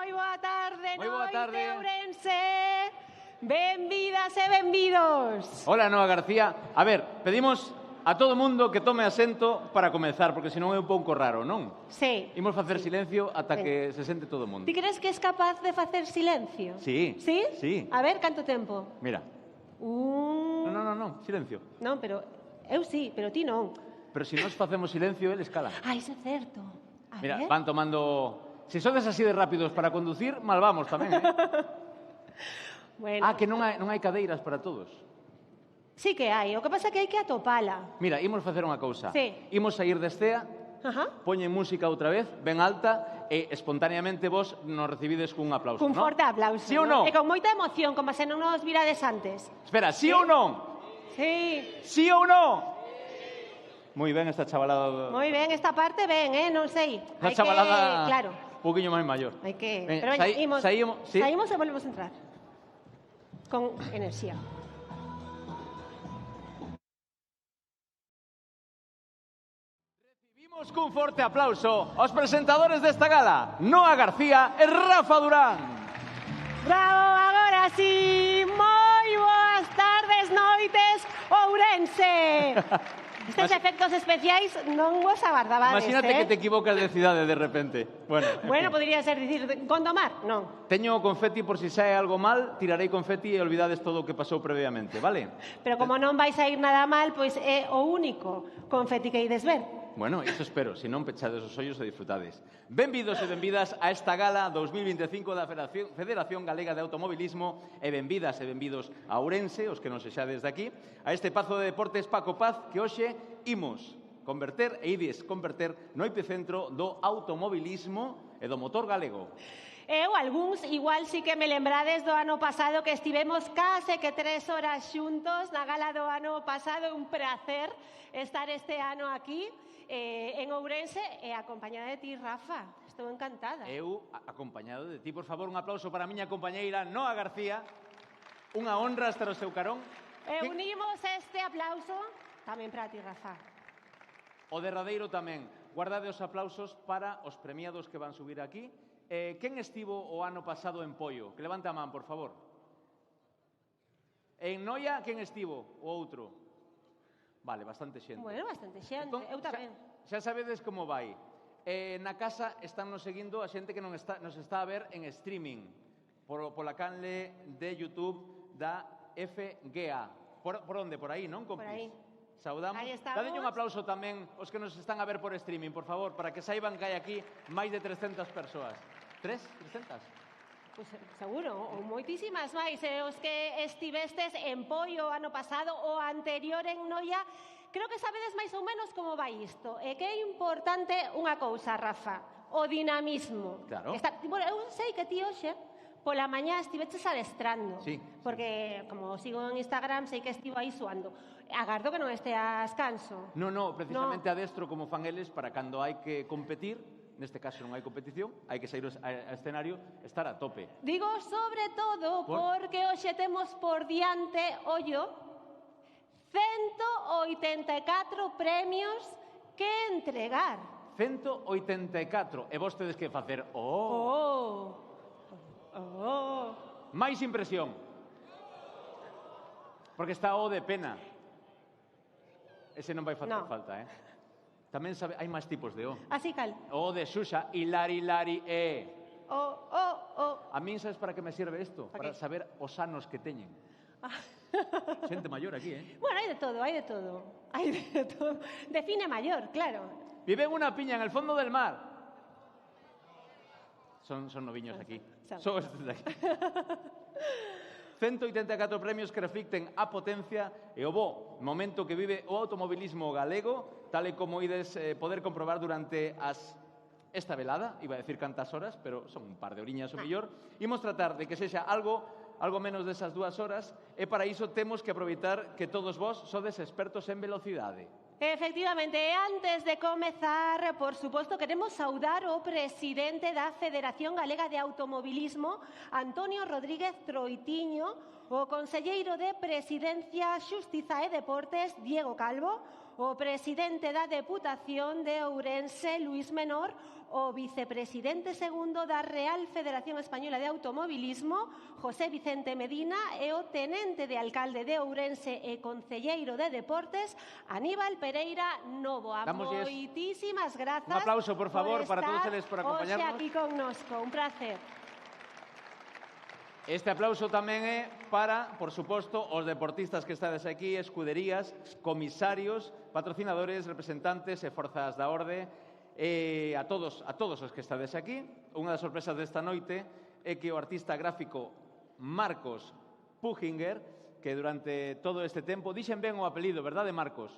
moi boa tarde, Moi boa tarde. Ourense. Benvidas e benvidos. Hola, Noa García. A ver, pedimos a todo mundo que tome asento para comezar, porque senón é un pouco raro, non? Sí. Imos facer silencio ata que se sente todo o mundo. Ti crees que es capaz de facer silencio? Sí. Sí? Sí. A ver, canto tempo? Mira. No, silencio. Non, pero eu sí, pero ti non. Pero se nós facemos silencio, el escala. Ah, iso é certo. A Mira, ver. van tomando... Se sodes así de rápidos para conducir, mal vamos tamén, Bueno. Ah, que non hai cadeiras para todos. Sí que hai, o que pasa é que hai que atopala. Mira, imos facer unha cousa. Sí. Imos sair destea, Ajá. poñen música outra vez, ben alta, e espontaneamente vos nos recibides cun aplauso, Cun non? forte aplauso. Sí ou non? E con moita emoción, como se non nos virades antes. Espera, sí ou non? Sí. Sí ou non? Moi ben esta chavalada. Moi ben, esta parte ben, non sei. Esta Hai chavalada que, claro, un pouquiño máis maior. hai que... Ben, Pero veña, imos, sí? saímos e volvemos a entrar. Con enerxía. Recibimos cun forte aplauso aos presentadores desta gala, Noa García e Rafa Durán. Bravo, agora sí. Moi boas tardes, noites, Ourense. Estes efectos especiais non vos agardabades, Imagínate que te equivocas de cidade de repente. Bueno, en Bueno, fin. podría ser dicir Gondomar, non. Teño confeti por si sae algo mal, tirarei confeti e olvidades todo o que pasou previamente, vale? Pero como non vais a ir nada mal, pois é o único confeti que ides ver. Bueno, iso espero, se non pechades os ollos e disfrutades. Benvidos e benvidas a esta gala 2025 da Federación Galega de Automobilismo e benvidas e benvidos a Ourense, os que non sexades de aquí, a este Pazo de Deportes Paco Paz que hoxe imos converter e ides converter no epicentro do automobilismo e do motor galego. Eu, algúns, igual sí que me lembrades do ano pasado que estivemos case que 3 horas xuntos na gala do ano pasado. Un placer estar este ano aquí en Ourense e acompañada de ti, Rafa. Estou encantada. Eu, acompañado de ti, por favor, un aplauso para a miña compañeira Noa García. Unha honra estar ao seu carón. E unimos este aplauso tamén para ti, Rafa. O derradeiro tamén. Guardade os aplausos para os premiados que van subir aquí. Quen estivo o ano pasado en Poio? Que levante a man, por favor. En Noia, quen estivo? O outro? Vale, bastante xente. Bueno, bastante xente. Entón, Eu tamén. xa sabedes como vai. Na casa están nos seguindo a xente que nos está a ver en streaming pola canle de YouTube da FGA. Por onde? Por aí, non, compis? Por aí. Saudamos. Aí estamos. Dadelle un aplauso tamén aos que nos están a ver por streaming, por favor, para que saiban que hai aquí máis de 300 persoas. 300? Pois seguro, ou moitísimas máis. Os que estivestes en Poio ano pasado ou anterior en Noia, creo que sabedes máis ou menos como vai isto. E que é importante unha cousa, Rafa, o dinamismo. Claro. Bueno, eu sei que ti hoxe pola mañá estiveches adestrando. Sí. Porque, como sigo en Instagram, sei que estivo aí suando. Agardo que non esteas canso. No, precisamente adestro como fan eles para cando hai que competir, neste caso non hai competición, hai que sair a escenario, estar a tope. Digo sobre todo porque hoxe temos por diante, ollo, 184 premios que entregar. 184. E vos tedes que facer máis impresión. Porque está o de pena. Ese non vai facer falta, Tamén sabe, hai máis tipos de O. Así cal. O de Xuxa, hilari, e. O. A min sabes para que me sirve isto? Para saber os anos que teñen. Xente maior aquí, Bueno, hai de todo, hai de todo. Hai de todo. Define maior, claro. Viven unha piña en el fondo del mar. Son noviños aquí. Son estes de aquí. 184 premios que reflicten a potencia e o bo momento que vive o automobilismo galego, tal e como ides poder comprobar durante esta velada, iba a decir cantas horas, pero son un par de horiñas o mellor. Imos tratar de que sexa algo menos desas 2 horas, e para iso temos que aproveitar que todos vos sodes expertos en velocidade. Efectivamente, antes de comezar, por suposto, queremos saudar o presidente da Federación Galega de Automobilismo, Antonio Rodríguez Troitiño, o conselleiro de Presidencia, Xustiza e Deportes, Diego Calvo, o presidente da Deputación de Ourense, Luís Menor, o vicepresidente segundo da Real Federación Española de Automobilismo, José Vicente Medina, e o tenente de alcalde de Ourense e concelleiro de Deportes, Aníbal Pereira Novo. Moitísimas grazas. Un aplauso, por favor, para todos eles por acompañarnos. Hoxe aquí connosco, un placer. Este aplauso tamén é para, por suposto, os deportistas que estades aquí, escuderías, comisarios, patrocinadores, representantes e forzas da orde, e a todos os que estades aquí. Unha das sorpresas desta noite é que o artista gráfico Marcos Pujinger, que durante todo este tempo, dixen ben o apelido, verdade, Marcos?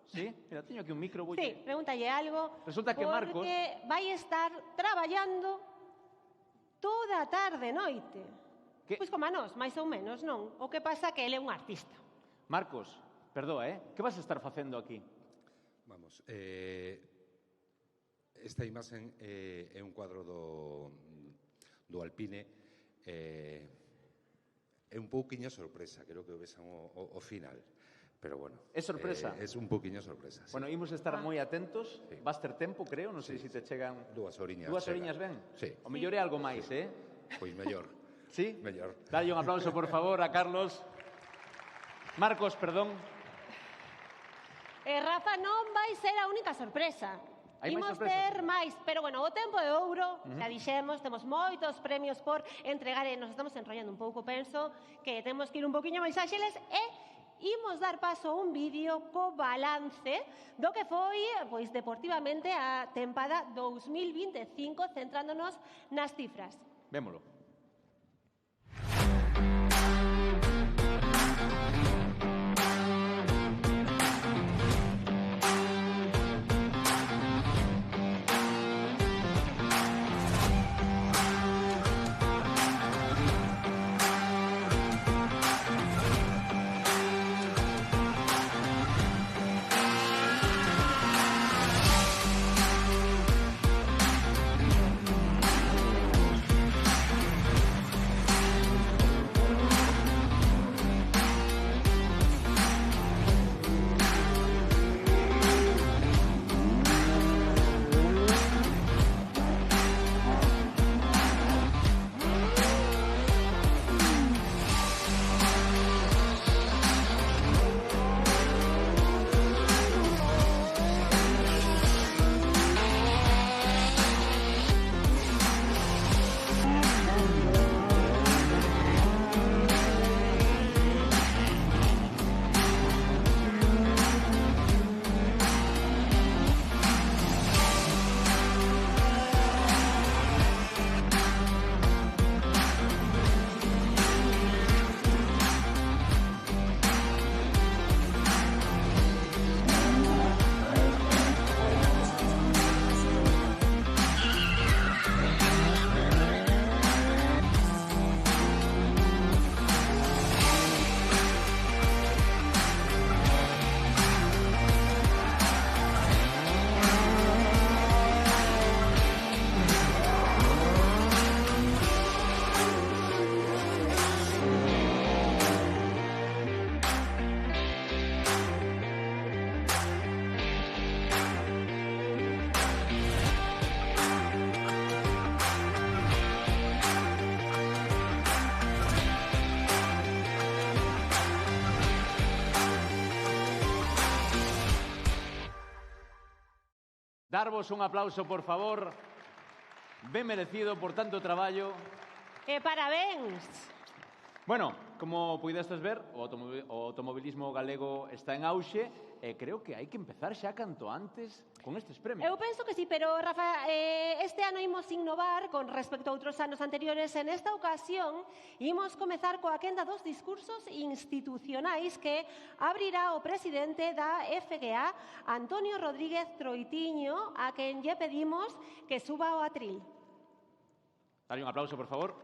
Sí? Mira, teño aquí un micro. Sí, pregúntalle algo. Resulta que Marcos... Porque vai estar traballando toda a tarde e noite. Pois como a nós, máis ou menos, non? O que pasa que ele é un artista. Marcos, perdoa, que vas a estar facendo aquí? Vamos, esta imaxen é un cuadro do Alpine, é un pouquiño sorpresa, creo que o vexan o final, pero bueno. É sorpresa? É un pouquiño sorpresa, sí. Bueno, imos estar moi atentos, Sí. Vas ter tempo, creo, non sei se te chegan... 2 horiñas. Dúas horiñas ben? Sí. O mellor é algo máis, Pois mellor. Sí? Mellor. Dalle un aplauso, por favor, a Carlos. Marcos, perdón. Rafa, non vai ser a única sorpresa. Hai máis Imos sorpresas? ter máis, pero bueno, o tempo é ouro, xa dixemos, temos moitos premios por entregar e nos estamos enrollando un pouco, penso que temos que ir un poquinho máis áxiles e imos dar paso a un vídeo co balance do que foi, pois, deportivamente a tempada 2025, centrándonos nas cifras. Vémolo. Darvos un aplauso, por favor. Ben merecido por tanto traballo. E parabéns! Bueno, como puidestes ver, o automobilismo galego está en auxe e creo que hai que empezar xa canto antes con estes premios. Eu penso que sí, pero Rafa, este ano imos innovar con respecto a outros anos anteriores. En esta ocasión imos comezar coa quenda dos discursos institucionais que abrirá o presidente da FGA, Antonio Rodríguez Troitiño, a quen lle pedimos que suba ao atril. Dale un aplauso, por favor.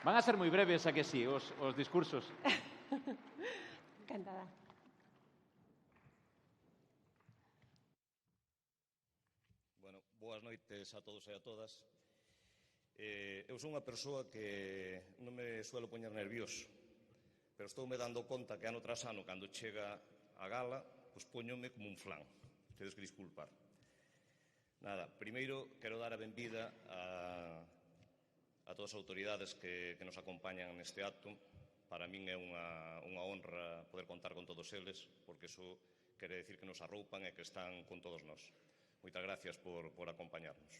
Van a ser moi breves, a que sí, os discursos. Encantada. Bueno, boas noites a todos e a todas. Eu son unha persoa que non me suelo poñer nervioso. pero estou me dando conta que ano tras ano, cando chega a gala, pois póñome como un flan. Tedes que disculpar. Nada, primeiro quero dar a benvida a todas as autoridades que nos acompañan neste acto. Para min é unha honra poder contar con todos eles, porque iso quere decir que nos arroupan e que están con todos nós. Moitas gracias por acompañarnos.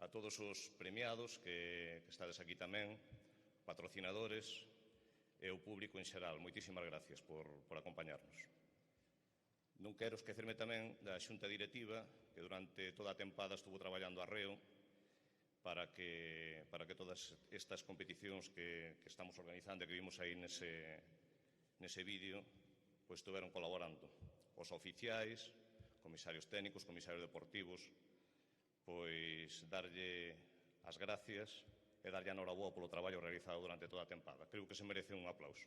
A todos os premiados que estades aquí tamén, patrocinadores e o público en xeral, moitísimas gracias por acompañarnos. Non quero esquecerme tamén da xunta directiva que durante toda a tempada estuvo traballando arreo para que todas estas competicións que estamos organizando e que vimos aí nese vídeo pois estuveron colaborando. Os oficiais, comisarios técnicos, comisarios deportivos, pois darlle as gracias e darlle a noraboa polo traballo realizado durante toda a tempada. Creo que se merece un aplauso.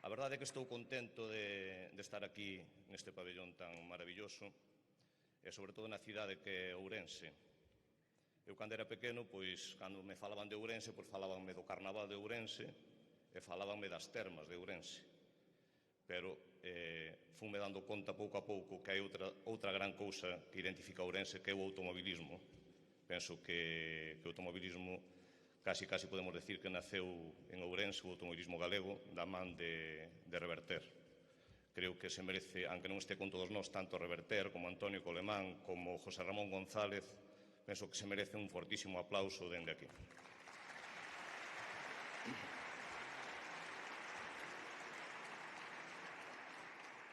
A verdade é que estou contento de estar aquí neste pabellón tan maravilloso e sobre todo na cidade que é Ourense. Eu, cando era pequeno, pois, cando me falaban de Ourense, pois falabanme do Carnaval de Ourense e falabanme das termas de Ourense. Pero funme dando conta pouco a pouco que hai outra gran cousa que identifica Ourense, que é o automobilismo. Penso que o automobilismo casi podemos decir que naceu en Ourense, o automobilismo galego, da man de Reverter. Creo que se merece, aunque non este con todos nós, tanto Reverter como Antonio Colemán, como José Ramón González, penso que se merece un fortísimo aplauso dende aquí.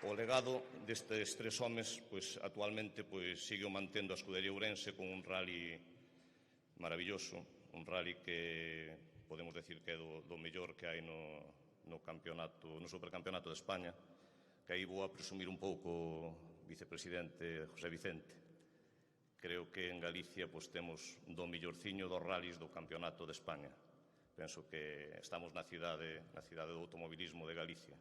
O legado destes tres homes, pois, actualmente, pois, sigue mantendo a escudería Ourense con un rally maravilloso, un rally que podemos decir que é do mellor que hai no supercampeonato de España, que aí vou a presumir un pouco o vicepresidente José Vicente. Creo que en Galicia pois, temos do mellorciño dos rallies do campeonato de España. Penso que estamos na cidade do automobilismo de Galicia.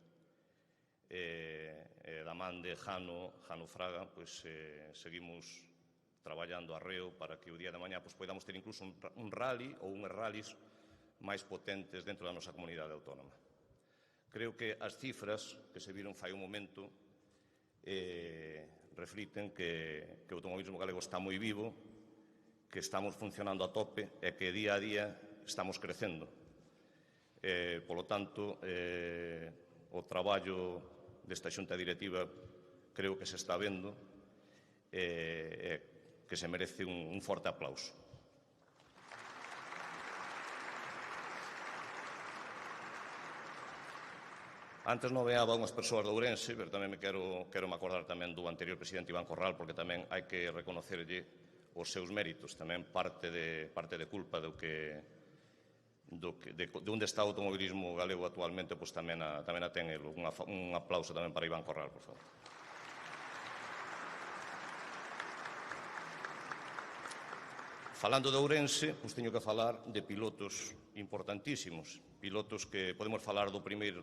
Da man de Jano Fraga, pois, seguimos traballando arreo para que o día de mañá pois, podamos ter incluso un rally ou unhas rallies máis potentes dentro da nosa comunidade autónoma. Creo que as cifras que se viron fai un momento refliten que o automobilismo galego está moi vivo, que estamos funcionando a tope e que día a día estamos crecendo. Polo tanto, o traballo desta xunta directiva creo que se está vendo e que se merece un forte aplauso. Antes nomeaba unhas persoas de Ourense, pero tamén quero me acordar tamén do anterior presidente Iván Corral, porque tamén hai que reconocerlle os seus méritos, tamén parte de culpa de onde está o automobilismo galego actualmente, pois tamén a ten el. Un aplauso tamén para Iván Corral, por favor. Falando de Ourense, pois teño que falar de pilotos importantísimos, pilotos que podemos falar do primeiro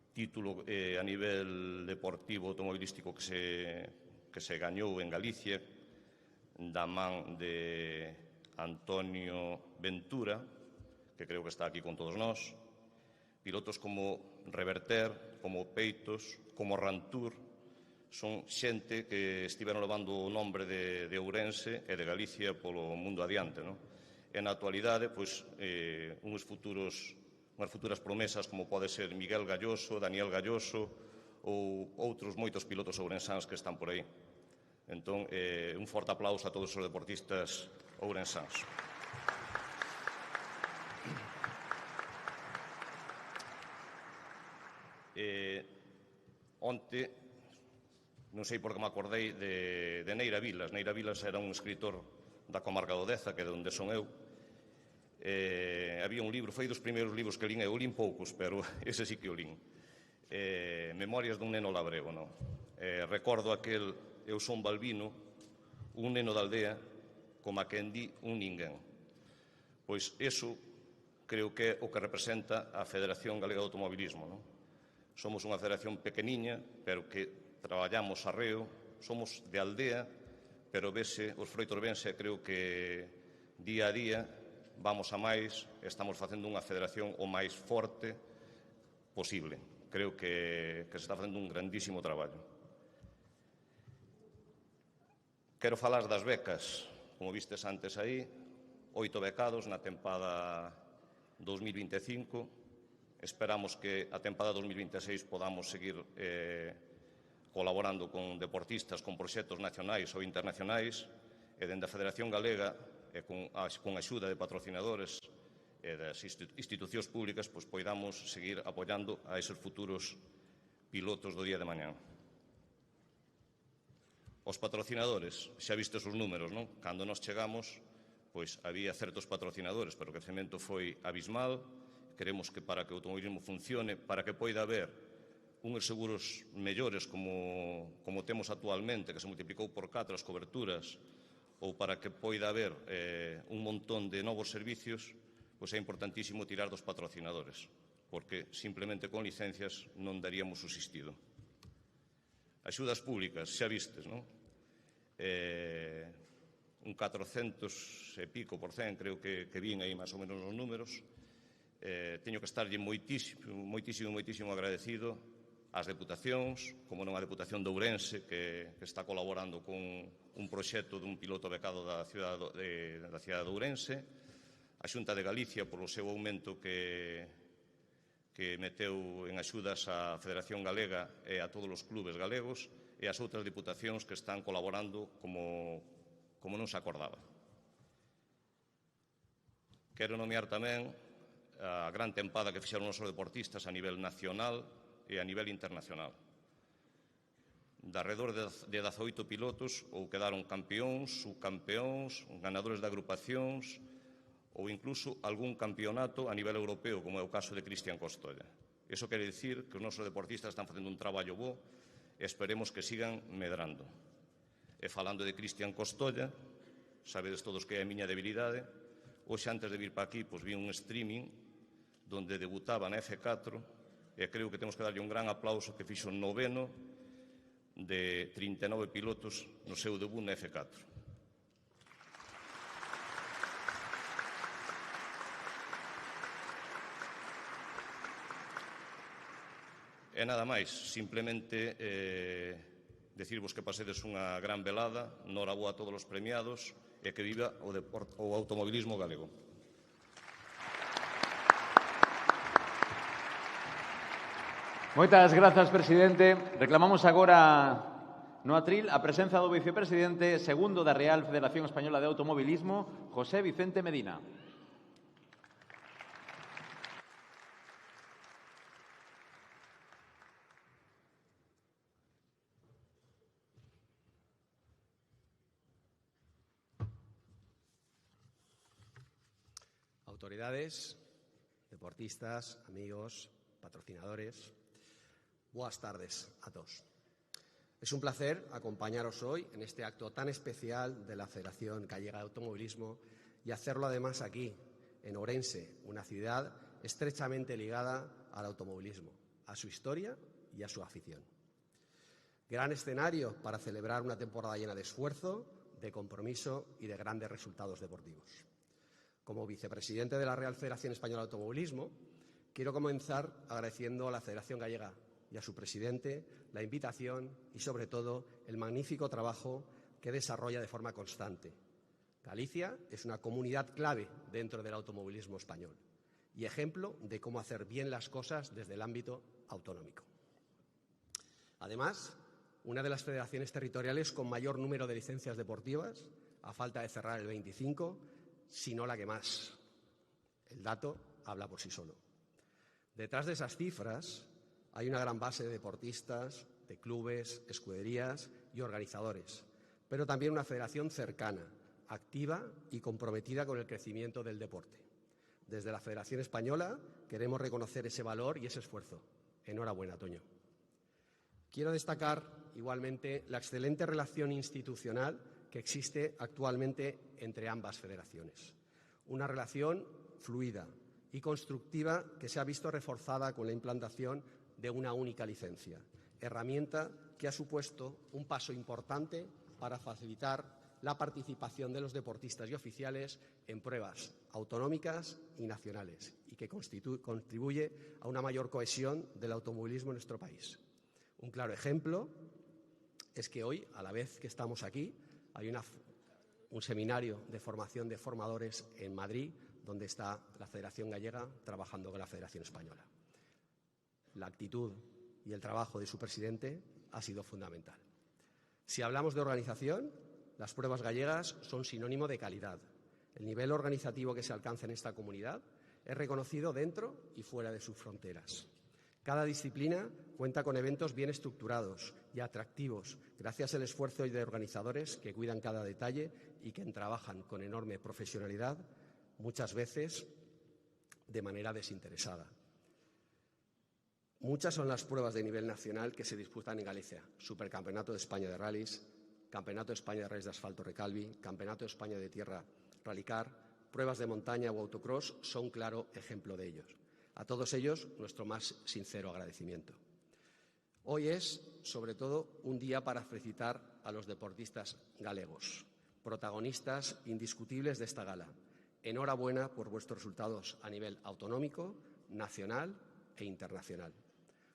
título a nivel deportivo automobilístico que se gañou en Galicia, da man de Antonio Ventura, que creo que está aquí con todos nós, pilotos como Reverter, como Peitos, como Rantur, son xente que estiveron levando o nombre de Ourense e de Galicia polo mundo adiante, non? E na actualidade, pois, unhas futuras promesas como pode ser Miguel Galloso, Daniel Galloso ou outros moitos pilotos ourensáns que están por aí. Entón, un forte aplauso a todos os deportistas ourensáns. Onte, non sei por que me acordei de Neira Vilas. Neira Vilas era un escritor da comarca do Deza, que é de onde son eu. Había un libro, foi dos primeiros libros que lín, eu lín poucos, pero ese sí que o lín. Memorias dun neno labrego, non? Recordo aquel Eu son Balbino, un neno da aldea, como a quen di un ninguén. Pois eso creo que é o que representa a Federación Galega de Automobilismo, non? Somos unha federación pequeniña, pero que traballamos arreo, somos de aldea, pero vese, os froitos vense, creo que día a día vamos a máis, estamos facendo unha federación o máis forte posible. Creo que se está facendo un grandísimo traballo. Quero falar das becas, como vistes antes aí, 8 becados na tempada 2025. Esperamos que a tempada 2026 podamos seguir colaborando con deportistas, con proxectos nacionais ou internacionais, e dende a Federación Galega, e con a axuda de patrocinadores e das institucións públicas, pois poidamos seguir apoiando a eses futuros pilotos do día de mañá. Os patrocinadores, xa vistes os números, non? Cando nos chegamos, pois había certos patrocinadores, pero o crecemento foi abismal. Queremos que para que o automobilismo funcione, para que poida haber uns seguros mellores como temos actualmente, que se multiplicou por 4 as coberturas, ou para que poida haber un montón de novos servicios, pois é importantísimo tirar dos patrocinadores, porque simplemente con licencias non daríamos subsistido. Axudas públicas, xa vistes, non? Un 400 e pico por cen, creo que vin aí máis ou menos os números. Teño que estarlle moitísimo agradecido ás deputacións, como non a Deputación de Ourense, que está colaborando con un proxecto dun piloto becado da cidade de Ourense, a Xunta de Galicia polo seu aumento que meteu en axudas á Federación Galega e a todos os clubes galegos, e as outras deputacións que están colaborando como non se acordaba. Quero nomear tamén a gran tempada que fixeron os deportistas a nivel nacional e a nivel internacional. De alrededor de 18 pilotos ou quedaron campións, subcampións, ganadores de agrupacións ou incluso algún campeonato a nivel europeo, como é o caso de Cristian Costolla. Iso quere dicir que os nosos deportistas están facendo un traballo bo e esperemos que sigan medrando. E falando de Cristian Costolla, sabedes todos que é a miña debilidade, hoxe antes de vir para aquí, vi un streaming donde debutaba na F4 e creo que temos que darlle un gran aplauso que fixo 9º de 39 pilotos no seu debut na F4. E nada máis, simplemente decirvos que pasedes unha gran velada, noraboa a todos os premiados e que viva o automobilismo galego. Moitas grazas, presidente. Reclamamos agora no atril a presenza do vicepresidente segundo da Real Federación Española de Automobilismo, José Vicente Medina. Autoridades, deportistas, amigos, patrocinadores, boas tardes a todos. Es un placer acompañaros hoy en este acto tan especial de la Federación Gallega de Automovilismo y hacerlo además aquí, en Ourense, una ciudad estrechamente ligada al automovilismo, a su historia y a su afición. Gran escenario para celebrar una temporada llena de esfuerzo, de compromiso y de grandes resultados deportivos. Como vicepresidente de la Real Federación Española de Automovilismo, quiero comenzar agradeciendo a la Federación Gallega y a su presidente la invitación y, sobre todo, el magnífico trabajo que desarrolla de forma constante. Galicia es una comunidad clave dentro del automovilismo español y ejemplo de cómo hacer bien las cosas desde el ámbito autonómico. Además, una de las federaciones territoriales con mayor número de licencias deportivas, a falta de cerrar el 25, si no la que más. El dato habla por sí solo. Detrás de esas cifras hay una gran base de deportistas, de clubes, escuderías y organizadores, pero también una federación cercana, activa y comprometida con el crecimiento del deporte. Desde la Federación Española queremos reconocer ese valor y ese esfuerzo. Enhorabuena, Toño. Quiero destacar igualmente la excelente relación institucional que existe actualmente entre ambas federaciones. Una relación fluida y constructiva que se ha visto reforzada con la implantación de una única licencia, herramienta que ha supuesto un paso importante para facilitar la participación de los deportistas y oficiales en pruebas autonómicas y nacionales y que contribuye a una mayor cohesión del automovilismo en nuestro país. Un claro ejemplo es que hoy, a la vez que estamos aquí, hay un seminario de formación de formadores en Madrid, donde está la Federación Gallega trabajando con la Federación Española. La actitud y el trabajo de su presidente ha sido fundamental. Si hablamos de organización, las pruebas gallegas son sinónimo de calidad. El nivel organizativo que se alcanza en esta comunidad es reconocido dentro y fuera de sus fronteras. Cada disciplina cuenta con eventos bien estructurados y atractivos, gracias al esfuerzo de organizadores que cuidan cada detalle y que trabajan con enorme profesionalidad, muchas veces de manera desinteresada. Muchas son las pruebas de nivel nacional que se disputan en Galicia: Supercampeonato de España de Rallys, Campeonato de España de Rallys de Asfalto Recalvi, Campeonato de España de Tierra Rallycar, pruebas de montaña o autocross son claro ejemplo de ellos. A todos ellos, nuestro más sincero agradecimiento. Hoy es, sobre todo, un día para felicitar a los deportistas galegos, protagonistas indiscutibles de esta gala. Enhorabuena por vuestros resultados a nivel autonómico, nacional e internacional.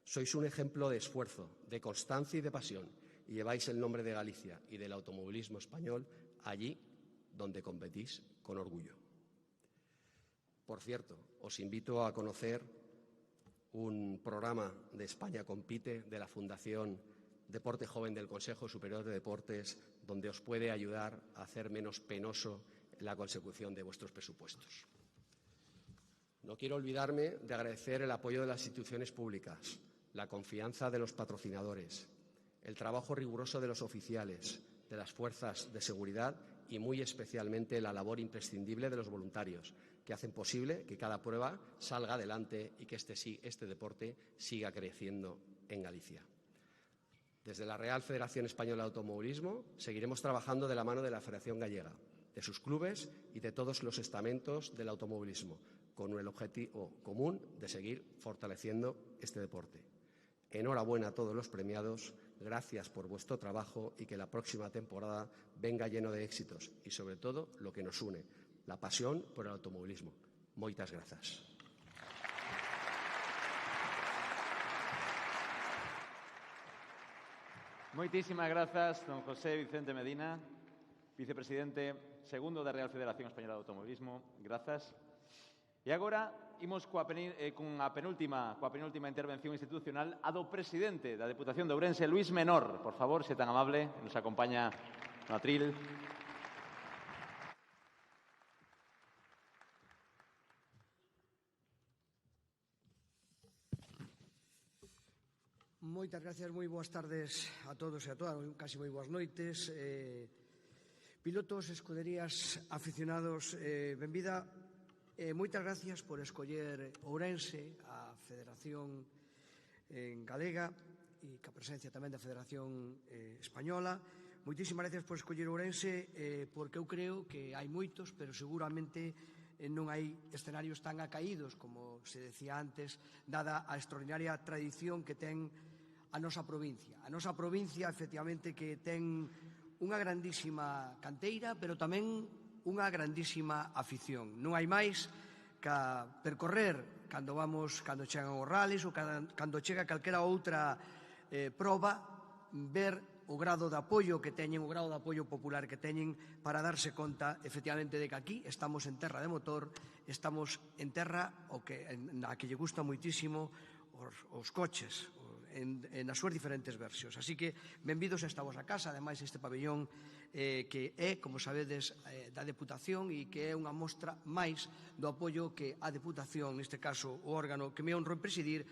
Sois un ejemplo de esfuerzo, de constancia y de pasión, y lleváis el nombre de Galicia y del automovilismo español allí donde competís con orgullo. Por cierto, os invito a conocer un programa de España Compite de la Fundación Deporte Joven del Consejo Superior de Deportes, donde os puede ayudar a hacer menos penoso la consecución de vuestros presupuestos. No quiero olvidarme de agradecer el apoyo de las instituciones públicas, la confianza de los patrocinadores, el trabajo riguroso de los oficiales, de las fuerzas de seguridad y muy especialmente la labor imprescindible de los voluntarios, que hacen posible que cada prueba salga adelante y que este deporte siga creciendo en Galicia. Desde la Real Federación Española de Automovilismo seguiremos trabajando de la mano de la Federación Gallega, de sus clubes y de todos los estamentos del automovilismo, con el objetivo común de seguir fortaleciendo este deporte. Enhorabuena a todos los premiados, gracias por vuestro trabajo y que la próxima temporada venga lleno de éxitos y, sobre todo, lo que nos une, la pasión por el automovilismo. Moitas grazas. Moitísimas grazas, don José Vicente Medina, vicepresidente segundo da Real Federación Española de Automovilismo. Grazas. E agora imos coa penúltima intervención institucional, a do presidente da Deputación de Ourense, Luís Menor. Por favor, se tan amable, nos acompaña no atril. Moitas gracias, moi boas tardes a todos e a todas, casi moi boas noites. Pilotos, escuderías, aficionados, benvida. Moitas gracias por escoller Ourense, a Federación Galega e ca presencia tamén da Federación Española. Moitísimas gracias por escoller Ourense, porque eu creo que hai moitos, pero seguramente non hai escenarios tan acaídos, como se decía antes, dada a extraordinaria tradición que ten a nosa provincia. A nosa provincia, efectivamente, que ten unha grandísima canteira, pero tamén unha grandísima afición. Non hai máis que percorrer cando chegan os rallies ou cando chega calquera outra proba, ver o grado de apoio que teñen, o grado de apoio popular que teñen, para darse conta, efectivamente, de que aquí estamos en terra de motor, estamos en terra na que lle gusta moitísimo os coches, nas súas diferentes versións. Así que, benvidos a esta vosa casa, ademais este pabellón que é, como sabedes, da Deputación e que é unha mostra máis do apoio que a Deputación, neste caso o órgano que me honro en presidir,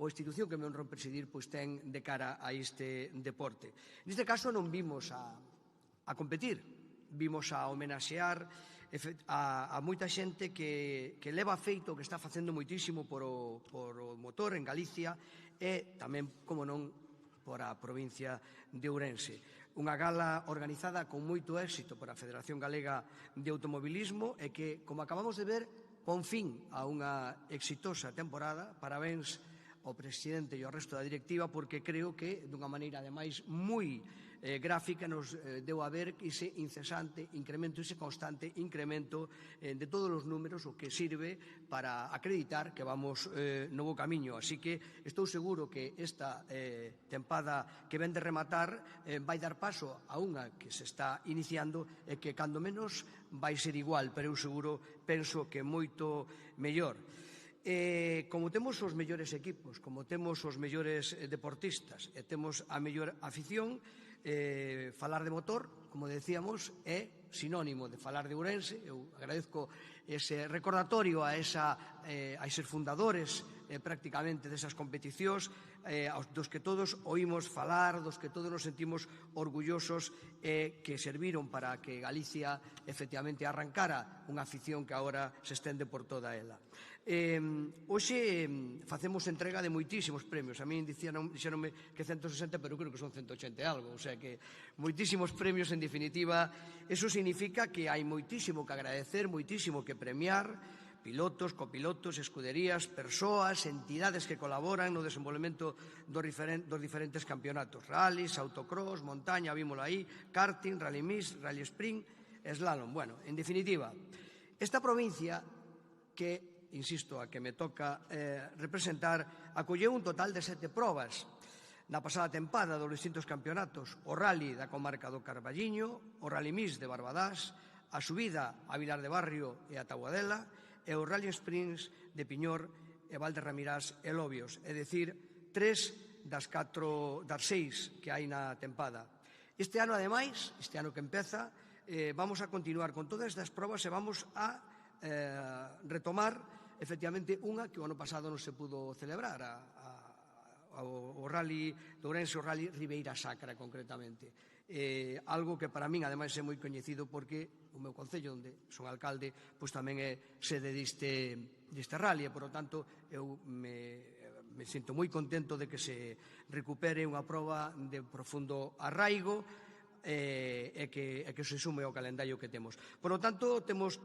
ou a institución que me honro en presidir, pois ten de cara a este deporte. Neste caso non vimos a competir, vimos a homenaxear a moita xente que leva feito, que está facendo moitísimo por o motor en Galicia e tamén, como non, por a provincia de Ourense. Unha gala organizada con moito éxito por a Federación Galega de Automovilismo e que, como acabamos de ver, pon fin a unha exitosa temporada. Parabéns ao presidente e ao resto da directiva, porque creo que, dunha maneira, ademais, moi gráfica, nos deu a ver ese incesante incremento, ese constante incremento de todos os números, o que sirve para acreditar que vamos no bo camiño. Así que estou seguro que esta tempada que ven de rematar vai dar paso a unha que se está iniciando e que, cando menos, vai ser igual, pero eu seguro, penso que moito mellor. Como temos os mellores equipos, como temos os mellores deportistas e temos a mellor afición, falar de motor, como decíamos, é sinónimo de falar de Ourense. Eu agradezco ese recordatorio a eses fundadores prácticamente desas competicións, dos que todos oímos falar, dos que todos nos sentimos orgullosos e que serviron para que Galicia efectivamente arrancara unha afición que agora se estende por toda ela. Hoxe facemos entrega de moitísimos premios. A mí dixeronme que 160, pero creo que son 180 e algo, o sea que moitísimos premios en definitiva. Eso significa que hai moitísimo que agradecer, moitísimo que premiar, pilotos, copilotos, escuderías, persoas, entidades que colaboran no desenvolvemento dos diferentes campeonatos, rallies, autocross, montaña, vímolo aí, karting, rally mix, rally sprint, slalom. Bueno, en definitiva, esta provincia que, insisto, a que me toca representar, acolleu un total de 7 probas na pasada tempada dos distintos campeonatos: o rally da comarca do Carballiño, o rally mix de Barbadás, a subida a Vilar de Barrio e a Taboadela, e o rally sprints de Piñor e Valderramirás e Lobios, é dicir, 3 das 6 que hai na tempada. Este ano, ademais, este ano que empeza, vamos a continuar con todas estas probas e vamos a retomar efectivamente unha que o ano pasado non se pudo celebrar, o rally de Ourense, o rally Ribeira Sacra concretamente. Algo que para min ademais é moi coñecido porque o meu concello onde son alcalde pois tamén é sede deste rally e, por lo tanto, eu me sinto moi contento de que se recupere unha proba de profundo arraigo e que se sume ao calendario que temos. Por lo tanto, temos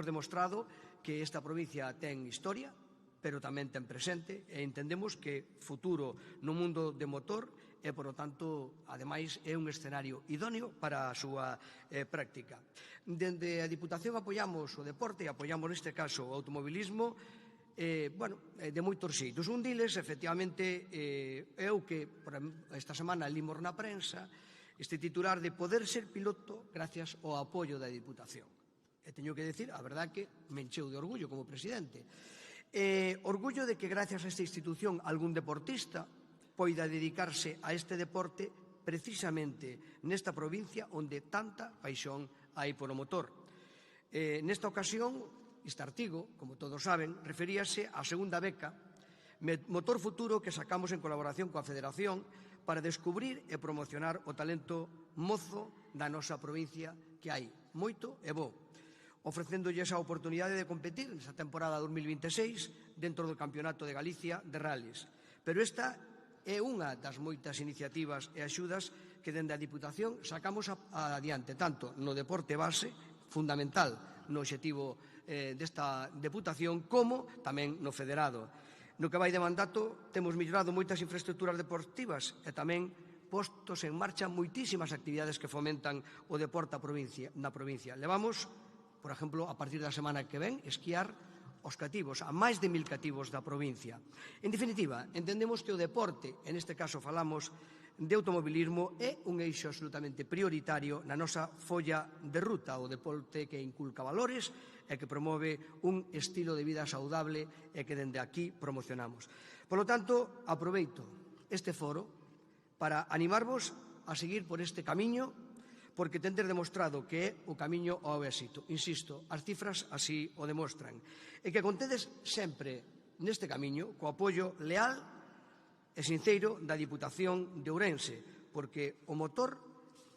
demostrado que esta provincia ten historia, pero tamén ten presente, e entendemos que futuro no mundo de motor e, por lo tanto, ademais, é un escenario idóneo para a súa práctica. Dende a Diputación apoiamos o deporte e apoiamos, neste caso, o automobilismo, de moitos xeitos. Un diles, efectivamente, é o que esta semana limos na prensa, este titular de poder ser piloto gracias ao apoio da Diputación. E teño que decir, a verdad, que me encheu de orgullo como presidente. Orgullo de que gracias a esta institución algún deportista poida dedicarse a este deporte precisamente nesta provincia onde tanta paixón hai polo motor. Nesta ocasión, este artigo, como todos saben, referíase á segunda beca Motor Futuro que sacamos en colaboración coa Federación para descubrir e promocionar o talento mozo da nosa provincia, que hai moito e bo, ofrecéndolle esa oportunidade de competir nesa temporada 2026 dentro do Campeonato de Galicia de Rallys. Pero esta é unha das moitas iniciativas e axudas que dende a Diputación sacamos adiante, tanto no deporte base, fundamental no obxectivo desta Deputación, como tamén no federado. No que vai de mandato temos mellorado moitas infraestructuras deportivas e tamén postos en marcha moitísimas actividades que fomentan o deporte na provincia. Levamos, por exemplo, a partir da semana que ven, esquiar os cativos, a máis de 1000 cativos da provincia. En definitiva, entendemos que o deporte, en este caso falamos de automobilismo, é un eixo absolutamente prioritario na nosa folla de ruta, o deporte que inculca valores e que promove un estilo de vida saudable e que dende aquí promocionamos. Por lo tanto, aproveito este foro para animarvos a seguir por este camiño, porque tendes demostrado que é o camiño ao éxito. Insisto, as cifras así o demostran. E que contedes sempre neste camiño co apoio leal e sinceiro da Diputación de Ourense, porque o motor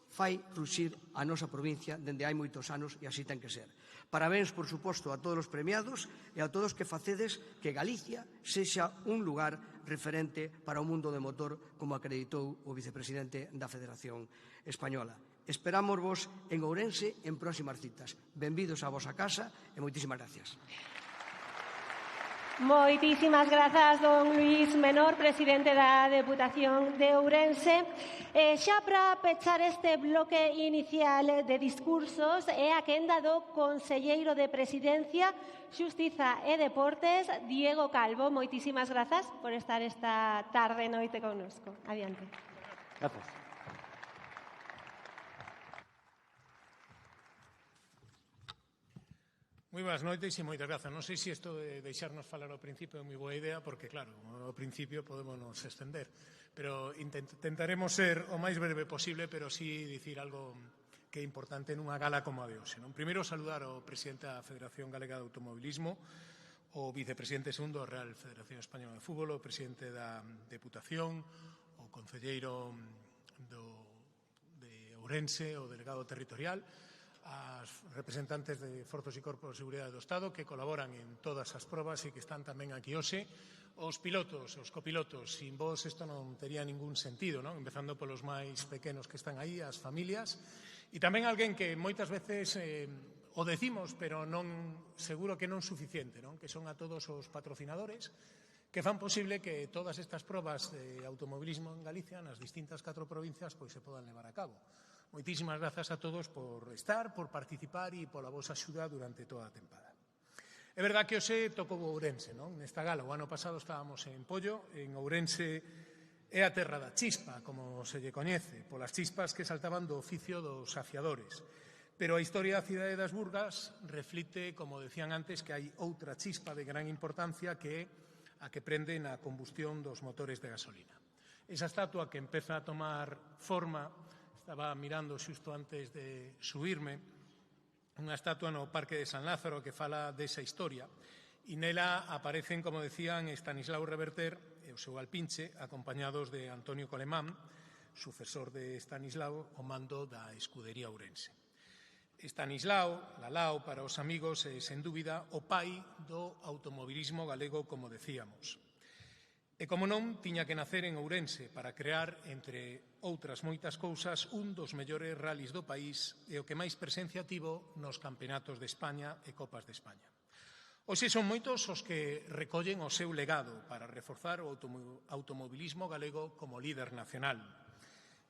fai ruxir a nosa provincia dende hai moitos anos e así ten que ser. Parabéns, por suposto, a todos os premiados e a todos que facedes que Galicia sexa un lugar referente para o mundo do motor, como acreditou o vicepresidente da Federación Española. Esperámosvos en Ourense en próximas citas. Benvidos á vosa casa e moitísimas gracias. Moitísimas grazas, don Luís Menor, presidente da Deputación de Ourense. Xa para pechar este bloque inicial de discursos é a quenda do conselleiro de Presidencia, Xustiza e Deportes, Diego Calvo. Moitísimas grazas por estar esta tarde e noite connosco. Adiante. Gracias. Moi boas noites e moitas grazas. Non sei se isto de deixarnos falar ao principio é moi boa idea, porque, claro, ao principio podemos nos estender. Pero intentaremos ser o máis breve posible, pero sí dicir algo que é importante nunha gala como a de hoxe. Primeiro, saludar ao presidente da Federación Galega de Automobilismo, o vicepresidente segundo da Real Federación Española de Fútbol, o presidente da Deputación, o concelleiro de Ourense, o delegado territorial, as representantes de Forzos e Corpos de Seguridade do Estado que colaboran en todas as probas e que están tamén aquí hoxe, os pilotos, os copilotos. Sin vos isto non tería ningún sentido, non? Empezando polos máis pequenos que están aí, as familias, e tamén alguén que moitas veces o decimos, pero non seguro que non suficiente, non? Que son a todos os patrocinadores que fan posible que todas estas probas de automobilismo en Galicia, nas distintas 4 provincias, pois se podan levar a cabo. Moitísimas grazas a todos por estar, por participar e pola vosa axuda durante toda a tempada. É verdad que hoxe tocou Ourense, non? Nesta gala, o ano pasado estábamos en Pollo, en Ourense é a terra da chispa, como se lle coñece, polas chispas que saltaban do oficio dos afiadores. Pero a historia da cidade das Burgas reflite, como decían antes, que hai outra chispa de gran importancia que é a que prende na combustión dos motores de gasolina. Esa estatua que empeza a tomar forma, estaba mirando xusto antes de subirme, unha estatua no Parque de San Lázaro que fala desa historia, e nela aparecen, como decían, Estanislao Reverter e o seu alpinche, acompañados de Antonio Colemán, sucesor de Estanislao, o mando da Escudería Ourense. Estanislao, Lalao, para os amigos, é, sen dúbida, o pai do automobilismo galego, como decíamos. E, como non, tiña que nacer en Ourense para crear, entre outras moitas cousas, un dos mellores rallies do país e o que máis presencia tivo nos campeonatos de España e Copas de España. Hoxe son moitos os que recollen o seu legado para reforzar o automobilismo galego como líder nacional.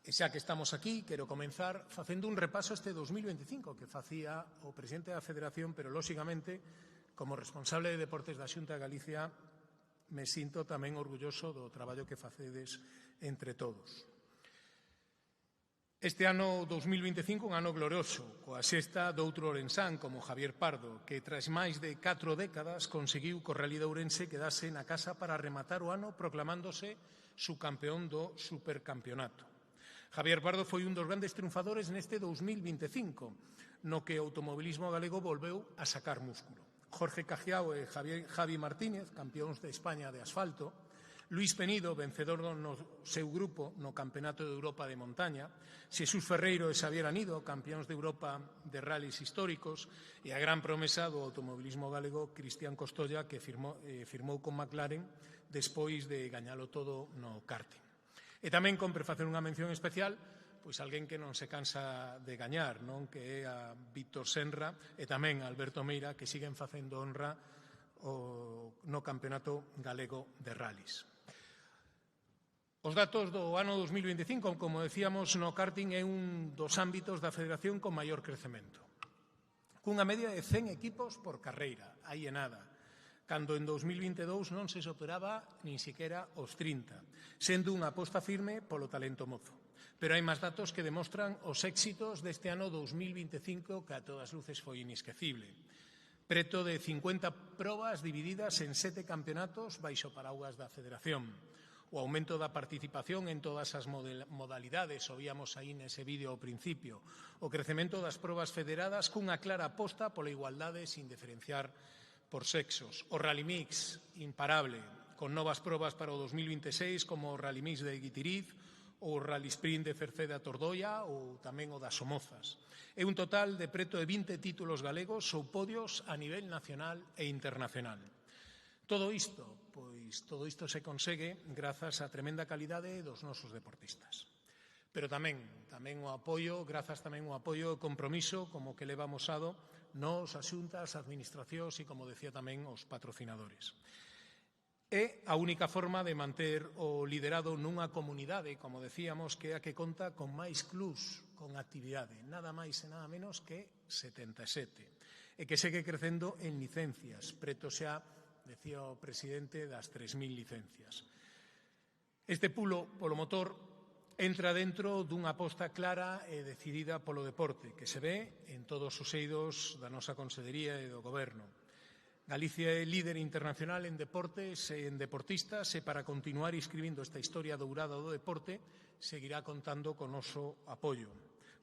E xa que estamos aquí, quero comenzar facendo un repaso este 2025 que facía o presidente da Federación, pero, lóxicamente, como responsable de Deportes da Xunta de Galicia, me sinto tamén orgulloso do traballo que facedes entre todos. Este ano 2025 un ano glorioso, coa xesta doutro ourensán como Javier Pardo, que tras máis de 4 décadas conseguiu co Rally de Ourense quedase na casa para rematar o ano proclamándose subcampeón do supercampeonato. Javier Pardo foi un dos grandes triunfadores neste 2025, no que o automobilismo galego volveu a sacar músculo. Jorge Cajiao e Javi Martínez, campións de España de asfalto, Luís Penido, vencedor no seu grupo no Campeonato de Europa de Montaña, Xesús Ferreiro e Xavier Anido, campións de Europa de rallies históricos, e a gran promesa do automobilismo galego, Cristian Costolla, que firmou con McLaren despois de gañalo todo no karting. E tamén compre facer unha mención especial pois alguén que non se cansa de gañar, non? Que é a Víctor Senra e tamén a Alberto Meira, que siguen facendo honra no Campeonato Galego de Rallys. Os datos do ano 2025, como decíamos, no karting é un dos ámbitos da Federación con maior crecemento. Cunha media de 100 equipos por carreira, aí é nada, cando en 2022 non se superaba nin siquiera os 30, sendo unha aposta firme polo talento mozo. Pero hai máis datos que demostran os éxitos deste ano 2025 que a todas luces foi inesquecible. Preto de 50 probas divididas en 7 campeonatos baixo paraugas da Federación. O aumento da participación en todas as modalidades, o víamos aí nese vídeo ao principio. O crecemento das probas federadas cunha clara aposta pola igualdade sin diferenciar por sexos. O Rally Mix, imparable, con novas probas para o 2026 como o Rally Mix de Guitiriz, o Rally Sprint de Cerceda Tordoia ou tamén o das Somozas. É un total de preto de 20 títulos galegos ou podios a nivel nacional e internacional. Todo isto se consegue grazas á tremenda calidade dos nosos deportistas. Pero tamén o apoio, grazas tamén ao apoio e compromiso como que levamos nos, as xuntas, as administracións e, como decía tamén, os patrocinadores. É a única forma de manter o liderado nunha comunidade, como decíamos, que é a que conta con máis clubs con actividade, nada máis e nada menos que 77, e que segue crecendo en licencias, preto xa, decía o presidente, das 3.000 licencias. Este pulo polo motor entra dentro dunha aposta clara e decidida polo deporte, que se ve en todos os eidos da nosa Consellería e do Goberno. Galicia é líder internacional en deportes e en deportistas e para continuar inscribindo esta historia dourada do deporte seguirá contando con noso apoio.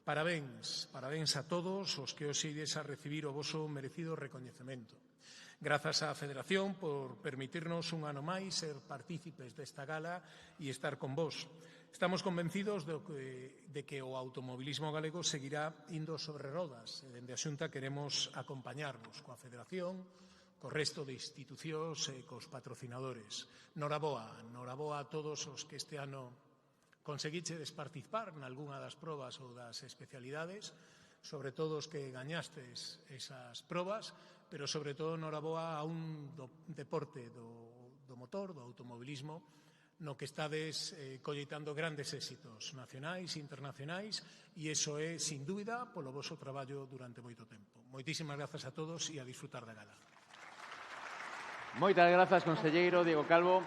Parabéns a todos os que os ides a recibir o voso merecido recoñecemento. Grazas á Federación por permitirnos un ano máis ser partícipes desta gala e estar con vos. Estamos convencidos de que o automobilismo galego seguirá indo sobre rodas e dende a Xunta queremos acompañarvos coa Federación, co resto de institucións e cos patrocinadores. Noraboa a todos os que este ano conseguichedes participar nalgúna das probas ou das especialidades, sobre todo os que gañastes esas probas, pero sobre todo noraboa a un deporte do motor, do automobilismo, no que estades colleitando grandes éxitos nacionais e internacionais, e iso é, sin dúbida, polo voso traballo durante moito tempo. Moitísimas grazas a todos e a disfrutar da gala. Moitas grazas, conselleiro Diego Calvo.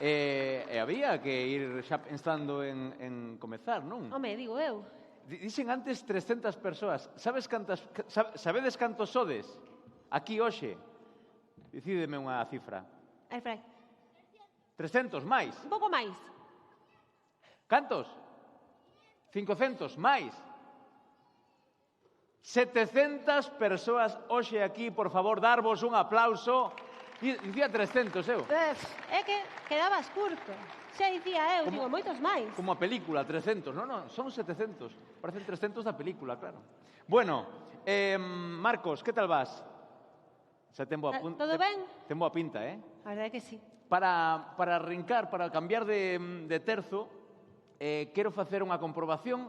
Había que ir xa pensando en comezar, non? Home, digo eu. Dixen antes 300 persoas. Sabedes cantos sodes? Aquí hoxe. Decídeme unha cifra. Ai, Frai. 300, máis. Un pouco máis. Cantos? 500, máis. 700 persoas hoxe aquí, por favor, darvos un aplauso. Dicía 300, eu. É que quedabas curto. Xa dicía eu, digo, moitos máis. Como a película, 300. Non, son 700. Parecen 300 da película, claro. Bueno, Marcos, que tal vas? Xa ten boa punta. Todo ben? Ten boa pinta, A verdade que sí. Para arrincar, para cambiar de terzo, quero facer unha comprobación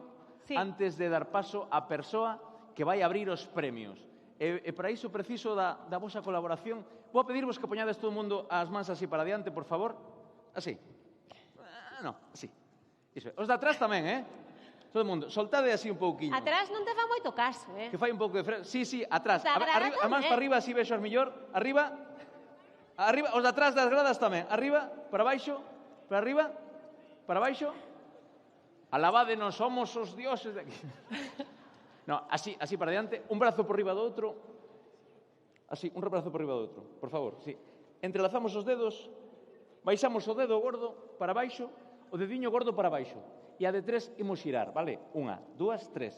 antes de dar paso á persoa que vai abrir os premios. E para iso preciso da vosa colaboración. Vou pedirvos que poñades todo o mundo as mans así para diante, por favor. Así. No, así. Iso. Os de atrás tamén, Todo o mundo. Soltade así un pouquiño. Atrás non te fa moito caso, Que fai un pouco de Sí, atrás. A mans para arriba, así vexo as mellor. Arriba. Os de atrás das gradas tamén. Arriba, para baixo, para arriba, para baixo. Alabádenos, somos os dioses de aquí. No, así para diante, un brazo por riba do outro. Así, un brazo por riba do outro, por favor, sí. Entrelazamos os dedos, baixamos o dedo gordo para baixo, o dediño gordo para baixo. E a de 3 imos xirar, vale? 1, 2, 3.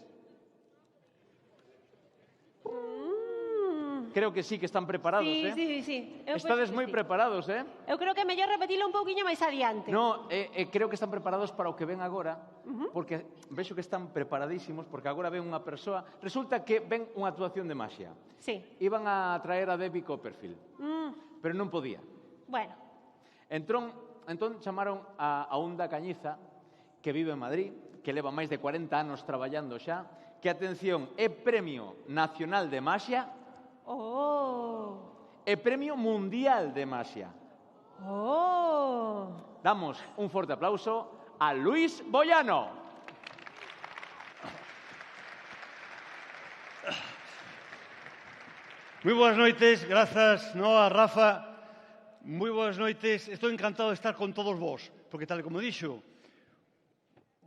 Creo que sí que están preparados, Sí. Estades moi preparados, Eu creo que é mellor repetilo un pouquiño máis adiante. No, creo que están preparados para o que ven agora, porque vexo que están preparadísimos, porque agora ven unha persoa. Resulta que ven unha actuación de maxia. Sí. Iban a traer a Debbie Copperfield, pero non podía. Bueno. Entón chamaron a Unda Cañiza, que vive en Madrid, que leva máis de 40 anos traballando xa, que, atención, é Premio Nacional de Maxia e Premio Mundial de Maxia. Damos un forte aplauso a Luis Boyano. Moi boas noites, grazas, Noa, Rafa. Moi boas noites. Estou encantado de estar con todos vos, porque tal como dixo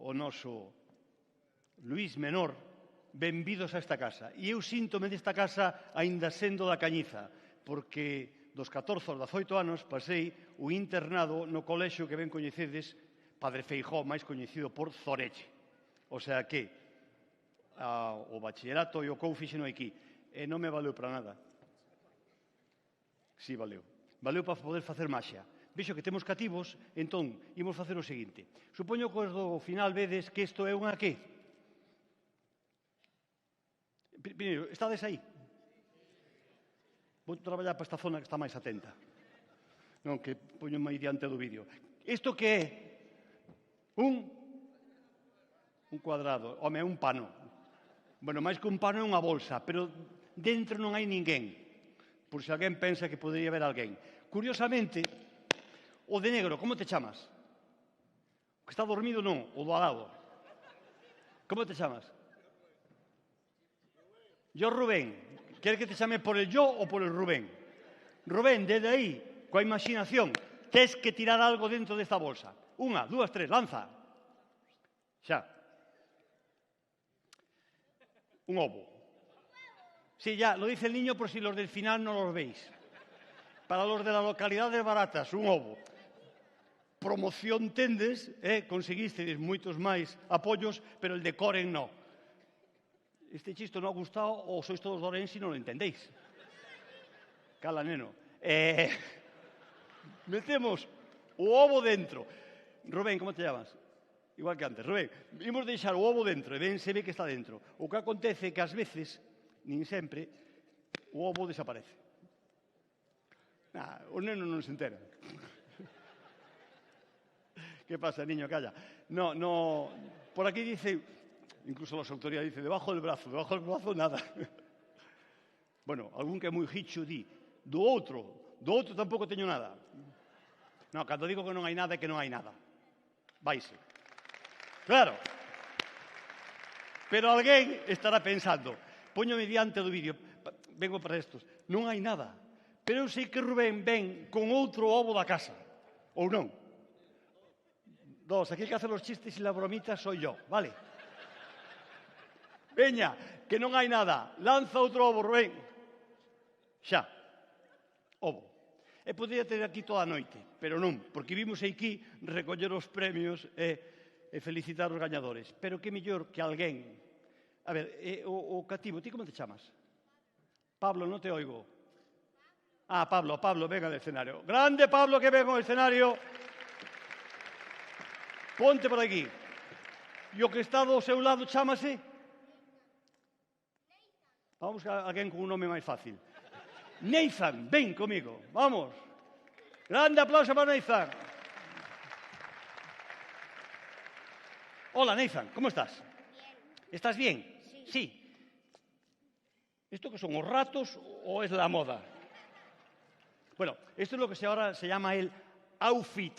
o noso Luís Menor, benvidos a esta casa. E eu síntome desta casa aínda sendo da Cañiza, porque dos 14 aos 18 anos pasei o internado no colexio que ben coñecedes, Padre Feijóo, máis coñecido por Zoreche. O sea que o bachillerato e o COU fixeno aquí. E non me valeu para nada. Si, valeu. Valeu para poder facer maxia. Vexo que temos cativos, entón, imos facer o seguinte. Supoño que os do final vedes que isto é unha que? Primeiro, estades aí? Vou traballar para esta zona que está máis atenta. Non, que poño máis diante do vídeo. Isto que é? Un cuadrado. Home, é un pano. Bueno, máis que un pano é unha bolsa, pero dentro non hai ninguén. Por se alguén pensa que podería haber alguén. Curiosamente, o de negro, como te chamas? O que está dormido non, o do alado. Como te chamas? Yo Rubén. Queres que te chame por el yo ou por el Rubén? Rubén, desde aí, coa imaginación, tes que tirar algo dentro desta bolsa. 1, 2, 3, lanza. Xa. Un ovo. Sí, ya, lo dice el niño por si los del final no los veis. Para los de la localidad de Baratas, un ovo. Promoción tendes, conseguistedes moitos máis apoios, pero el de Coren no. Este chisto non ha gustado ou sois todos de Ourense e non lo entendéis. Cala, neno. Metemos o ovo dentro. Rubén, como te llamas? Igual que antes. Rubén, imos deixar o ovo dentro e ben se ve que está dentro. O que acontece é que ás veces, nin sempre, o ovo desaparece. O neno non se entera. ¿Qué pasa, niño? Calla. No, por aquí dice, incluso las autoridades dicen, debajo del brazo nada. Bueno, algún que é moi hicho di, do outro tampouco teño nada. No, cando digo que non hai nada é que non hai nada. Vaise. Claro. Pero alguén estará pensando, poñome diante do vídeo, vengo para estos, non hai nada. Pero eu sei que Rubén ven con outro ovo da casa. Ou non? Dos, aquí que hace los chistes y la bromita soy yo, vale? Veña, que non hai nada. Lanza outro ovo, Rubén. Xa. Ovo. E podría ter aquí toda a noite, pero non, porque vimos aquí recoller os premios e felicitar os gañadores. Pero que mellor que alguén... A ver, o cativo, ti como te chamas? Pablo, non te oigo. Pablo, venga al escenario. Grande Pablo, que venga ao escenario. Ponte por aquí. E o que está do seu lado chámase? Vamos a alguén con un nome máis fácil. Nathan, ven comigo. Vamos. Grande aplauso para Nathan. Hola, Nathan, ¿cómo estás? Bien. ¿Estás bien? Sí. ¿Esto qué son, os ratos o es la moda? Bueno, esto es lo que ahora se llama el outfit,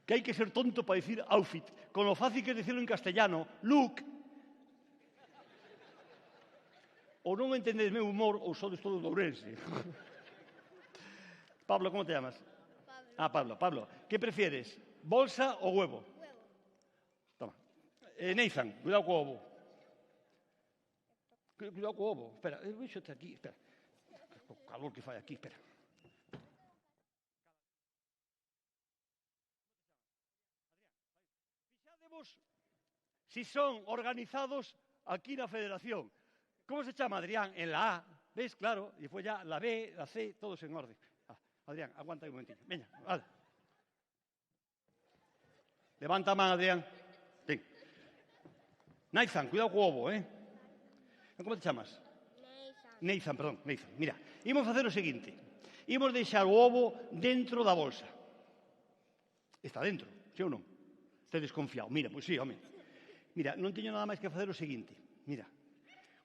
que hay que ser tonto para decir outfit, con lo fácil que es decirlo en castellano, look. O non entendes meu humor ou sodes todos de Ourense. Pablo, ¿cómo te llamas? Pablo. Pablo, ¿qué prefieres? ¿Bolsa o huevo? Huevo. Toma. Nathan, cuidado co ovo. Cuidado co ovo. Espera, véxote aquí, espera. O calor que fai aquí, espera. Si son organizados aquí na Federación. ¿Cómo se llama, Adrián? En la A, ¿ves? Claro, y después ya la B, la C, todos en orden. Adrián, aguanta un momentito. Venga, vale. Levanta a man, Adrián. Ven. Nathan, cuidado co ovo, ¿Cómo te chamas? Nathan, perdón, Nathan. Mira, imos facer o seguinte. Imos deixar o ovo dentro da bolsa. Está dentro, sí ou non? Estou desconfiado. Mira, pois sí, home. Mira, non teño nada máis que facer o seguinte. Mira,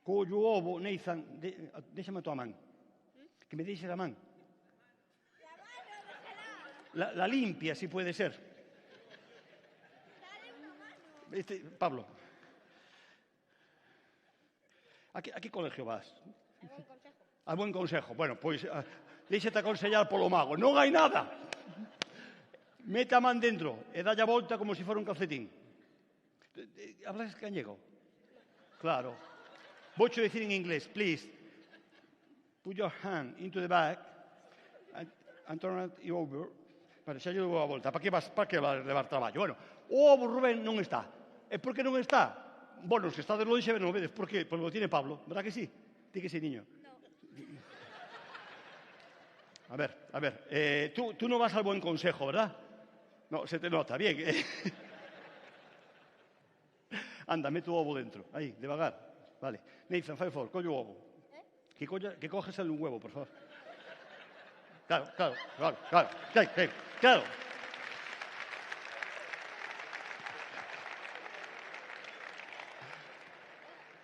collo o ovo, Nathan, déxame a tua man. Que me deixes a man. La limpia, si puede ser. Pablo. ¿A qué colegio vas? Al Buen Consejo. Bueno, pois, deixete aconsellar polo mago. Non hai nada. Mete a man dentro e dalle a volta como se fora un calcetín. ¿Hablas gallego? Claro. Voy a decir en inglés, please. Put your hand into the bag and turn it over. Vale, xa lle dou a volta. Para que vas levar traballo? Bueno, o ovo, Rubén, non está. E por que non está? Bueno, se está de lonxe, non o vedes. Por que? Porque lo tiene Pablo. ¿Verdad que sí? Di que sí, niño. No. A ver. Tú no vas al Buen Consejo, ¿verdad? No, se te nota. Bien. Anda, mete o ovo dentro. Aí, devagar. Vale. Nathan, fai favor, colle o ovo. Que coges un huevo, por favor. Claro.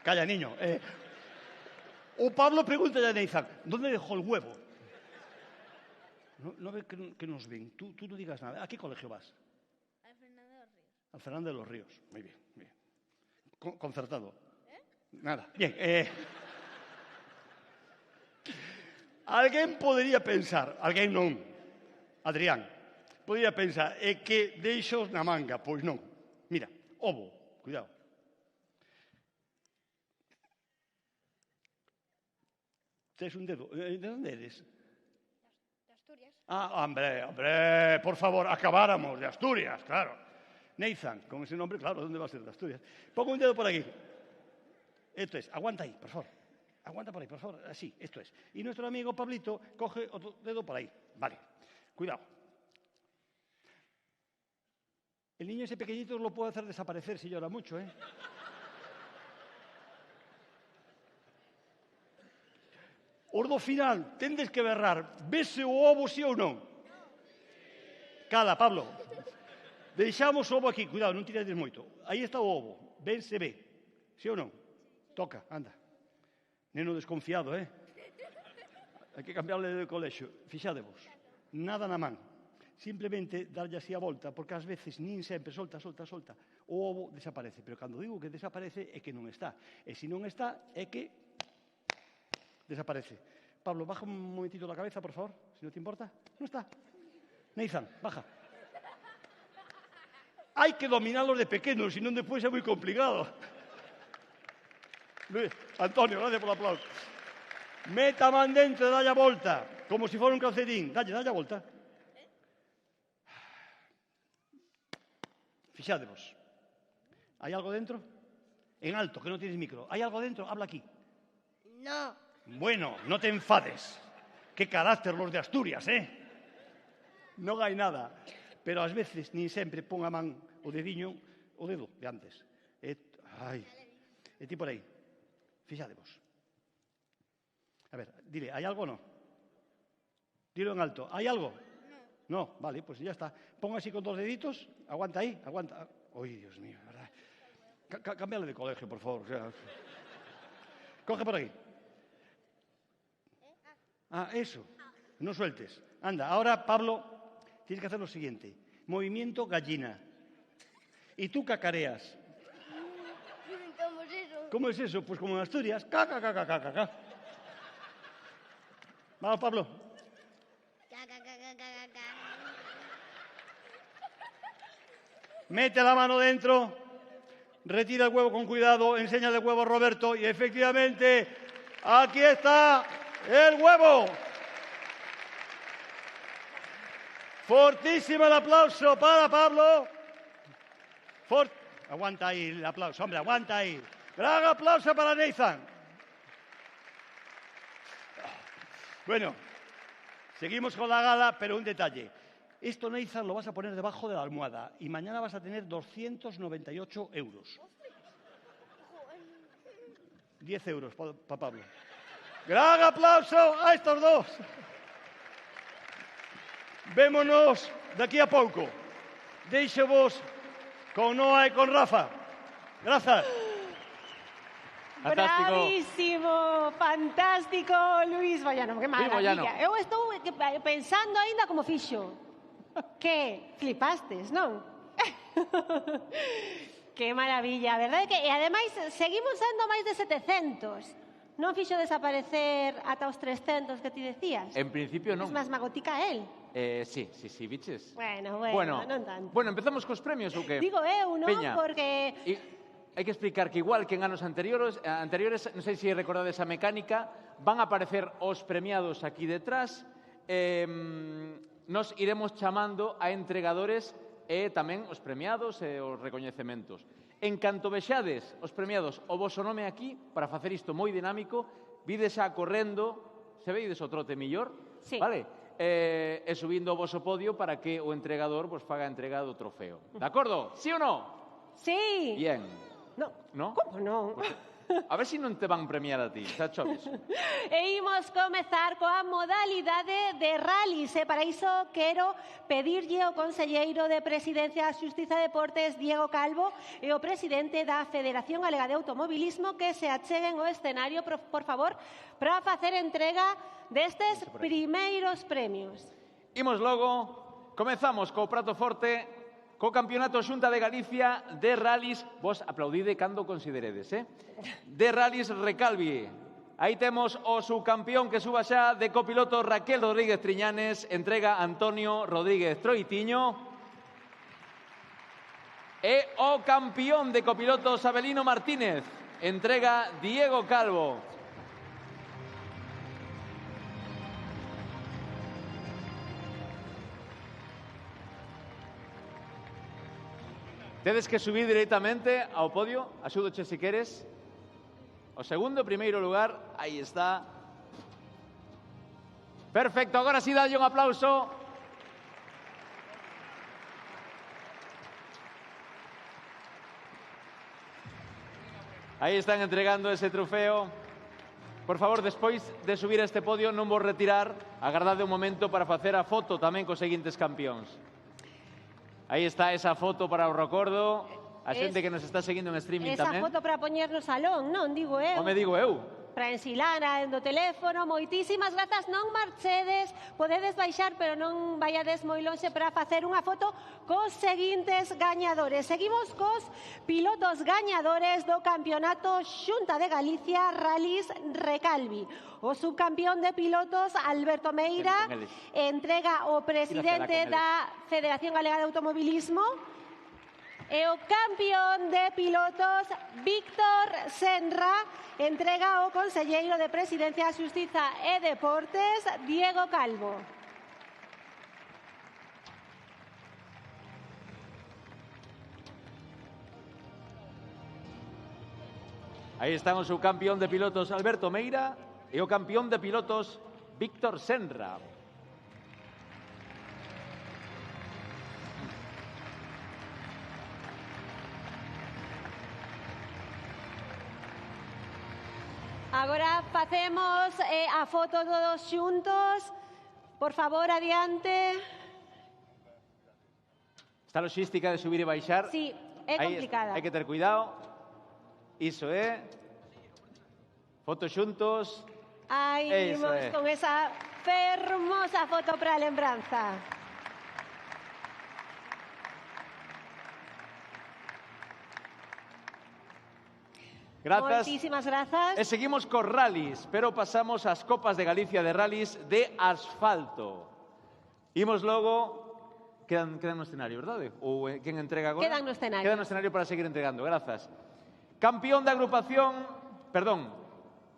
Calla, niño. O Pablo pregunta a Nathan, ¿dónde dejó el huevo? no ve que nos ven. Tú no digas nada. ¿A qué colegio vas? Al Fernando de los Ríos. Al Fernando de los Ríos. Muy bien, muy bien. Concertado. Nada. Bien. Alguén podería pensar, alguén non, Adrián, podería pensar que deixos na manga. Pois non. Mira, ovo, cuidado. Tes un dedo. De onde eres? De Asturias. Ah, hombre, por favor, acabáramos de Asturias, claro. Nathan, con ese nombre, claro, ¿dónde va a ser de Asturias? Pongo un dedo por aquí. Esto es, aguanta ahí, por favor. Aguanta por ahí, por favor, así, esto es. Y nuestro amigo Pablito coge otro dedo por ahí. Vale, cuidado. El niño ese pequeñito lo puede hacer desaparecer si llora mucho, ¿eh? Ordo final, tendes que berrar. Vese o ovo, sí ou non? Cala, Pablo. Deixamos o ovo aquí. Cuidado, non tirades moito. Aí está o ovo. Ben se ve. Sí ou non? Toca, anda. Neno desconfiado, Hai que cambiarle de colexio. Fixadevos. Nada na man. Simplemente darlle así a volta, porque ás veces nin sempre solta. O ovo desaparece. Pero cando digo que desaparece é que non está. E se non está é que desaparece. Pablo, baja un momentito la cabeza, por favor, si no te importa. No está. Nathan, baja. Hai que dominarlos de pequenos, si non despois é moi complicado. Luis, Antonio, gracias por el aplauso. Meta man dentro e dalle a volta, como si fora un calcetín. Dalle a volta. Fixádevos. Hai algo dentro? En alto, que non tienes micro. Hai algo dentro? Habla aquí. No. Bueno, no te enfades. Qué carácter los de Asturias, Non hai nada. Pero ás veces, nin sempre, pon a man o dediño, o dedo de antes. Ai, e ti por aí. Fixádevos. A ver, dile, ¿hay algo o no? Dilo en alto. ¿Hay algo? No. No, vale, pues ya está. Pon así con 2 deditos. Aguanta ahí, aguanta. Uy, Dios mío, ¿verdad? Cámbiale de colegio, por favor. O sea, coge por aquí. Ah, eso. No sueltes. Anda, ahora, Pablo, tienes que hacer lo siguiente. Movimiento gallina. Y tú cacareas. ¿Cómo es eso? ¿Cómo es eso? Pues como en Asturias. Caca. Vamos, Pablo. Mete la mano dentro. Retira el huevo con cuidado. Enseña el huevo a Roberto. Y efectivamente, aquí está el huevo. Fortísimo el aplauso para Pablo. Aguanta ahí el aplauso, hombre, aguanta ahí. Gran aplauso para Nathan. Bueno, seguimos con la gala, pero un detalle. Esto, Nathan, lo vas a poner debajo de la almohada y mañana vas a tener 298 euros. 10 euros para Pablo. Gran aplauso a estos dos. Vémonos de aquí a pouco. Deixe-vos con Noa e con Rafa. Grazas. Fantástico. Bravísimo, fantástico, Luis Boyano, que maravilla. Eu estou pensando aínda como fixo. Que flipastes, non? Que maravilla, a verdade que... E ademais, seguimos sendo máis de 700. Non fixo desaparecer ata os 300 que ti decías? En principio non. Es máis magotica él. Sí, biches. Bueno, non tanto. Bueno, empezamos cos premios ou que? Digo eu, non? Peña, Porque... hai que explicar que igual que en anos anteriores, non sei se recordades a mecánica, van a aparecer os premiados aquí detrás. Nos iremos chamando a entregadores e tamén os premiados e os recoñecementos. En canto vexades os premiados o voso nome aquí, para facer isto moi dinámico, vides xa correndo, se veides o trote millor, sí. Vale? E subindo o voso podio para que o entregador vos faga a entrega do trofeo. De acordo? Sí ou no? Sí. Bien. No. No? Como non? A ver se non te van premiar a ti, xa choves. E imos comezar coa modalidade de rallies. E para iso quero pedirlle ao conselleiro de Presidencia, Xustiza e Deportes, Diego Calvo, e ao presidente da Federación Galega de Automobilismo que se acheguen ao escenario, por favor, para facer entrega destes primeiros premios. Imos logo, comezamos co prato forte, co Campeonato Xunta de Galicia de Rallys, vos aplaudide cando consideredes, de Rallys Recalvi. Aí temos o subcampeón que suba xa de copiloto Raquel Rodríguez Triñanes, entrega Antonio Rodríguez Troitiño. E o campeón de copilotos Abelino Martínez, entrega Diego Calvo. Tedes que subir directamente ao podio, axúdoche se queres. O segundo e primeiro lugar, aí está. Perfecto, agora sí dalle un aplauso. Aí están entregando ese trofeo. Por favor, despois de subir a este podio, non vos retirar, agardade un momento para facer a foto tamén cos seguintes campións. Aí está esa foto para o recordo. A xente que nos está seguindo en streaming tamén. Esa foto para poñer no salón, non? Digo eu. Home, digo eu. Para ensilar do teléfono. Moitísimas grazas. Non marchedes. Podedes baixar, pero non vaiades moi lonxe para facer unha foto cos seguintes gañadores. Seguimos cos pilotos gañadores do Campeonato Xunta de Galicia Rallys Recalvi. O subcampeón de pilotos, Alberto Meira, entrega o presidente da Federación Galega de Automobilismo. E o campeón de pilotos, Víctor Senra, entrega o conselleiro de Presidencia, Xustiza e Deportes, Diego Calvo. Aí están o subcampeón de pilotos, Alberto Meira, e o campeón de pilotos, Víctor Senra. Agora facemos a foto todos xuntos. Por favor, adiante. Esta logística de subir e baixar. Sí, é complicada. Hai que ter cuidado. Iso é. Foto xuntos. Aí vimos con esa fermosa foto para a lembranza. Grazas. Moitísimas grazas. E seguimos cos rallies, pero pasamos ás Copas de Galicia de rallies de asfalto. Imos logo... Quedan no escenario, verdade? Ou quen entrega agora? Quedan no escenario. Quedan no escenario para seguir entregando, grazas. Campeón da agrupación... Perdón.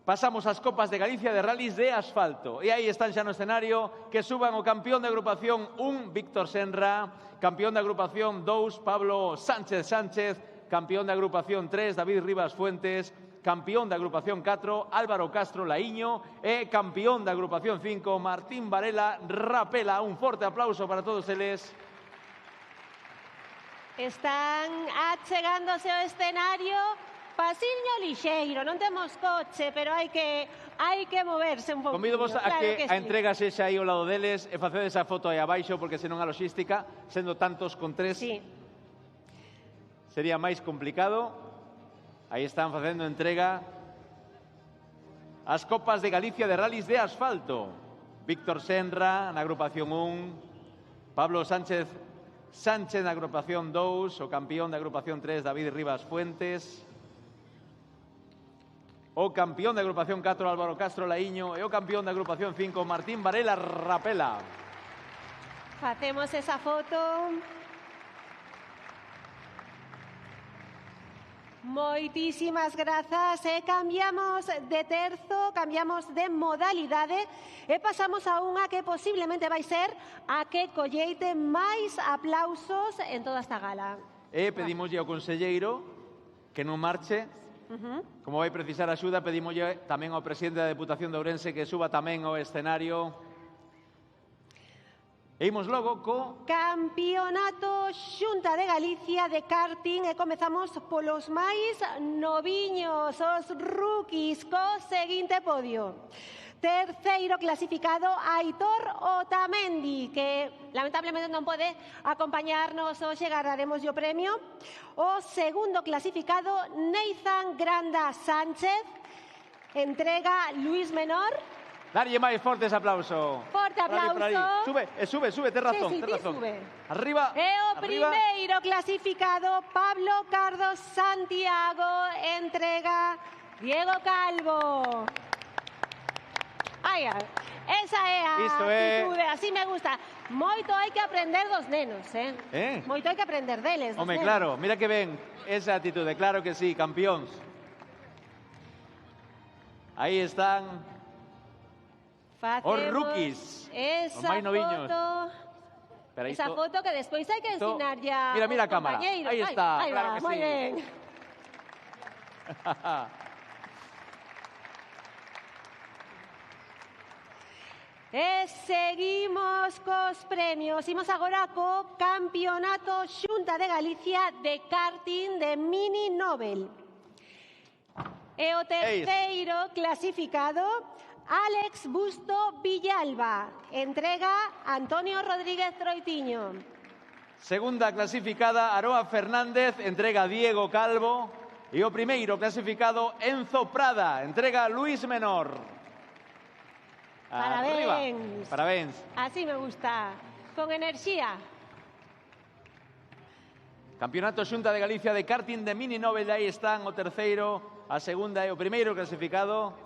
Pasamos ás Copas de Galicia de rallies de asfalto. E aí están xa no escenario que suban o campeón de agrupación 1, Víctor Senra, campeón de agrupación 2, Pablo Sánchez Sánchez, campeón de agrupación 3, David Rivas Fuentes, campeón de agrupación 4, Álvaro Castro Laíño e campeón de agrupación 5, Martín Varela Rapela. Un forte aplauso para todos eles. Están achegándose ao escenario. Pasiño lixeiro, non temos coche, pero hai que moverse un pouco. Convido vos a que a entrega sexa aí ao lado deles e facedes a foto aí abaixo, porque senón a logística, sendo tantos con tres... Sí. Sería máis complicado. Aí están facendo entrega as Copas de Galicia de rallies de asfalto. Víctor Senra na agrupación 1, Pablo Sánchez na agrupación 2, o campeón da agrupación 3, David Rivas Fuentes, o campeón da agrupación 4, Álvaro Castro Laíño, e o campeón da agrupación 5, Martín Varela Rapela. Facemos esa foto. Moitísimas grazas. Cambiamos de terzo, cambiamos de modalidade e pasamos a unha que posiblemente vai ser a que colleite máis aplausos en toda esta gala. E pedimoslle ao conselleiro que non marche. Como vai precisar axuda, pedimoslle tamén ao presidente da Deputación de Ourense que suba tamén ao escenario. E imos logo co Campeonato Xunta de Galicia de karting e comezamos polos máis noviños, os rookies, co seguinte podio. Terceiro clasificado, Aitor Otamendi, que lamentablemente non pode acompañarnos hoxe, gardaremos o premio. O segundo clasificado, Neizan Granda Sánchez, entrega Luis Menor. Darlle máis fortes aplauso. Forte Por aí. aplauso. Sube, tes razón, Sí, tes ti razón. sube. Arriba, E o arriba. primeiro clasificado, Pablo Cardos Santiago, entrega Diego Calvo. Ai, esa é a Isto é- actitude, así me gusta. Moito hai que aprender dos nenos, Moito hai que aprender deles. dos Home, nenos. claro, mira que ben esa actitude, claro que sí, campeóns. Aí están Facemos os rookies, esa os máis noviños. foto, Pero esa isto- foto que despois hai que isto- ensinarlle a Mira a os cámara, compañeiros. aí está, Aí claro va, que moi sí. ben. E seguimos cos premios. Imos agora co Campeonato Xunta de Galicia de karting de Mini Nobel. E o terceiro clasificado, Alex Busto Villalba. Entrega Antonio Rodríguez Troitiño. Segunda clasificada, Aroa Fernández, entrega Diego Calvo. E o primeiro clasificado, Enzo Prada, entrega Luis Menor. Arriba. Parabéns. Parabéns. Así me gusta. Con enerxía. Campeonato Xunta de Galicia de karting de Mini Nobel, aí están o terceiro, a segunda e o primeiro clasificado.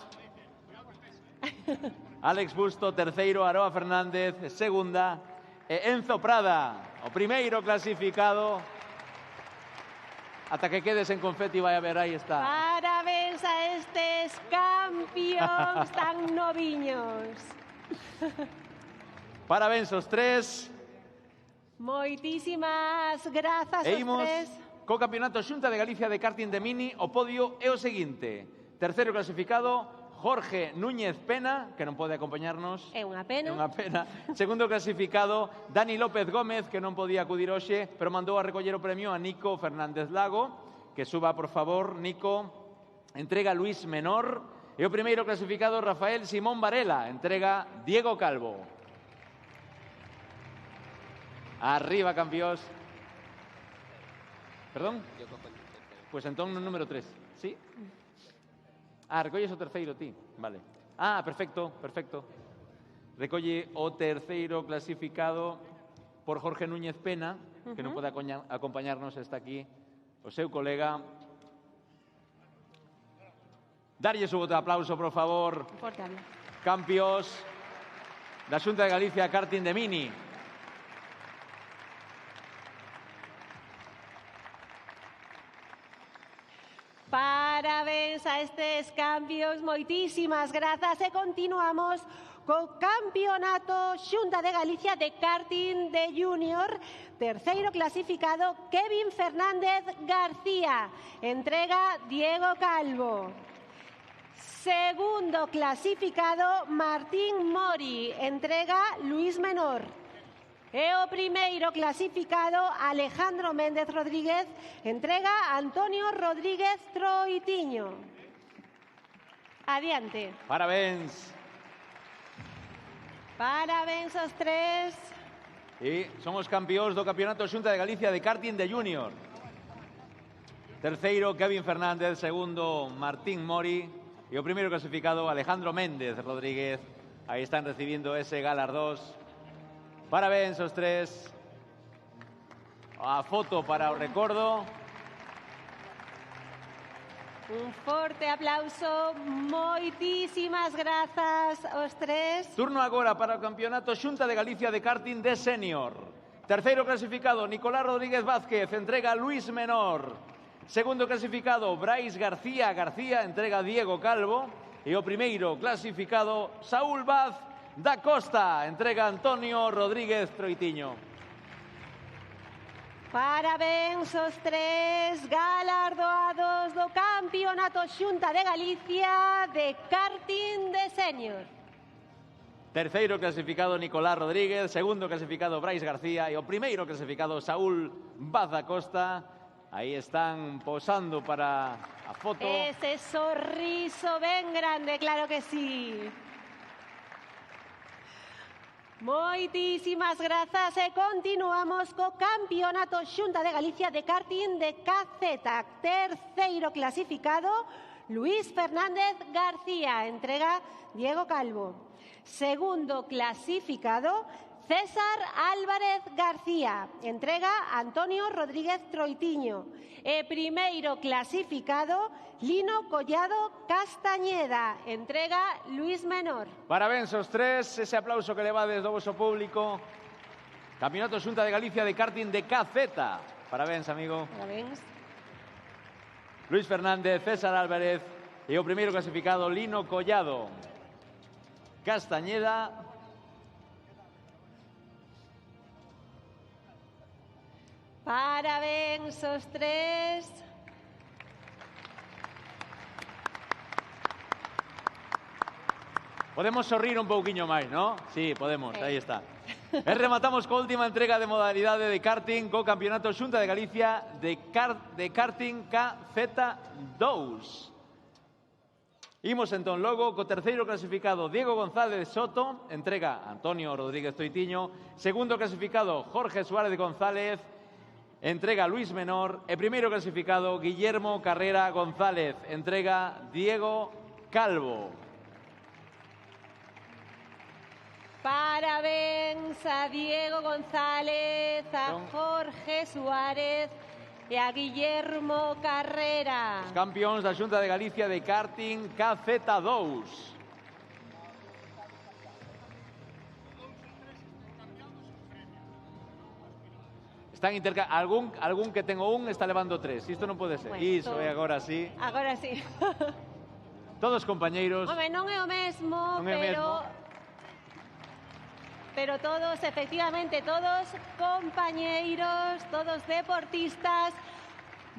Alex Busto, terceiro, Aroa Fernández, segunda, e Enzo Prada, o primeiro clasificado. Ata que quedes en confeti, vai a ver, aí está. Parabéns a estes campións tan noviños. Parabéns aos tres. Moitísimas grazas E aos imos tres. co Campeonato Xunta de Galicia de karting de Mini, o podio é o seguinte. Terceiro clasificado, Jorge Núñez Pena, que non pode acompañarnos. É unha pena. É unha pena. Segundo clasificado, Dani López Gómez, que non podía acudir hoxe, pero mandou a recoller o premio a Nico Fernández Lago. Que suba, por favor, Nico. Entrega Luis Menor. E o primeiro clasificado, Rafael Simón Varela. Entrega Diego Calvo. Arriba, campeóns. Perdón? Pois entón no número 3. Sí? Recolles o terceiro ti. Vale. Perfecto, perfecto. Recolle o terceiro clasificado por Jorge Núñez Pena, que non pode acompañarnos, está aquí o seu colega. Darlle o voto de aplauso, por favor. Forte aplauso. Campiós da Xunta de Galicia karting de Mini. Parabéns a estes campións, moitísimas grazas e continuamos co Campeonato Xunta de Galicia de karting de Júnior. Terceiro clasificado, Kevin Fernández García. Entrega Diego Calvo. Segundo clasificado, Martín Mori. Entrega Luis Menor. E o primeiro clasificado, Alejandro Méndez Rodríguez, entrega Antonio Rodríguez Troitiño. Adiante. Parabéns. Parabéns aos tres. E son os campións do Campeonato Xunta de Galicia de karting de Júnior. Terceiro, Kevin Fernández. Segundo, Martín Mori. E o primeiro clasificado, Alejandro Méndez Rodríguez. Aí están recibindo ese galardós. Parabéns aos tres. A foto para o recordo. Un forte aplauso. Moitísimas grazas aos tres. Turno agora para o Campeonato Xunta de Galicia de karting de Senior. Terceiro clasificado, Nicolás Rodríguez Vázquez, entrega Luis Menor. Segundo clasificado, Brais García entrega Diego Calvo. E o primeiro clasificado, Saúl Vaz da Costa, entrega Antonio Rodríguez Troitiño. Parabéns aos tres galardoados do Campeonato Xunta de Galicia de karting de Senior. Terceiro clasificado, Nicolás Rodríguez. Segundo clasificado, Brais García. E o primeiro clasificado, Saúl Vaz da Costa. Aí están posando para a foto. Ese sorriso ben grande, claro que sí. Moitísimas grazas e continuamos co Campeonato Xunta de Galicia de karting de KZ. Terceiro clasificado, Luis Fernández García. Entrega Diego Calvo. Segundo clasificado, César Álvarez García. Entrega Antonio Rodríguez Troitiño. E primeiro clasificado, Lino Collado Castañeda. Entrega Luis Menor. Parabéns aos tres, ese aplauso que levades do voso público. Campeonato Xunta de Galicia de karting de KZ. Parabéns, amigo. Parabéns. Luis Fernández, César Álvarez e o primeiro clasificado, Lino Collado Castañeda. Parabéns aos tres. Podemos sorrir un pouquiño máis, ¿no? Sí, podemos, aí está. E rematamos coa última entrega de modalidade de karting co Campeonato Xunta de Galicia de karting KZ2. Imos entón logo co terceiro clasificado Diego González Soto, entrega Antonio Rodríguez Toitiño, segundo clasificado Jorge Suárez González, entrega Luis Menor e primeiro clasificado Guillermo Carrera González, entrega Diego Calvo. Parabéns a Diego González, a Jorge Suárez e a Guillermo Carrera. Os campións da Xunta de Galicia de karting KZ2. Están algún que tengo un está levando tres. Isto non pode ser. Bueno, Iso é agora sí. Agora sí. Todos compañeiros. Home, non é o mesmo, Non é o mesmo. Pero todos, efectivamente, todos compañeiros, todos deportistas,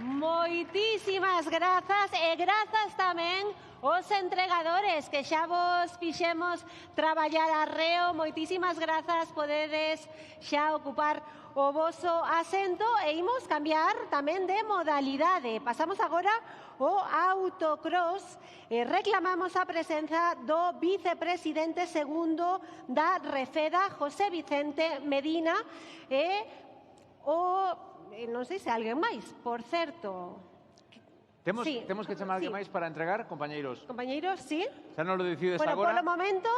moitísimas grazas e grazas tamén os entregadores que xa vos fixemos traballar arreo. Moitísimas grazas, podedes xa ocupar o voso asento e imos cambiar tamén de modalidade. Pasamos agora o autocross e reclamamos a presenza do vicepresidente segundo da Refeda, José Vicente Medina, e o non sei se alguén máis, por certo. Temos que chamar alguén sí. máis para entregar, compañeiros. Compañeiros, sí. Xa non lo decides Bueno, agora. polo momento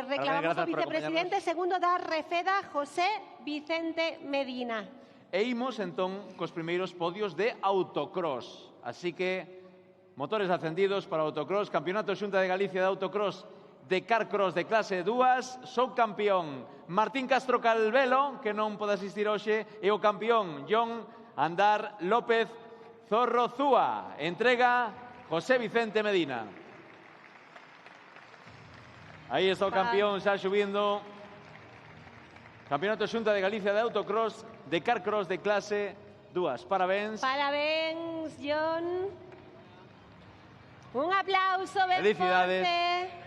reclamamos o vicepresidente segundo da Refeda, José Vicente Medina. E imos entón cos primeiros podios de autocross. Así que motores acendidos para autocross, Campeonato Xunta de Galicia de autocross de carcross de clase 2, subcampeón Martín Castro Calvelo, que non pode asistir hoxe, e o campeón John Andar López Zorrozúa. Entrega José Vicente Medina. Aí está o campeón xa subindo. Campeonato Xunta de Galicia de autocross de carcross de clase 2. Parabéns. Parabéns, John. Un aplauso ben Felicidades. forte.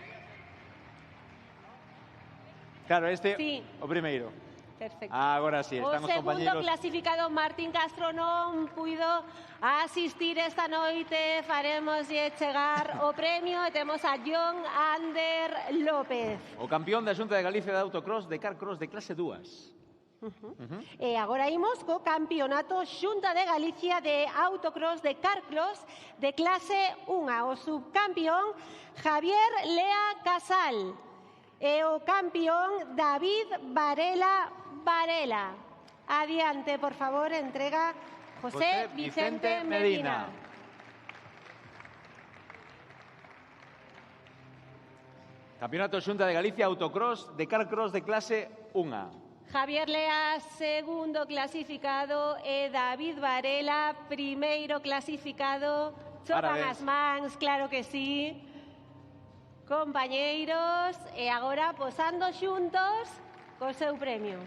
Claro, este Sí. o primeiro. Perfecto. Agora sí, están O os segundo compañeros. clasificado, Martín Castro, non puido asistir esta noite. Faremos chegar o premio e temos a John Ander López. O campeón da Xunta de Galicia de autocross de carcross de clase 2. E agora imos co Campeonato Xunta de Galicia de autocross de carcross de clase 1. O subcampeón Javier Lea Casal e o campeón David Varela. Adiante, por favor, entrega José Vicente Medina. Campeonato Xunta de Galicia autocross de carcross de clase 1. Javier Lea, segundo clasificado, e David Varela, primeiro clasificado. Chocan Parabéns. as mans, claro que sí. Compañeiros, e agora posando xuntos co seu premio.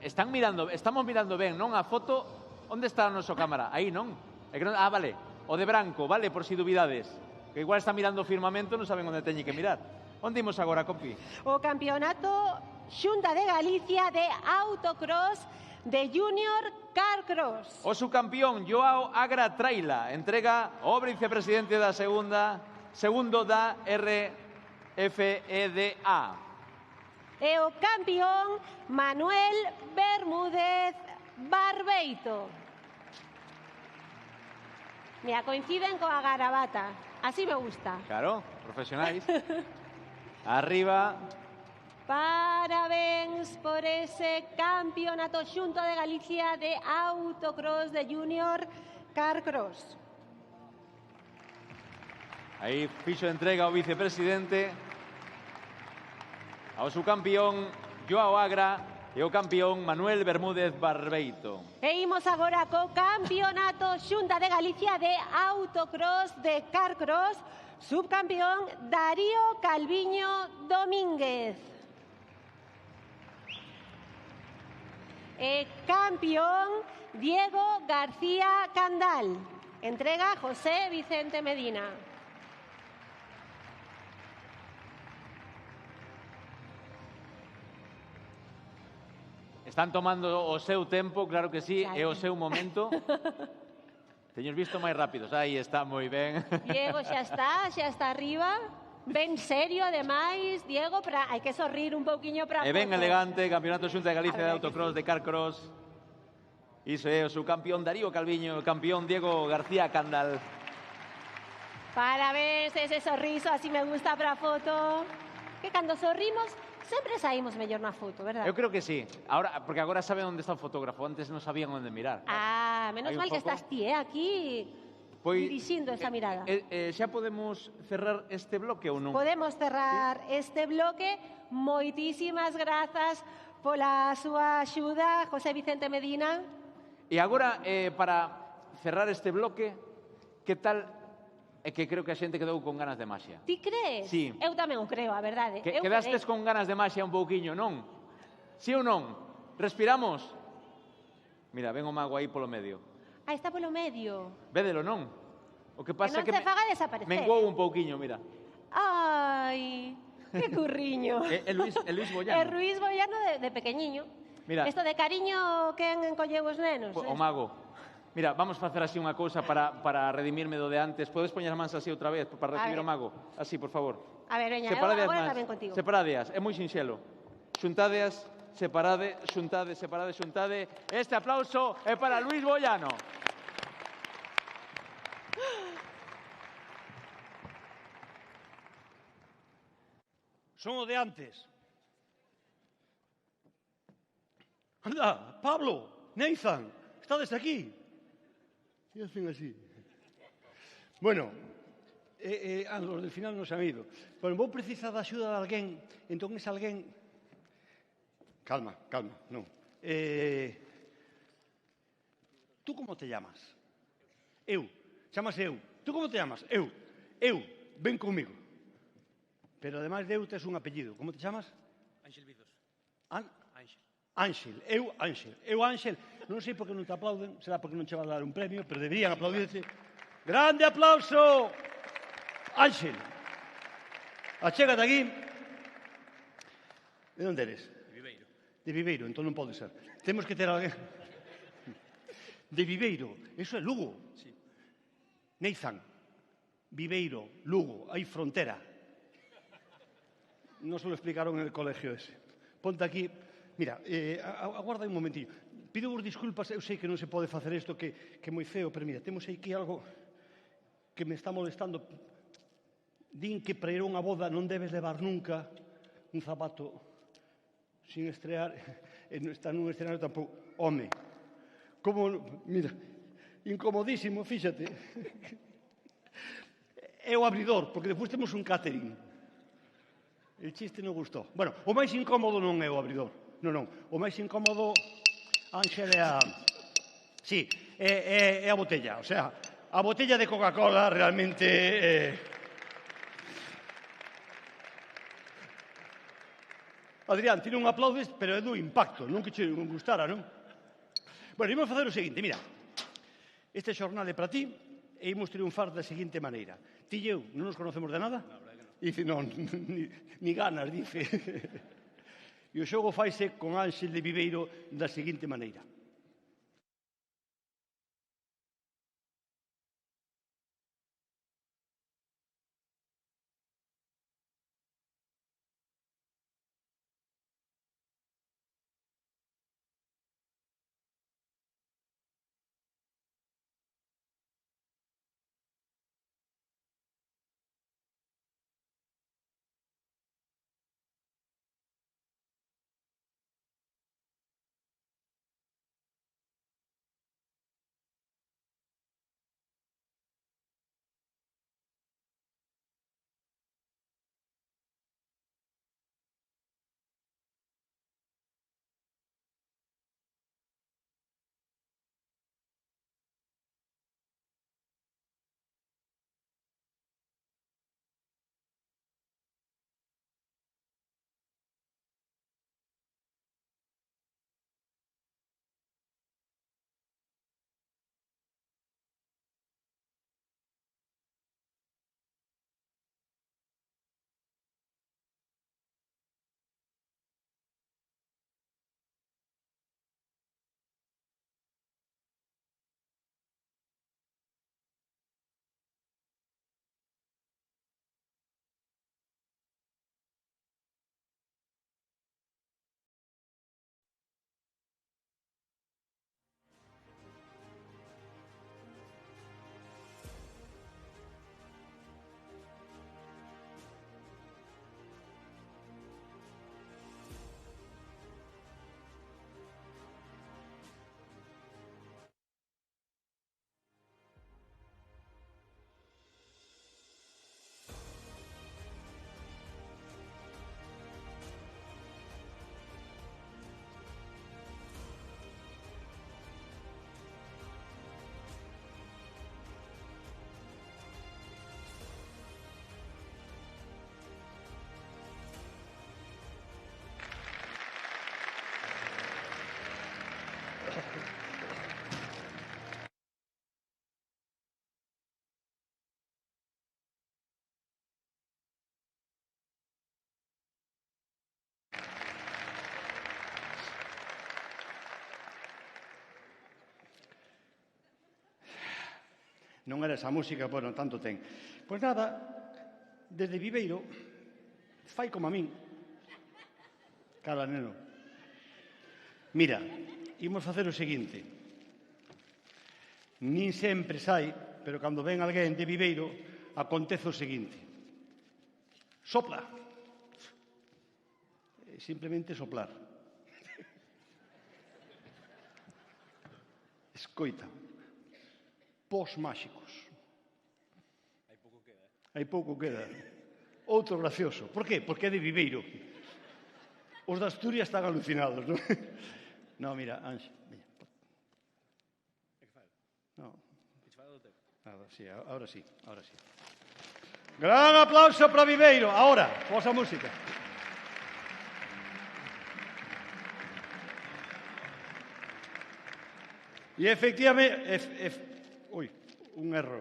Estamos mirando ben, non? A foto, onde está a nosa cámara? Aí, non? Vale, o de branco, vale, por si dubidades. Que igual está mirando o firmamento, non saben onde teñen que mirar. Onde imos agora, compi? O Campeonato Xunta de Galicia de autocross de Junior Carcross. O subcampeón Joao Agra Traila entrega o vicepresidente da segundo da RFEDA. E o campeón Manuel Barbeito. Mira, coinciden coa garabata. Así me gusta. Claro, profesionais. Arriba. Parabéns por ese campeonato xunto de Galicia de autocross de junior carcross. Aí fixo entrega ao vicepresidente, ao subcampeón Joao Agra e o campeón Manuel Bermúdez Barbeito. E imos agora co campeonato xunta de Galicia de autocross de carcross, subcampeón Darío Calviño Domínguez. E campeón Diego García Candal. Entrega José Vicente Medina. Están tomando o seu tempo, claro que sí, Claro. é o seu momento. Teños visto máis rápidos. Aí está, moi ben. Diego xa está arriba. Ben serio, ademais, Diego, hai que sorrir un pouquiño para E ben elegante, Campeonato Xunta de Galicia de Autocross de Carcross. Iso é o subcampeón Darío Calviño, o campeón Diego García Candal. Parabéns, ese sorriso, así me gusta para a foto. Que cando sorrimos, sempre saímos mellor na foto, verdad? Eu creo que sí. Ahora, porque agora saben onde está o fotógrafo. Antes non sabían onde mirar. Ah, menos Hai un mal que foco. estás ti, aquí, dirixindo esa mirada. Xa podemos cerrar este bloque ou non? Podemos cerrar este bloque. Moitísimas grazas pola súa axuda, José Vicente Medina. E agora, para cerrar este bloque, que tal? É que creo que a xente quedou con ganas de maxia. Ti crees? Sí. Eu tamén o creo, a verdade. Eu Quedastes creo. con ganas de maxia un pouquiño, non? Sí ou non? Respiramos? Mira, ven o mago aí polo medio. Ah, está polo medio. Védelo, non? O que pasa non é que se faga desaparecer. mengou un pouquiño, mira. Ai, que curriño. É Luis Bollano. É Luis Bollano de pequeñiño. Mira. Isto de cariño, quen encolleu os nenos? O mago. Mira, vamos facer así unha cousa para redimirme do de antes. Podes poñer as mans así outra vez para recibir ver. o mago? Así, por favor. A ver, veña, eu Separade as agora mans. tamén contigo. Separadeas, é moi sinxelo. Xuntadeas, separade, xuntade, separade, xuntade. Este aplauso é para Luis Bollano. Son o de antes. Anda, Pablo, Nathan, estades aquí. E hacen así. Bueno, los del final non se han ido. Bueno, vou precisar da axuda de alguén. Entón, ese alguén... Calma, non. Tú como te llamas? Eu. Chámase eu. Tú como te llamas? Eu. Ven comigo. Pero ademais de eu, tes un apellido. Como te chamas? Ángel Bizos. Ángel. Eu, Ángel. Non sei por que non te aplauden. Será porque non che va a dar un premio, pero deberían aplaudirte. Grande aplauso! Ángel. Achégate aquí. De onde eres? De Viveiro. De Viveiro, entón non pode ser. Temos que ter alguén... De Viveiro. Eso é Lugo. Sí. Neizan. Viveiro, Lugo. Hai frontera. Non se lo explicaron en el colegio ese. Ponte aquí. Mira, aguarda un momentillo. Pido vos disculpas, eu sei que non se pode facer isto, que é moi feo, pero mira, temos aquí algo que me está molestando. Din que para ir a unha boda non debes levar nunca un zapato sin estrear, e non está nun escenario tampouco. Home, como, mira, incomodísimo, fíxate. É o abridor, porque despois temos un catering. El chiste non gustou. Bueno, o máis incómodo non é o abridor. Non. O máis incómodo, Ángel, é a... Sí, é a botella. O sea, a botella de Coca-Cola realmente... Adrián, ti non aplaudes, pero é do impacto. Non que che non gustara, non? Bueno, imos facer o seguinte, mira. Este xornal é para ti e imos triunfar da seguinte maneira. Ti e eu non nos conocemos de nada? Dice, non, ni ganas, dice. E o xogo faise con Ángel de Viveiro da seguinte maneira. Non era esa música, bueno, tanto ten. Pois nada, desde Viveiro, fai como a min. Cala, neno. Mira, imos facer o seguinte. Nin sempre sai, pero cando ven alguén de Viveiro, acontece o seguinte. Sopla. Simplemente soplar. Escoita. Pós máxicos. Hai pouco queda. Outro gracioso. Por qué? Porque é de Viveiro. Os de Asturias están alucinados, non? No, mira, Anxe. No. Nada, sí, ahora sí, ahora sí. Gran aplauso para Viveiro. Ahora, posa música. E efectivamente, ui, un erro.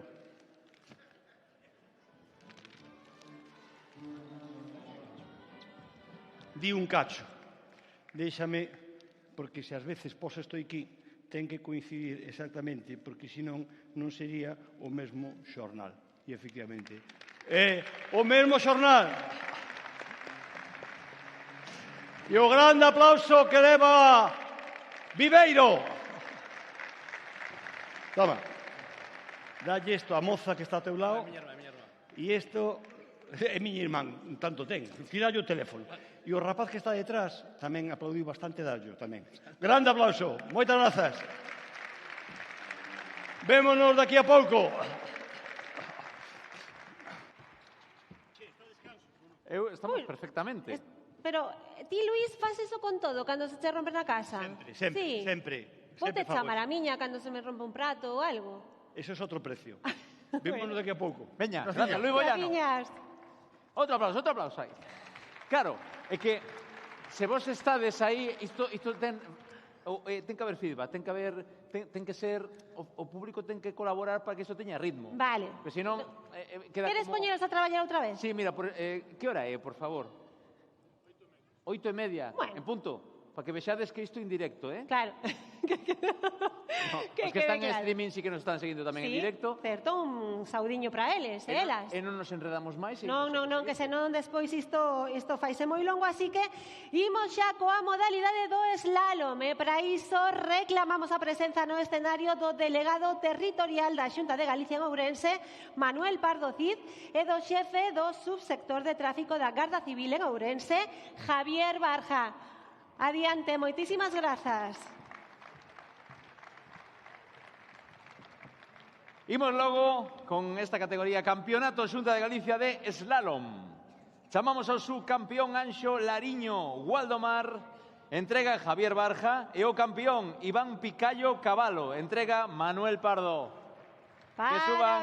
Di un cacho. Déixame, porque se ás veces posa isto aquí, ten que coincidir exactamente, porque senón non sería o mesmo xornal. E efectivamente, o mesmo xornal. E o grande aplauso que leva Viveiro. Toma, dalle isto a moza que está ao teu lado. E isto é miña irmán, tanto ten. Tiralle o teléfono. E o rapaz que está detrás tamén aplaudiu bastante dallo tamén. Grande aplauso. Moitas grazas. Vémonos daqui a pouco. Estamos perfectamente. Pero ti, Luís, faz eso con todo cando se te rompe na casa? Sempre. Ponte chamar a miña cando se me rompe un prato ou algo. Eso é outro precio. Vémonos daqui a pouco. Veña, gracias, Luís Bollano. Graciñas. Outro aplauso aí. Claro, é que se vos estades aí, isto ten que haber feedback, ten que ser, o público ten que colaborar para que isto teña ritmo. Vale. Porque senón queda Queres como... poñeros a traballar outra vez? Sí, mira, que hora é, por favor? 8:30, bueno. en punto. Para que vexades que isto é indirecto, eh? Claro. Os que están en streaming sí que nos están seguindo tamén en directo. Certo, un saudiño para eles, elas. E non nos enredamos máis. Non, que senón despois isto faise moi longo, así que imos xa coa modalidade do slalom. E para iso reclamamos a presenza no escenario do delegado territorial da Xunta de Galicia en Ourense, Manuel Pardo Cid, e do xefe do subsector de tráfico da Garda Civil en Ourense, Javier Barja. Adiante, moitísimas grazas. Imos logo con esta categoría Campeonato Xunta de Galicia de Slalom. Chamamos ao subcampeón Anxo Lariño Gualdomar, entrega Javier Barja, e o campeón Iván Picallo Cabalo, entrega Manuel Pardo. Que suban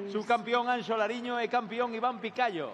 subcampeón Anxo Lariño e campeón Iván Picallo.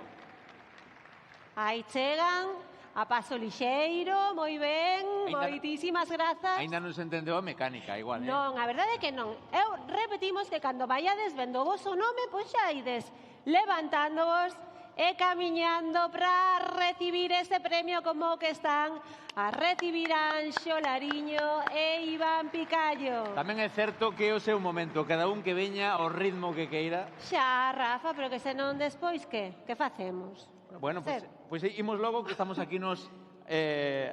Aí chegan a paso lixeiro, moi ben, moitísimas grazas. Ainda non se entendeu a mecánica, igual, Non, a verdade é que non. Repetimos que cando vayades vendo vos o nome, pois xa ides levantándovos e camiñando para recibir ese premio como que están a recibir Anxo Lariño e Iván Picallo. Tamén é certo que o seu momento, cada un que veña ao ritmo que queira. Xa, Rafa, pero que senón despois que facemos? Bueno, pois imos logo que estamos aquí nos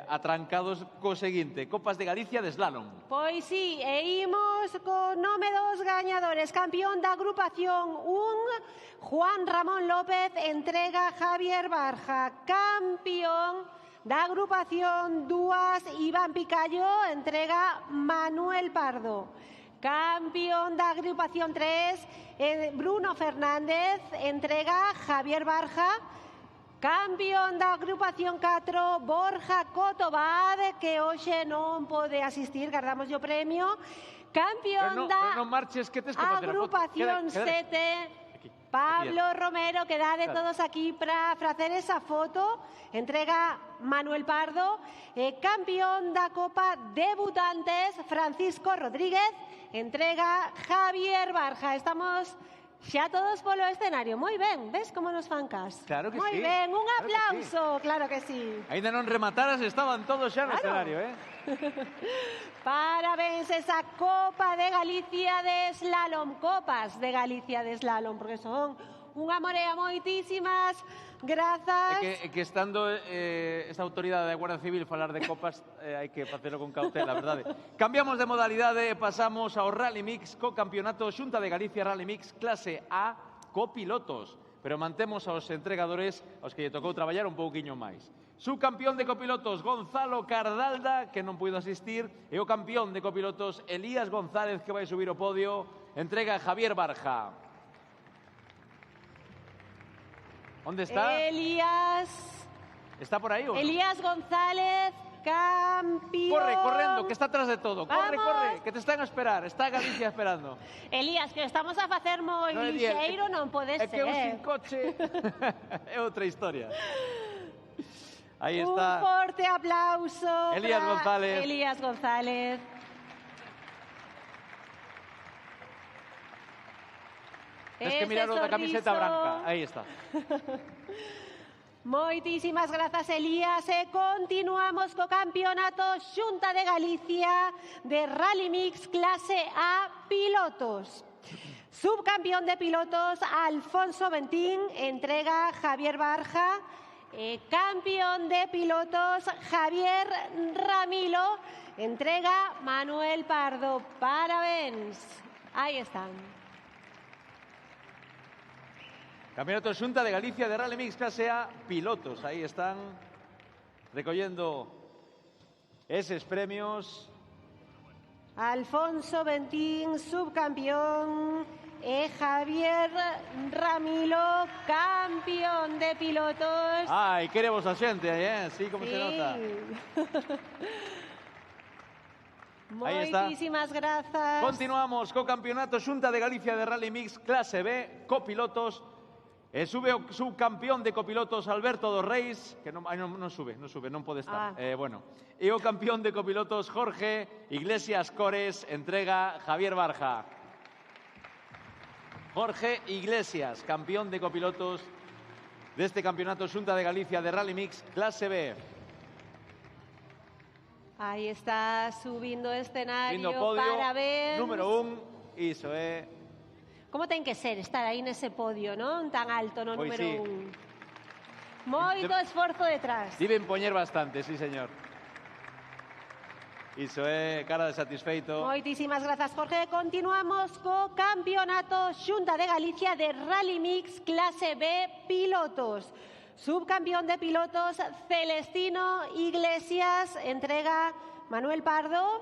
atrancados co seguinte, Copas de Galicia de Slalom. Pois sí, e imos co nome dos gañadores. Campeón da agrupación 1, Juan Ramón López, entrega Javier Barja. Campeón da agrupación 2, Iván Picallo, entrega Manuel Pardo. Campeón da agrupación 3, Bruno Fernández, entrega Javier Barja. Campeón da agrupación 4, Borja Cotobad, que hoxe non pode asistir, guardamos o premio. Campeón da agrupación 7, Pablo Romero, quedade todos aquí para facer esa foto, entrega Manuel Pardo. Campeón da Copa Debutantes, Francisco Rodríguez, entrega Javier Barja. Estamos Xa todos polo escenario. Moi ben, ves como nos fan cas? Claro que Moi sí. ben, un Claro que aplauso, claro que sí. Aínda non remataras, estaban todos xa no Claro. escenario, eh? Parabéns, esa Copa de Galicia de Slalom, Copas de Galicia de Slalom, porque son unha morea. Moitísimas grazas. É que estando esta autoridade da Guardia Civil falar de copas, hai que facelo con cautela, verdade? Cambiamos de modalidade e pasamos ao Rally Mix co campeonato Xunta de Galicia Rally Mix clase A copilotos, pero mantemos aos entregadores aos que lle tocou traballar un pouquiño máis. Subcampeón de copilotos Gonzalo Cardalda, que non puido asistir, e o campeón de copilotos Elías González, que vai subir o podio, entrega Javier Barja. Onde está? Elías. Está por aí ou non? Elías González, campeón. Corre, correndo, que está atrás de todo. Corre, Vamos. corre, que te están a esperar. Está Galicia esperando. Elías, que estamos a facer moi Non é día- lixeiro, non pode É ser. que eu sin coche é outra historia. Aí Un está. forte aplauso Elías para González. Elías González. Tens que mirar o da camiseta branca. Aí está. Moitísimas grazas, Elías. E continuamos co campeonato Xunta de Galicia de Rally Mix clase A pilotos. Subcampeón de pilotos Alfonso Bentín, entrega Javier Barja. Campeón de pilotos Javier Ramilo, entrega Manuel Pardo. Parabéns. Aí están. Campeonato Xunta de Galicia de Rally Mix clase A pilotos. Aí están recollendo eses premios. Alfonso Bentín, subcampeón, e Javier Ramilo, campeón de pilotos. Ai, queremos a xente aí, sí, como se nota. Aí está. Moitísimas grazas. Continuamos co Campeonato Xunta de Galicia de Rally Mix clase B, copilotos. E sube o subcampeón de copilotos Alberto dos Reis, que non sube, non pode estar. Bueno. E o campeón de copilotos Jorge Iglesias Cores, entrega Javier Barja. Jorge Iglesias, campeón de copilotos deste Campeonato Xunta de Galicia de Rally Mix clase B. Aí está subindo o escenario. Vindo podio, Parabéns. número 1, iso é... Como ten que ser estar aí nese podio, non? Tan alto no Pois número sí. 1. Moito esforzo detrás. Deben poñer bastante, sí, señor. Iso é cara de satisfeito. Moitísimas grazas, Jorge. Continuamos co campeonato Xunta de Galicia de Rally Mix clase B pilotos. Subcampeón de pilotos Celestino Iglesias, entrega Manuel Pardo.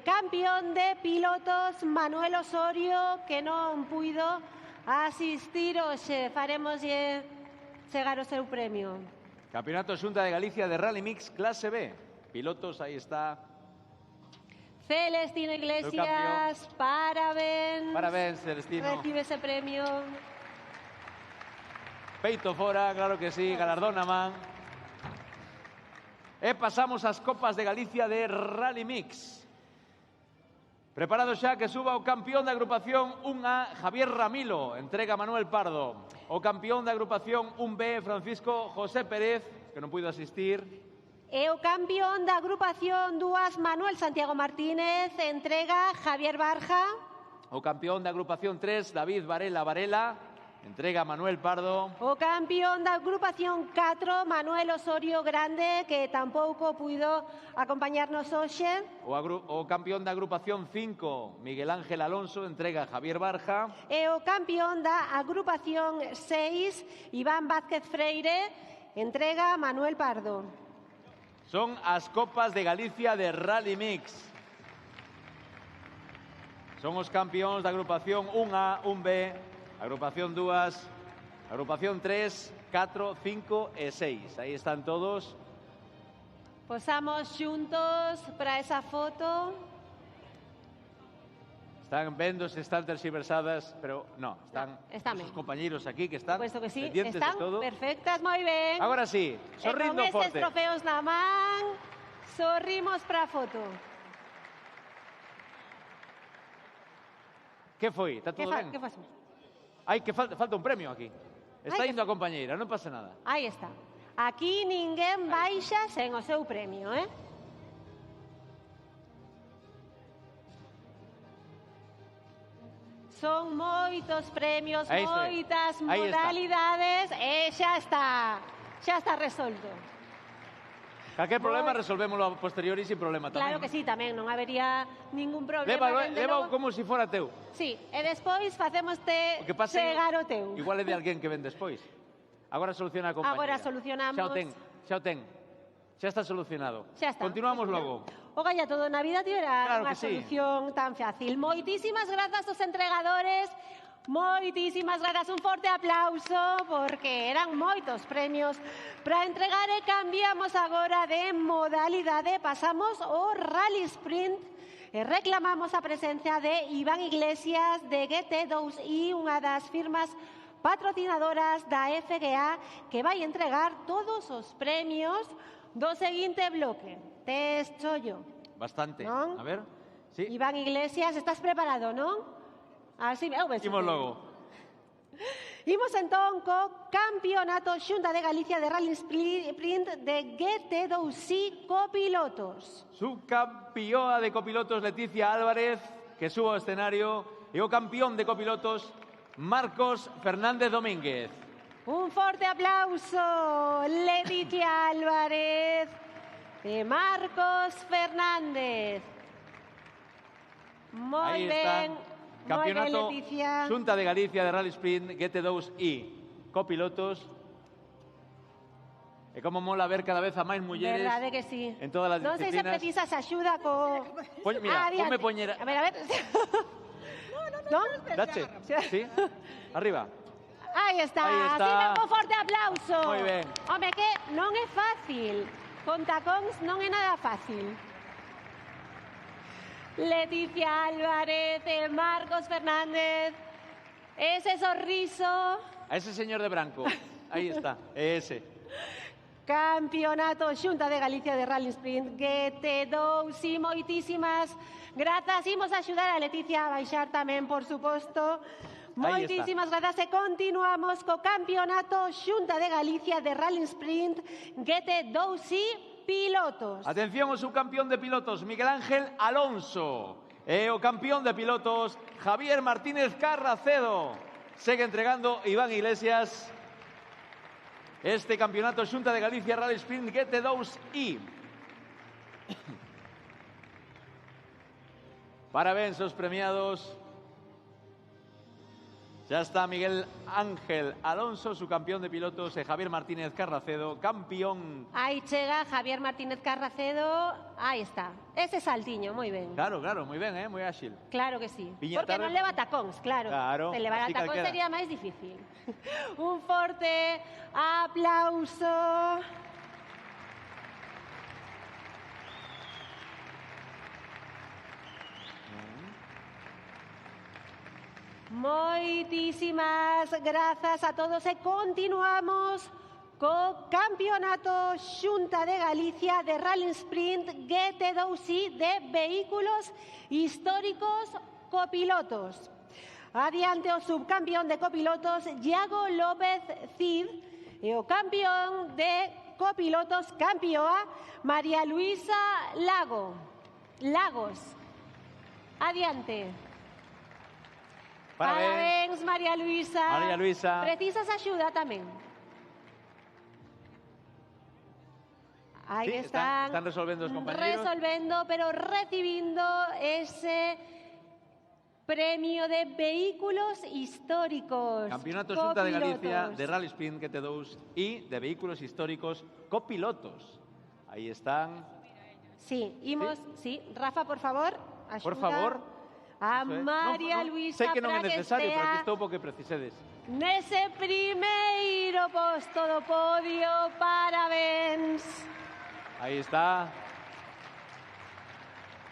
Campeón de pilotos Manuel Osorio, que non puido asistir hoxe. Faremos chegar o seu premio. Campeonato Xunta de Galicia de Rally Mix clase B. Pilotos, aí está. Celestino Iglesias, parabéns. Parabéns, Celestino. Recibe ese premio. Peito fora, claro que sí, galardón a man. E pasamos ás Copas de Galicia de Rally Mix. Preparado xa que suba o campeón da agrupación 1A, Javier Ramilo, entrega Manuel Pardo. O campeón da agrupación 1B, Francisco José Pérez, que non puido asistir. E o campeón da agrupación 2, Manuel Santiago Martínez, entrega Javier Barja. O campeón da agrupación 3, David Varela, entrega Manuel Pardo. O campeón da agrupación 4, Manuel Osorio Grande, que tampouco puido acompañarnos hoxe. O campeón da agrupación 5, Miguel Ángel Alonso, entrega Javier Barja. E o campeón da agrupación 6, Iván Vázquez Freire, entrega Manuel Pardo. Son as Copas de Galicia de Rally Mix. Son os campeóns da agrupación 1A, 1B, agrupación 2, agrupación 3, 4, 5 e 6. Aí están todos. Posamos xuntos para esa foto. Están vendo se están terxiversadas, pero no, están os compañeiros aquí que están Puesto que sí, pendientes están de todo. perfectas, moi ben. Agora sí, sorrindo e con forte. estes trofeos na man, sorrimos para a foto. Que foi? Está todo ben? Que facemos? Ai, que falta un premio aquí. Está indo a compañeira, non pasa nada. Aí está. Aquí ninguén baixa sen o seu premio, eh? Son moitos premios, Aí está. moitas Aí está. modalidades e xa está resolto. Calquer problema resolvémolo a posteriori sin problema tamén. Claro que sí, tamén, non habería ningún problema. Leva como se fora teu. Sí, e despois facemoste O que pasa chegar o teu. Igual é de alguén que ven despois. Agora soluciona a compañera. Agora solucionamos. Xa o ten. Xa está solucionado. Xa está. Continuamos logo. O galla todo na vida tiverá Claro unha que sí. solución tan fácil. Moitísimas grazas aos entregadores. Moitísimas grazas, un forte aplauso porque eran moitos premios para entregar e cambiamos agora de modalidade, pasamos ao Rally Sprint e reclamamos a presencia de Iván Iglesias de GT2i, unha das firmas patrocinadoras da FGA que vai entregar todos os premios do seguinte bloque. Tes chollo. Bastante. Non? A ver. Sí. Iván Iglesias, estás preparado, non? Así, eu vexo. Imos logo. Imos entón co Campeonato Xunta de Galicia de Rally Sprint de GT2i copilotos. Subcampeoa de copilotos Leticia Álvarez, que subo ao escenario, e o campeón de copilotos Marcos Fernández Domínguez. Un forte aplauso, Leticia Álvarez e Marcos Fernández. Moi Aí ben, están. Campeonato Leticia. Xunta de Galicia de Rally Sprint GT2i copilotos. E como mola ver cada vez a máis mulleres Verdade que sí. en todas as Non sei se disciplinas. precisas axuda co... Mira, Adiante. ponme poñera. A ver. Non? Dache, sí? Arriba. Aí está. Aí está. Así mesmo, forte aplauso. Moi ben. Home, que non é fácil. Con tacóns non é nada fácil. Leticia Álvarez e Marcos Fernández. Ese sorriso. A ese señor de branco. Aí está, ese. Campeonato Xunta de Galicia de Rally Sprint GT2i, moitísimas grazas. Imos axudar a Leticia a baixar tamén, por suposto. Moitísimas grazas e continuamos co Campeonato Xunta de Galicia de Rally Sprint GT2i pilotos. Atención, o subcampeón de pilotos Miguel Ángel Alonso. E o campeón de pilotos Javier Martínez Carracedo. Segue entregando Iván Iglesias este campeonato Xunta de Galicia Rally Sprint GT2i. Parabéns aos premiados. Ya está Miguel Ángel Alonso, su campeón de pilotos, e Javier Martínez Carracedo, campeón. Aí chega Javier Martínez Carracedo. Aí está. Ese saltiño, moi ben. Claro, moi ben, moi áxil. Claro que sí. Viña Porque tarde. non leva tacóns, claro. Claro, Se levara así tacóns calquera. sería máis difícil. Un forte aplauso. Moitísimas grazas a todos e continuamos co Campeonato Xunta de Galicia de Rally Sprint GT2i de vehículos históricos copilotos. Adiante o subcampeón de copilotos Iago López Cid e o campeón de copilotos campioa María Luisa Lagos. Adiante. Parabéns, María Luisa. María Luisa. Precisas axuda tamén. Aí Sí, están resolvendo os compañeros. resolvendo, pero recibindo ese premio de vehículos históricos. Campeonato Xunta de Galicia copilotos. de Rally Sprint GT2i de vehículos históricos copilotos. Ahí están. Sí, imos, sí. Rafa, por favor, axuda. Por favor. A Eso é. María Non, Luisa sei que non é para que necesario, pero aquí estea estou porque precisedes. nese primeiro posto do podio. Parabéns. Aí está.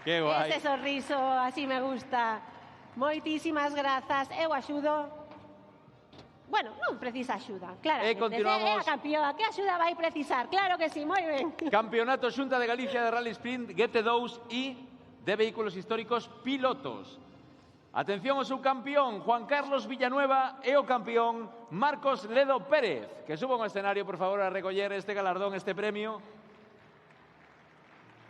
Que guai. Ese sorriso, así me gusta. Moitísimas grazas. Eu axudo. Bueno, non precisa axuda, claro. E continuamos. É a campeoa, que axuda vai precisar? Claro que sí, moi ben. Campeonato Xunta de Galicia de Rally Sprint GT2i de vehículos históricos pilotos. Atención ao subcampeón Juan Carlos Villanueva e o campeón Marcos Ledo Pérez, que suban ao escenario, por favor, a recoller este galardón, este premio.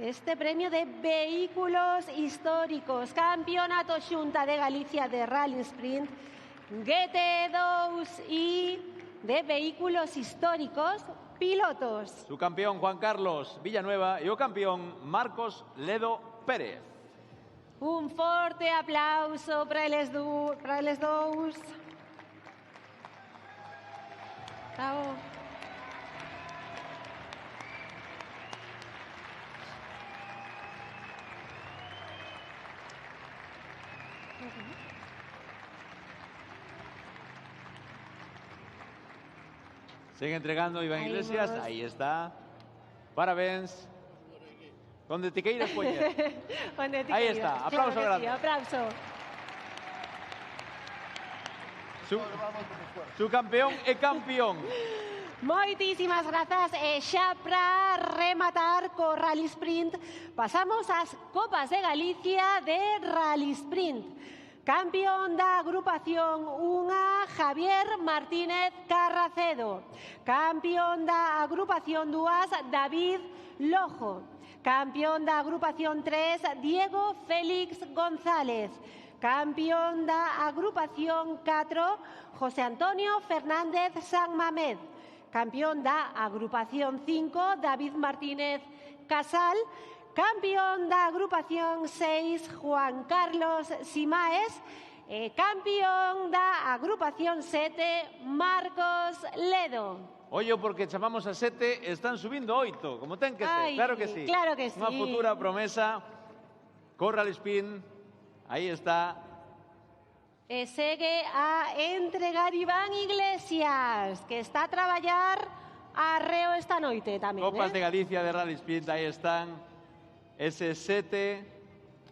Este premio de vehículos históricos, Campeonato Xunta de Galicia de Rally Sprint, GT2 y de vehículos históricos, pilotos. Su campeón Juan Carlos Villanueva e o campeón Marcos Ledo Pérez. Un forte aplauso para eles dous. Bravo. Sigue entregando Iván Ahí Iglesias. vamos. Ahí está. Parabéns. Donde te queiras poñer. Onde ti Ahí queiras. está. Aplauso Claro que grande. sí, aplauso. Su campeón e campeón. Moitísimas grazas. E xa para rematar co Rally Sprint, pasamos ás Copas de Galicia de Rally Sprint. Campeón da agrupación 1, Javier Martínez Carracedo. Campeón da agrupación 2, David Lojo. Campeón da agrupación 3, Diego Félix González. Campeón da agrupación 4, José Antonio Fernández San Mamed. Campeón da agrupación 5, David Martínez Casal. Campeón da agrupación 6, Juan Carlos Simaes. Campeón da agrupación 7, Marcos Ledo. Ollo, porque chamamos a 7, están subindo 8, como ten que ser. Ai, Claro que sí. claro que sí. Unha futura promesa. Corral Spin. Aí está. E segue a entregar Iván Iglesias, que está a traballar arreo esta noite tamén. Copas de Galicia de Rally Sprint, aí están. Eses 7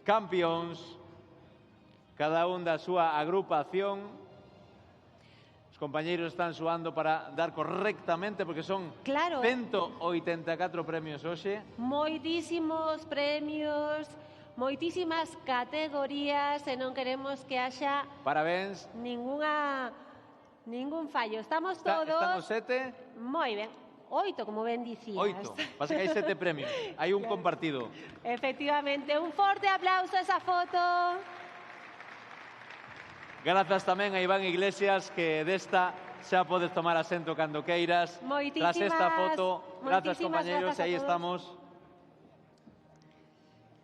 campeóns, cada un da súa agrupación. Os compañeiros están suando para dar correctamente, porque son Claro. 184 premios hoxe. Moitísimos premios, moitísimas categorías, e non queremos que haxa Parabéns. ningún fallo. Estamos Están todos os 7, moi ben. 8, como ben dicías. 8. Pasa que hai 7 premios. Hai un compartido. Efectivamente, un forte aplauso a esa foto. Grazas tamén a Iván Iglesias, que desta xa podes tomar asento cando queiras. Moitísimas, Tras esta foto, grazas moitísimas compañeros, grazas a aí todos. estamos.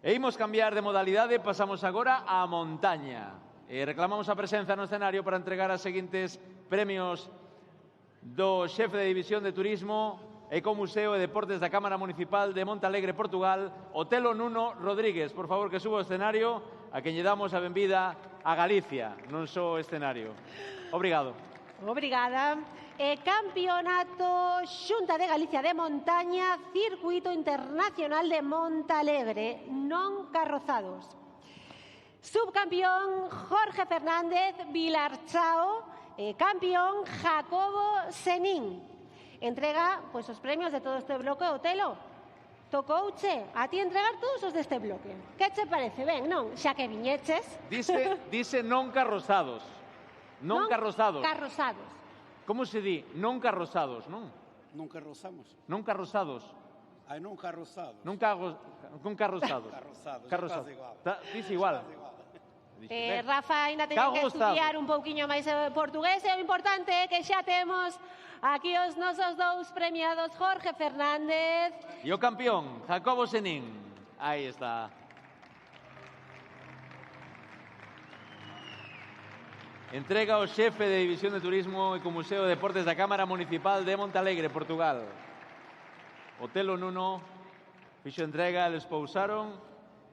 E imos cambiar de modalidade, pasamos agora á montaña. E reclamamos a presenza no escenario para entregar as seguintes premios do xefe de División de Turismo e co Museo e Deportes da Cámara Municipal de Montalegre, Portugal, Otelo Nuno Rodríguez. Por favor, que suba ao escenario, a quen lle damos a benvida a Galicia, non só o escenario. Obrigado. Obrigada. Campeonato Xunta de Galicia de Montaña, Circuito Internacional de Montalegre, non carrozados. Subcampeón Jorge Fernández Vilarchao, campeón Jacobo Senín. Entrega os premios de todo este bloque. Otelo, tocouche a ti entregar todos os deste bloque. Que che parece? Ben, non? Xa que viñeches. Dice non carrozados. Non carrozados. Carrozados. Como se di? Non carrozados, non? Non carrozamos. Non carrozados. Ai, non carrozados. Non carrozados. Carrozados, é igual. Dice igual. Rafa ainda ten que Carrozado. estudiar un pouquiño máis portugués, e o importante é que xa temos aquí os nosos dous premiados, Jorge Fernández. E o campeón, Jacobo Senín. Aí está. Entrega ao xefe de División de Turismo e co Museo de Deportes da Cámara Municipal de Montalegre, Portugal. Otelo Nuno fixo entrega, les pousaron.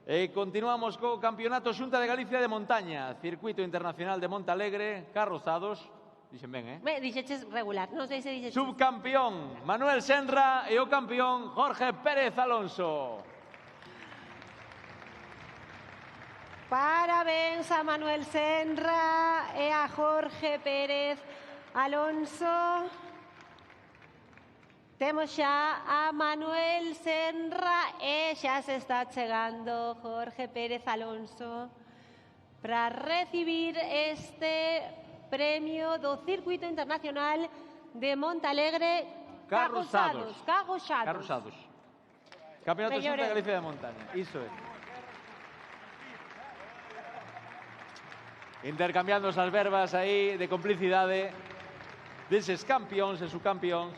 E continuamos co Campeonato Xunta de Galicia de Montaña, Circuito Internacional de Montalegre, carrozados. Dixen ben, Dixeches regular, non sei se dixeches. Subcampeón Manuel Senra e o campeón Jorge Pérez Alonso. Parabéns a Manuel Senra e a Jorge Pérez Alonso. Temos xa a Manuel Senra e xa se está chegando Jorge Pérez Alonso para recibir este premio do Circuito Internacional de Montalegre Carrozados. Carrozados. Campeonato Mellores. Xunta de Galicia de Montaña. Iso é. Intercambiando as verbas aí de complicidade deses campións e subcampións.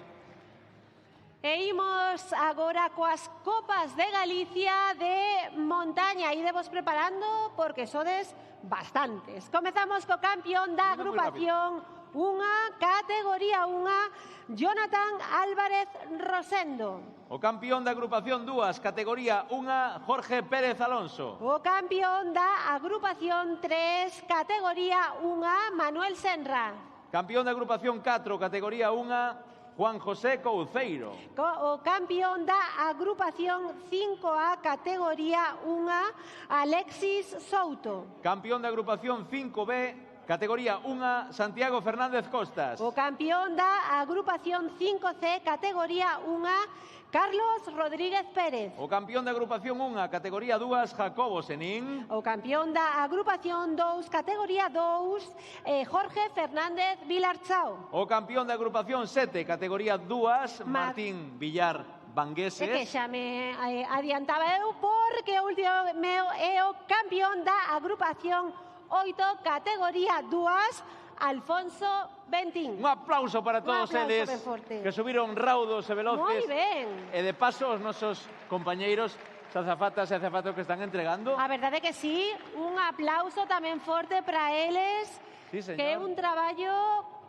E imos agora coas Copas de Galicia de Montaña. Idevos preparando porque sodes bastantes. Comezamos co campeón da Mira, moi agrupación unha, categoría unha, Jonathan Álvarez Rosendo. O campeón da agrupación 2, categoría 1, Jorge Pérez Alonso. O campeón da agrupación 3, categoría 1, Manuel Senra. Campeón da agrupación 4, categoría 1, Juan José Couceiro. O campeón da agrupación 5A, categoría 1, Alexis Souto. Campeón da agrupación 5B, categoría 1, Santiago Fernández Costas. O campeón da agrupación 5C, categoría 1, Carlos Rodríguez Pérez. O campeón da agrupación 1, categoría 2, Jacobo Senín. O campeón da agrupación 2, categoría 2, Jorge Fernández Vilarchao. O campeón da agrupación 7, categoría 2, Martín Villar Vangueses. É que xa me adiantaba eu porque o último meu é o campeón da agrupación 8, categoría 2, Alfonso Bentín. Un aplauso para todos aplauso eles ben forte. que subiron raudos e veloces. Moi ben. E de paso os nosos compañeiros, as azafatas e azafatos que están entregando. A verdade que sí, un aplauso tamén forte para eles, Sí, señor. que é un traballo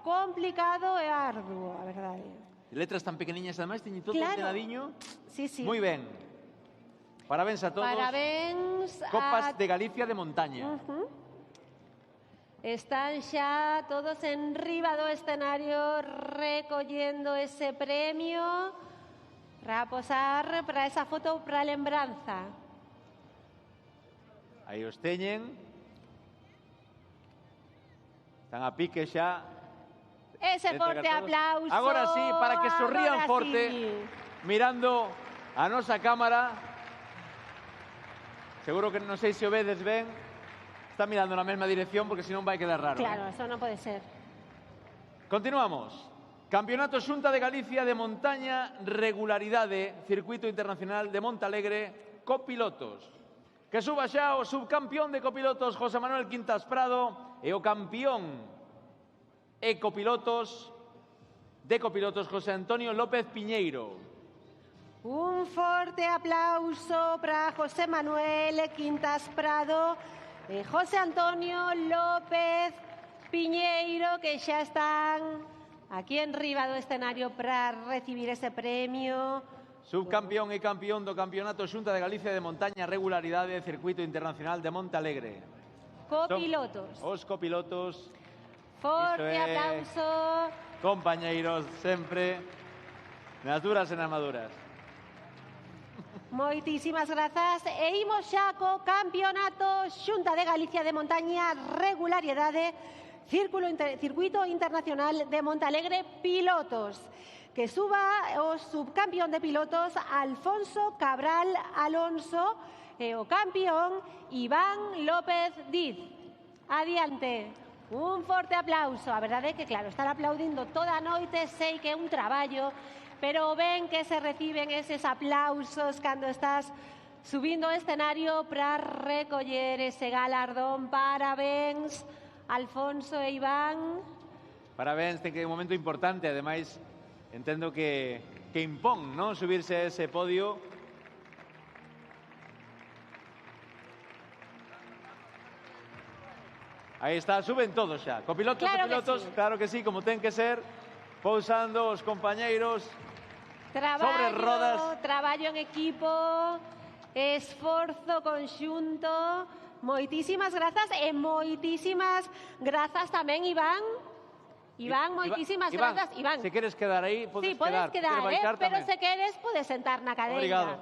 complicado e arduo, a verdade. Letras tan pequeniñas ademais, teñen todo Claro. ordenadiño. Sí, sí. Moi ben. Parabéns a todos. Parabéns Copas de Galicia de Montaña. Están xa todos en riba do escenario recollendo ese premio para posar para esa foto para lembranza. Aí os teñen. Están a pique xa. Ese forte aplauso. Agora sí, para que sorrían agora forte, sí. mirando a nosa cámara. Seguro que non sei se o vedes ben. Está mirando na mesma dirección porque senón vai quedar raro. Claro, eso non pode ser. Continuamos. Campeonato Xunta de Galicia de Montaña, regularidade, Circuito Internacional de Montalegre, copilotos. Que suba xa o subcampeón de copilotos José Manuel Quintas Prado e o campeón de copilotos José Antonio López Piñeiro. Un forte aplauso para José Manuel Quintas Prado e José Antonio López Piñeiro, que xa están aquí en riba do escenario para recibir ese premio. Subcampeón e campeón do Campeonato Xunta de Galicia de Montaña, regularidade, Circuito Internacional de Montalegre. Copilotos. Son os copilotos, Forte Iso é. aplauso. compañeiros, sempre, nas duras e nas maduras. Moitísimas grazas. E imos xa co Campeonato Xunta de Galicia de Montaña, regularidade, Circuito Internacional de Montalegre, pilotos. Que suba o subcampeón de pilotos Alfonso Cabral Alonso e o campeón Iván López Diz. Adiante. Un forte aplauso. A verdade é que, claro, estar aplaudindo toda a noite, sei que é un traballo, pero ben que se reciben eses aplausos cando estás subindo ao escenario para recoller ese galardón. Parabéns, Alfonso e Iván. Parabéns, ten que é un momento importante, ademais, entendo que impón, non, subirse a ese podio. Aí está, suben todos xa. Copilotos Claro e que pilotos, sí. claro que sí, como ten que ser, pousando os compañeiros. Sobre rodas. Traballo en equipo, esforzo conxunto. Moitísimas grazas e moitísimas grazas tamén, Iván. Iván, moitísimas grazas. Iván, se queres quedar aí, podes sí, podes quedar, baixar pero tamén. se queres, podes sentar na cadeira. Obrigado.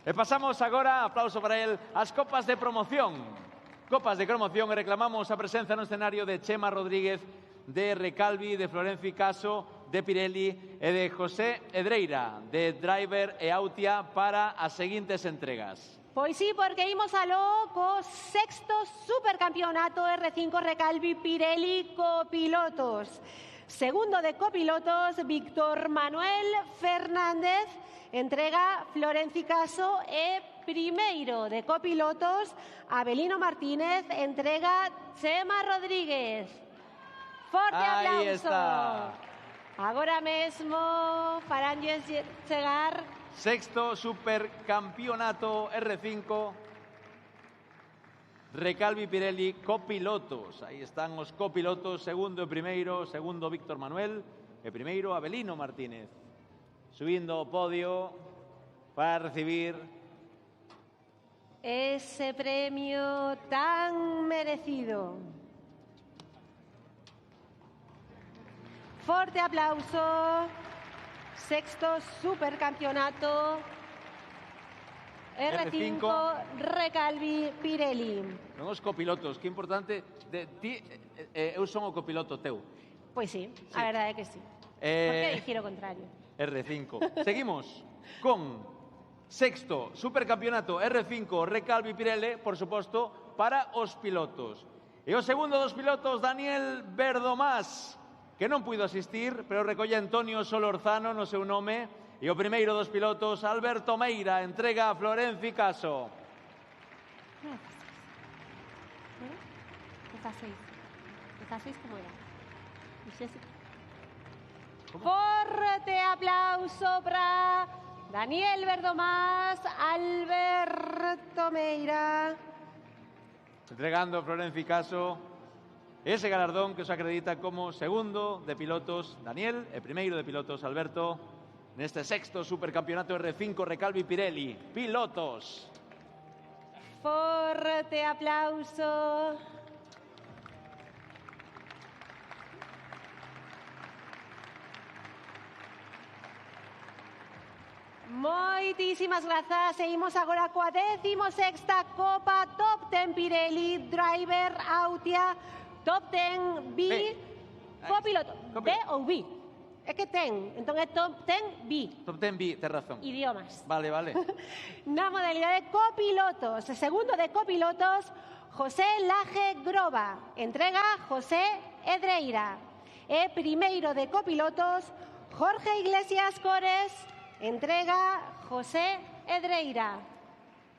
E pasamos agora, aplauso para el, as copas de promoción. Copas de promoción e reclamamos a presenza no escenario de Chema Rodríguez, de Recalvi, de Florencio Caso, de Pirelli e de José Edreira, de Driver e Autia, para as seguintes entregas. Pois sí, porque imos aló co sexto supercampeonato R5 Recalvi Pirelli Copilotos. Segundo de copilotos, Víctor Manuel Fernández, entrega Florenci Caso e primeiro de copilotos, Abelino Martínez, entrega Chema Rodríguez. Forte Aí aplauso. está. Agora mesmo faránlles chegar Sexto supercampeonato R5 Recalvi Pirelli copilotos. Aí están os copilotos, segundo e primeiro, segundo Víctor Manuel e primeiro Abelino Martínez. Subindo ao podio para recibir ese premio tan merecido. Forte aplauso. Sexto supercampeonato R5 Recalvi Pirelli. son os copilotos. Que importante. Eu son o copiloto teu. Pois sí, a verdade é que sí. Por que dicir o contrario? R5. Seguimos con sexto supercampeonato R5 Recalvi Pirelli, por suposto, para os pilotos. E o segundo dos pilotos, Daniel Verdomás, que non puido asistir, pero recolle Antonio Solorzano no seu nome. E o primeiro dos pilotos, Alberto Meira, entrega a Florenci Caso. ¿16 cómo era? Forte aplauso para Daniel Verdomás, Alberto Meira. Entregando a Florenci Caso ese galardón que os acredita como segundo de pilotos Daniel e primeiro de pilotos Alberto neste sexto supercampeonato R5 Recalvi Pirelli. Pilotos. Forte aplauso. Moitísimas grazas. Seguimos agora coa 16ª Copa Top 10 Pirelli Driver Autia Top 10 B. Copiloto. B ou B? É que ten. Entón é Top 10 B. Top 10 B, ten razón. Idiomas. Vale, vale. Na modalidade copilotos. Segundo de copilotos, José Laje Groba. Entrega José Edreira. E primeiro de copilotos, Jorge Iglesias Cores. Entrega José Edreira.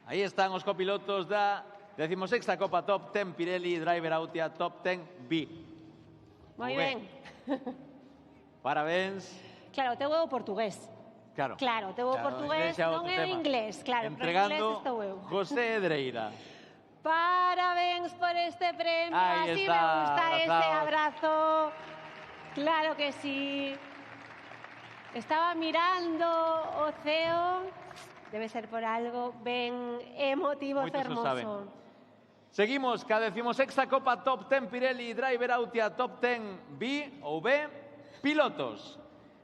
Aí están os copilotos da 16ª Copa Top 10 Pirelli Driver Autia Top 10 B. Moi ben. Parabéns. Claro, teu é o portugués. Claro. Claro, teu é o portugués, ese é non outro é o tema. inglés. Claro, Entregando pero inglés estou eu. José Edreira. Parabéns por este premio. Ahí Así está, me gusta ese abrazaos. abrazo. Claro que sí. Estaba mirando o ceo. Debe ser por algo ben emotivo, Moitos o fermoso. saben. Seguimos ca 16ª Copa Top 10 Pirelli Driver Autia Top 10 B ou B. Pilotos.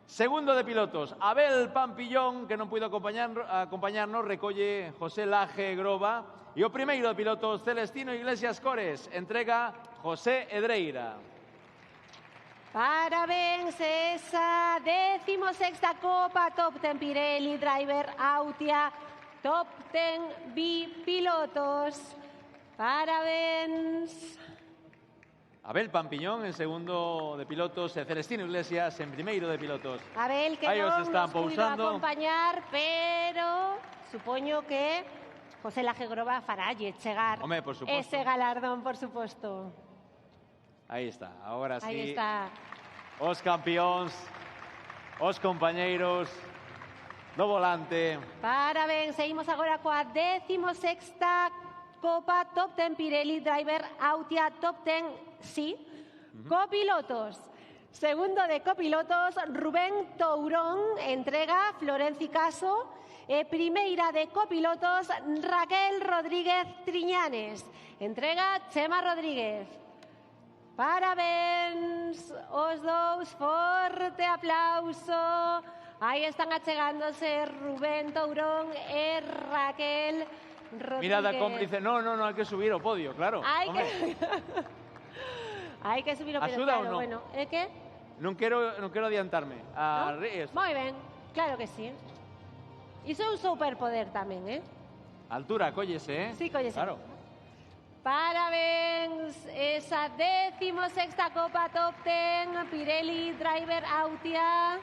Segundo de pilotos, Abel Pampillón, que non puido acompañarnos, recolle José Laje Groba. E o primeiro de pilotos, Celestino Iglesias Cores, entrega José Edreira. Parabéns, esa 16ª Copa Top 10 Pirelli Driver Autia Top 10 B Pilotos. Parabéns. Abel Pampiñón en segundo de pilotos e Celestino Iglesias en primeiro de pilotos. Abel, que Aí os non están nos puido pousando. acompañar, pero supoño que José Laje Groba faralle chegar Home, por suposto. ese galardón, por suposto. Aí está, agora sí. Aí está. Os campións, os compañeiros do volante. Parabéns, seguimos agora coa 16ª Copa Top 10 Pirelli Driver Autia Top 10 sí. Copilotos. Segundo de copilotos, Rubén Tourón, entrega Florenci Caso. E primeira de copilotos, Raquel Rodríguez Triñanes, entrega Chema Rodríguez. Parabéns os dous, forte aplauso. Aí están achegándose Rubén Tourón e Raquel Rodríguez. Mirada cómplice, no, hai que subir ao podio, claro. Hai Home, que... Hai que subir o podio, Axuda claro, ou non? bueno. É que? non quero adiantarme. No? Moi ben, claro que sí. Iso é un superpoder tamén, eh? Altura, cóllese, ¿eh? Sí, cóllese. Claro. Parabéns, esa 16ª Copa Top 10 Pirelli Driver Autia.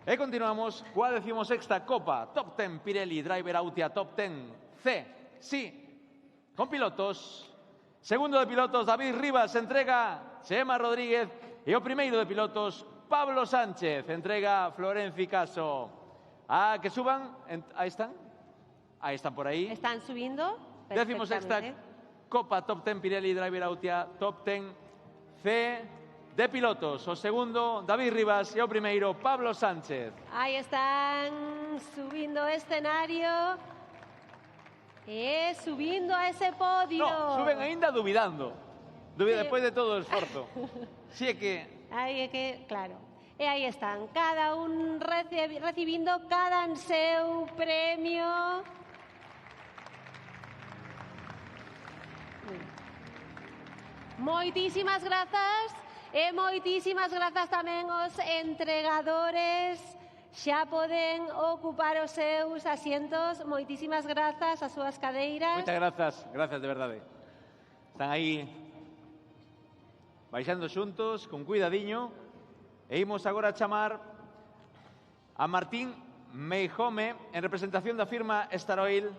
E continuamos coa 16ª Copa Top 10 Pirelli Driver Autia Top 10 C. Sí, con pilotos. Segundo de pilotos, David Rivas, entrega Chema Rodríguez. E o primeiro de pilotos, Pablo Sánchez, entrega Florenci Caso. Que suban, ahí están. Ahí están por ahí. Están subindo. 16ª Copa Top 10 Pirelli Driver Autia Top 10 C de pilotos. O segundo, David Rivas, e o primeiro, Pablo Sánchez. Ahí están subindo escenario. Subindo a ese podio. No, suben aínda dubidando. Sí. Despois de todo o esforzo. Si é que... Aí é que, claro. E aí están, cada un recibindo cada seu premio. Moitísimas grazas e moitísimas grazas tamén aos entregadores. Xa poden ocupar os seus asientos. Moitísimas grazas ás súas cadeiras. Moitas grazas de verdade. Están aí baixando xuntos, con cuidadiño. E imos agora chamar a Martín Meijome en representación da firma Star Oil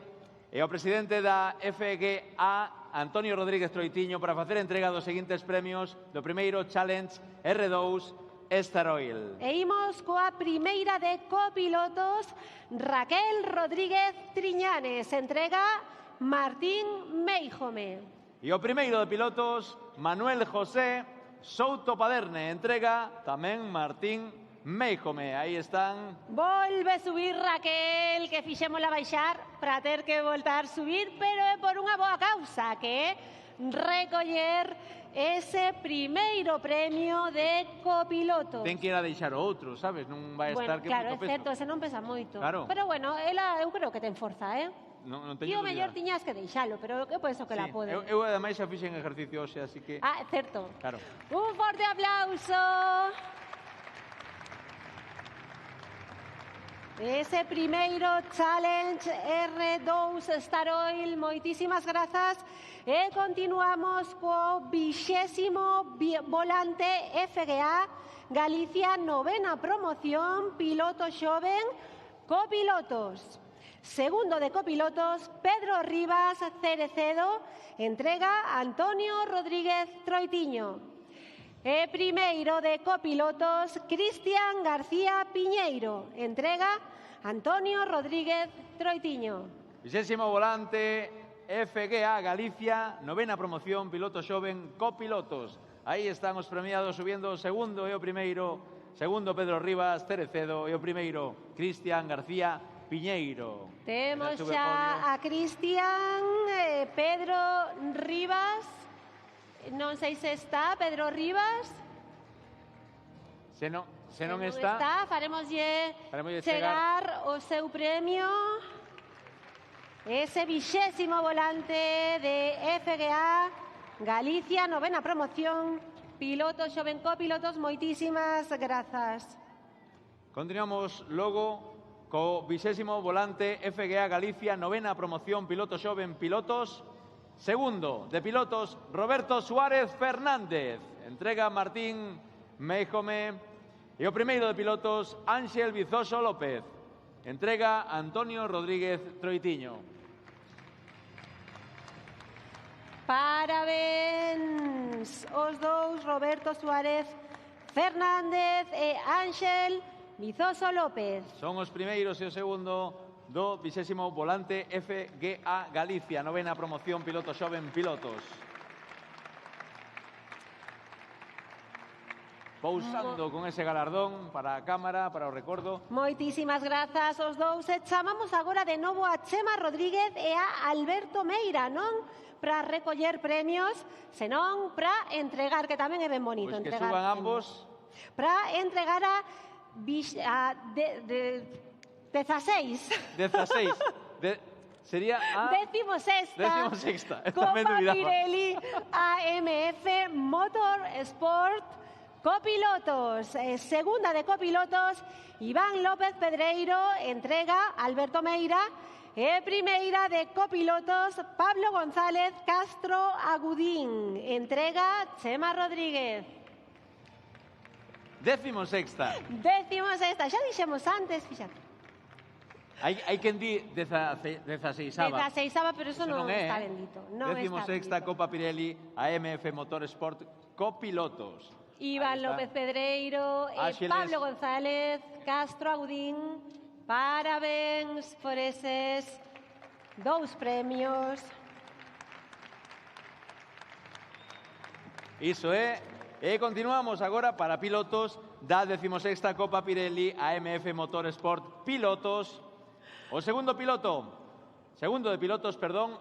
e ao presidente da FGA, Antonio Rodríguez Troitiño, para facer entrega dos seguintes premios do primeiro Challenge R2 Star Oil. E imos coa primeira de copilotos, Raquel Rodríguez Triñanes, entrega Martín Meijome. E o primeiro de pilotos, Manuel José Souto Paderne, entrega tamén Martín Meijome. Aí están. Volve subir Raquel, que fixémola baixar para ter que voltar a subir, pero é por unha boa causa, que é recoller ese primeiro premio de copiloto. Ten que ir a deixar o outro, sabes? Non vai estar que claro, moito é peso. certo, ese non pesa moito. Claro. Pero bueno, ela, eu creo que ten forza, Non Ti teño o mellor dúbida. tiñas que deixalo, pero que penso que la pode. Eu ademais xa fixen exercicio hoxe, así que... Ah, certo. Claro. Un forte aplauso. Ese primeiro Challenge R2 Star Oil, moitísimas grazas. E continuamos co 20º volante FGA Galicia, 9ª promoción, piloto xoven, copilotos. Segundo de copilotos, Pedro Rivas Cerecedo, entrega Antonio Rodríguez Troitiño. E primeiro de copilotos, Cristian García Piñeiro, entrega Antonio Rodríguez Troitiño. 20º volante FGA Galicia, 9ª promoción, piloto xoven, copilotos. Aí están os premiados subindo o segundo e o primeiro. Segundo, Pedro Rivas Cerecedo, e o primeiro, Cristian García Piñeiro. Temos xa a Cristian, Pedro Rivas. Non sei se está Pedro Rivas. Se non está, faremoslle chegar chegar o seu premio. Ese 20º volante de FGA Galicia, 9ª promoción, piloto xoven, copilotos, moitísimas grazas. continuamos logo co 20º volante FGA Galicia, 9ª promoción, piloto xoven, pilotos. Segundo, de pilotos, Roberto Suárez Fernández, entrega Martín Meijome. E o primeiro de pilotos, Ángel Vizoso López, entrega Antonio Rodríguez Troitiño. Parabéns os dous, Roberto Suárez Fernández e Ángel Vizoso López. Son os primeiros e o segundo do 20º volante FGA Galicia, 9ª promoción, piloto xoven, pilotos. Pousando con ese galardón para a cámara, para o recordo. Moitísimas grazas aos dous. E chamamos agora de novo a Chema Rodríguez e a Alberto Meira, non para recoller premios, senón para entregar, que tamén é ben bonito Pois que entregar suban premios. ambos. Para entregar a 16. 16. Sería a... 16ª. Esta me Copa olvidaba. Pirelli AMF Motorsport Copilotos, segunda de copilotos, Iván López Pedreiro, entrega Alberto Meira. E primeira de copilotos, Pablo González Castro Agudín, entrega Chema Rodríguez. 16ª. 16ª, xa dixemos antes, fíxate. Hai quen di 16ª. 16ª, pero eso non é, está bendito. Non está 16ª bendito. Copa Pirelli AMF Motorsport Copilotos. Iván Ahí está. López Pedreiro e Ángeles. Pablo González Castro Agudín. Parabéns por eses 2 premios. Iso é. E continuamos agora para pilotos da 16ª Copa Pirelli AMF Motorsport Pilotos. O segundo de pilotos,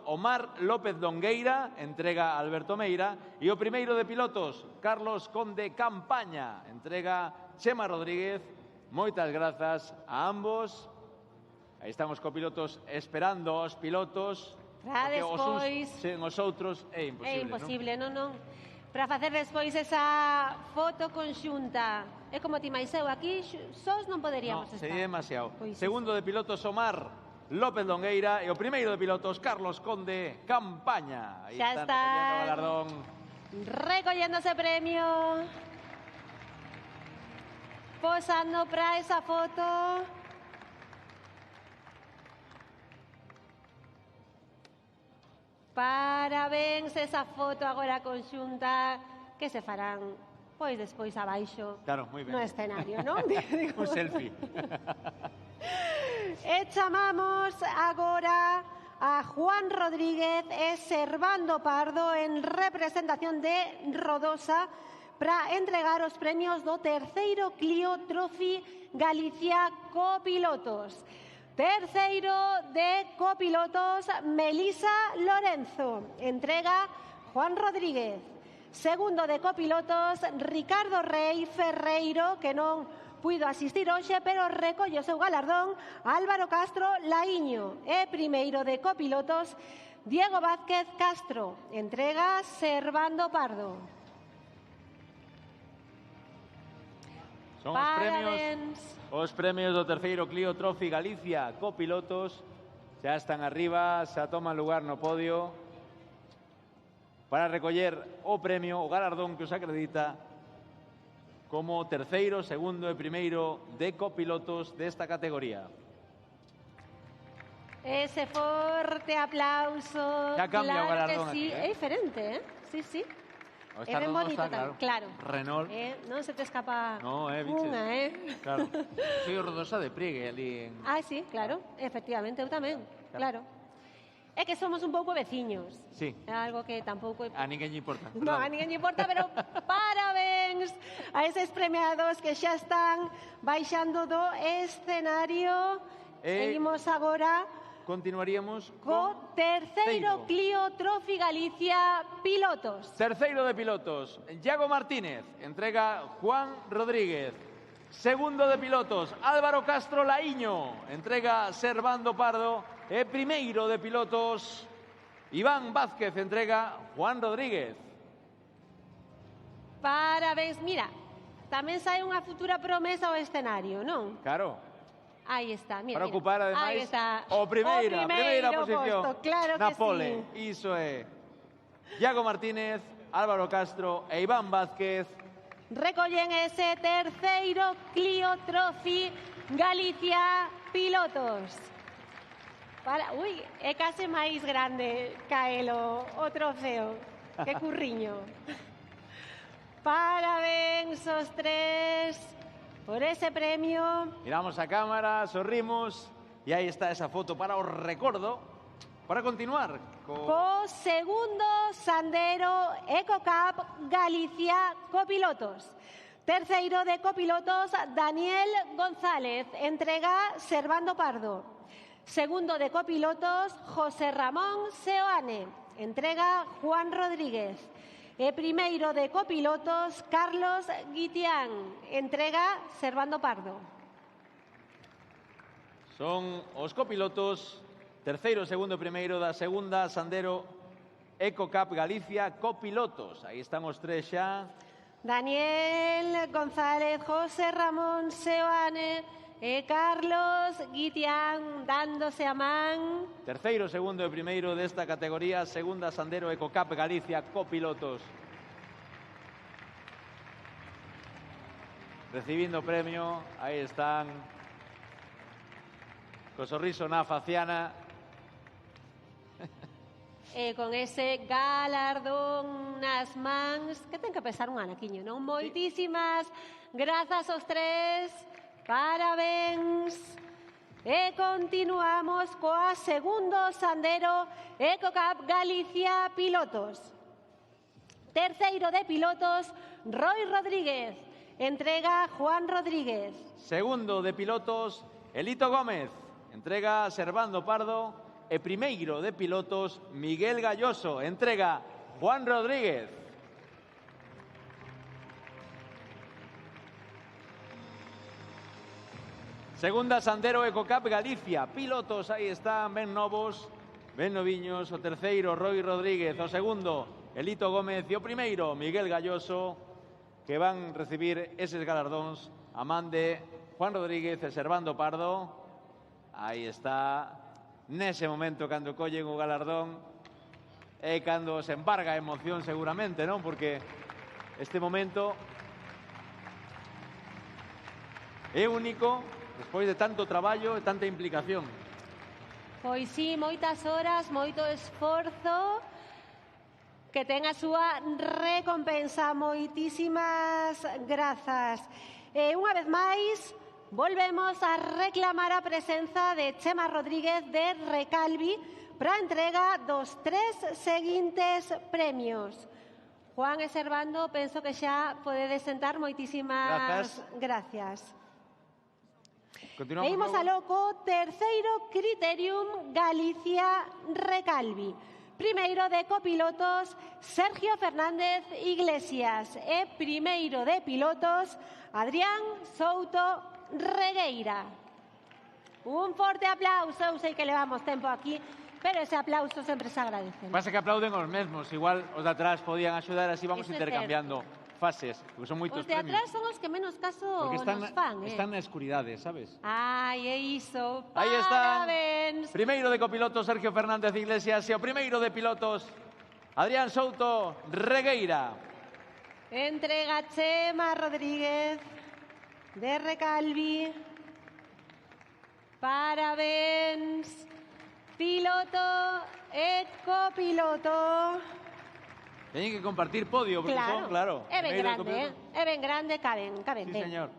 Omar López Dongueira, entrega Alberto Meira. E o primeiro de pilotos, Carlos Conde Campaña, entrega Chema Rodríguez. Moitas grazas a ambos. Aí están os copilotos esperando aos pilotos. Para porque os uns despois... sen os outros é imposible, É imposible, non? Para facer despois esa foto conxunta. É como ti máis eu aquí, sós non Non? poderíamos No, estar. sería demasiado. Pois Segundo de pilotos, Omar López Dongueira. E o primeiro de pilotos, Carlos Conde Campaña. Aí Xa están está. recollendo o galardón. Recollendo ese premio. Posando para esa foto. Parabéns esa foto agora conxunta que se farán pois despois abaixo Claro, moi ben. no escenario, non? Un selfie. E chamamos agora a Juan Rodríguez e Servando Pardo en representación de Rodosa para entregar os premios do terceiro Clio Trophy Galicia Copilotos. Terceiro de copilotos, Melisa Lorenzo, entrega Juan Rodríguez. Segundo de copilotos, Ricardo Rey Ferreiro, que non puido asistir hoxe, pero recolle o seu galardón, Álvaro Castro Laíño. E primeiro de copilotos, Diego Vázquez Castro, entrega Servando Pardo. Son Parabéns. os premios do terceiro Clio Trophy Galicia Copilotos. Xa están arriba, xa toman lugar no podio para recoller o premio, o galardón que os acredita como terceiro, segundo e primeiro de copilotos desta categoría. Ese forte aplauso. Ya cambia o claro galardón que sí, aquí, é diferente, Sí, sí. O É está ben redondo, bonito está, tamén, claro. Renault. Non se te escapa No, biches. unha, Claro. Soy Rodosa de Priegue ali en... Ah, sí, claro, efectivamente, eu tamén, claro. É que somos un pouco veciños. Sí. É algo que tampouco... A ninguén lle importa. No, a ninguén lle importa, pero parabéns a eses premiados que xa están baixando do escenario. Seguimos agora Continuaríamos co terceiro Clio Trophy Galicia Pilotos. Terceiro de pilotos, Iago Martínez, entrega Juan Rodríguez. Segundo de pilotos, Álvaro Castro Laíño, entrega Servando Pardo. E primeiro de pilotos, Iván Vázquez, entrega Juan Rodríguez. Parabéns, mira, tamén sai unha futura promesa ao escenario, non? Claro, Aí está, mira. para ocupar Aí ademais está. o primeira posición Posto, claro na que pole. sí. Iso é. Iago Martínez, Álvaro Castro e Iván Vázquez. Recollen ese terceiro Clio Trophy Galicia Pilotos. Ui, é case máis grande caelo o trofeo. Que curriño. Parabéns os tres por ese premio. Miramos a cámara, sorrimos e aí está esa foto para o recordo. Para continuar Co segundo Sandero EcoCup Galicia Copilotos. Terceiro de copilotos, Daniel González, entrega Servando Pardo. Segundo de copilotos, José Ramón Seoane, entrega Juan Rodríguez. E primeiro de copilotos, Carlos Guitián, entrega Servando Pardo. son os copilotos terceiro, segundo e primeiro da segunda Sandero EcoCup Galicia Copilotos. Aí están os tres xa Daniel González, José Ramón Seoane e Carlos Guitián dándose a man. Terceiro, segundo e primeiro desta categoría, segunda Sandero EcoCup Galicia copilotos. Recibindo premio, aí están, co sorriso na faciana. Con ese galardón nas mans, que ten que pesar un anaquiño, non? Moitísimas grazas aos tres, parabéns. E continuamos coa segundo Sandero EcoCup Galicia Pilotos. Terceiro de pilotos, Roy Rodríguez. Entrega Juan Rodríguez. Segundo de pilotos, Elito Gómez. Entrega Servando Pardo. E primeiro de pilotos, Miguel Galloso. Entrega Juan Rodríguez. Segunda Sandero EcoCup Galicia. Pilotos, aí están, ben novos, ben noviños. O terceiro, Roy Rodríguez. O segundo, Elito Gómez. E o primeiro, Miguel Galloso, que van recibir eses galardóns a man de Juan Rodríguez e Servando Pardo. Aí está. Nese momento, cando collen o galardón, é cando se embarga a emoción seguramente, non? Porque este momento é único despois de tanto traballo e tanta implicación. Pois sí, moitas horas, moito esforzo que ten a súa recompensa. Moitísimas grazas. E unha vez máis, volvemos a reclamar a presenza de Chema Rodríguez de Recalvi para a entrega dos 3 seguintes premios. Juan e Servando, penso que xa podedes sentar. Moitísimas gracias. Continuamos. E imos aló co terceiro Criterium Galicia Recalvi. Primeiro de copilotos, Sergio Fernández Iglesias. E primeiro de pilotos, Adrián Souto Regueira. Un forte aplauso. Eu sei que levamos tempo aquí, pero ese aplauso sempre se agradece. Pasa que aplauden os mesmos. Igual os de atrás podían axudar, así vamos Eso é intercambiando fases, porque son moitos Os de premios. atrás son os que menos caso Porque nos fan, están na escuridade, sabes? Ai, é iso. Aí están. Parabéns. Primeiro de copilotos, Sergio Fernández Iglesias, e o primeiro de pilotos, Adrián Souto Regueira. Entrega Chema Rodríguez de Recalvi. Parabéns. Piloto e copiloto. Teñen que compartir podio, porque son, claro. É ben primeiro de grande, copilotos. é ben grande, caben Sí, ben. señor.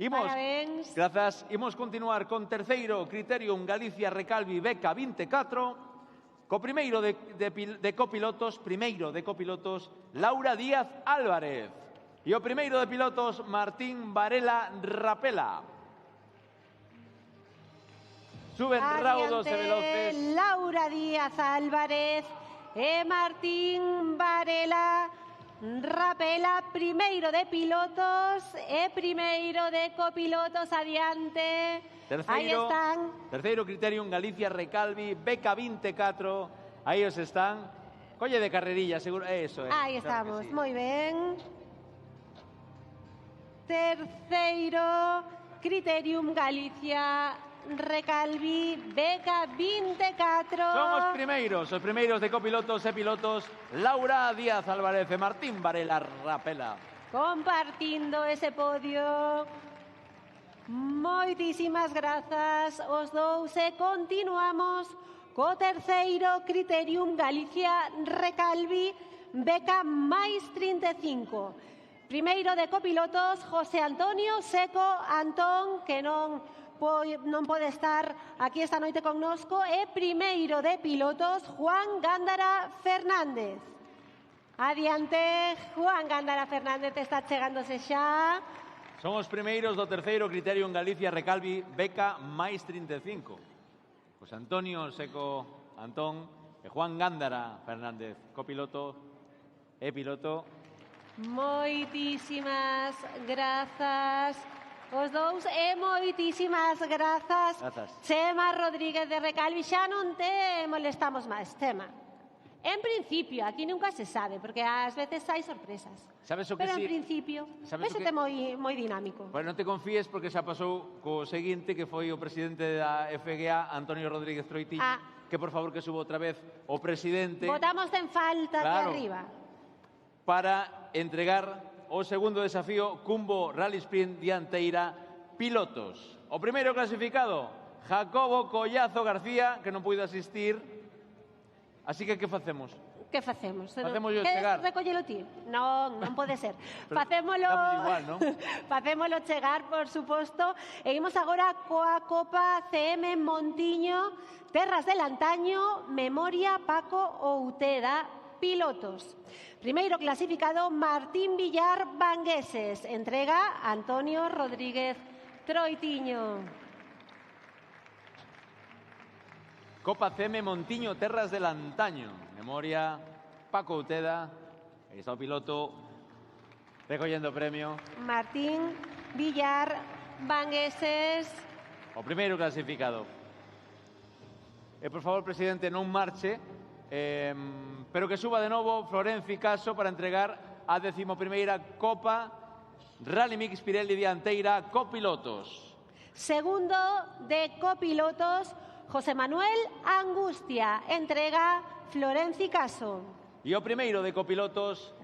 Imos, Parabéns. grazas, imos continuar con terceiro Criterium Galicia Recalvi Beca 24, co primeiro de copilotos, Laura Díaz Álvarez. E o primeiro de pilotos, Martín Varela Rapela. Suben raudos e veloces. Laura Díaz Álvarez e Martín Varela Rapela, primeiro de pilotos e primeiro de copilotos. Adiante. Aí están. Terceiro Criterium Galicia Recalvi Beca 24. Aí os están. Colle de carrerilla, seguro. Eso é. Aí estamos, moi ben. Terceiro Criterium Galicia Recalvi Beca 24. Son os primeiros de copilotos e pilotos, Laura Díaz Álvarez e Martín Varela Rapela. Compartindo ese podio. Moitísimas grazas os dous e continuamos co terceiro Criterium Galicia Recalvi Beca máis 35. Primeiro de copilotos, José Antonio Seco Antón, que non pode estar aquí esta noite connosco, e primeiro de pilotos, Juan Gándara Fernández. Adiante, Juan Gándara Fernández está chegándose xa. Son os primeiros do terceiro Criterium Galicia Recalvi Beca máis 35. José Antonio Seco Antón e Juan Gándara Fernández, copiloto e piloto. Moitísimas grazas os dous e moitísimas grazas. Chema Rodríguez de Recalvi. Xa non te molestamos máis, Chema. En principio, aquí nunca se sabe, porque ás veces hai sorpresas. Sabes o que Pero en sí? principio, Sabes o eso que- é moi dinámico. Pois non te confíes porque xa pasou co seguinte, que foi o presidente da FGA, Antonio Rodríguez Troitiño, que por favor que suba outra vez o presidente Votamos en falta Claro. de arriba. para entregar o segundo desafío Cumbo Rally Sprint Dianteira Pilotos. O primeiro clasificado, Jacobo Collazo García, que non puido asistir. Así que facemos? Que facemos? Facémoslo Queres chegar. recollelo ti? Non pode ser. Pero Facémolo, dámoslle igual, non? facémolo chegar, por suposto. E imos agora coa Copa CM Montiño, Terras del Antaño, Memoria Paco Outeda, pilotos. Primeiro clasificado, Martín Villar Vangueses. Entrega Antonio Rodríguez Troitiño. Copa CM Montiño, Terras del Antaño. Memoria, Paco Outeda. Aí está o piloto recollendo o premio. Martín Villar Vangueses. O primeiro clasificado. Por favor, presidente, non marche, pero que suba de novo Florenci Caso para entregar a 11ª Copa Rally Mix Pirelli Dianteira Copilotos. Segundo de copilotos, José Manuel Angustia. Entrega Florenci Caso. E o primeiro de copilotos,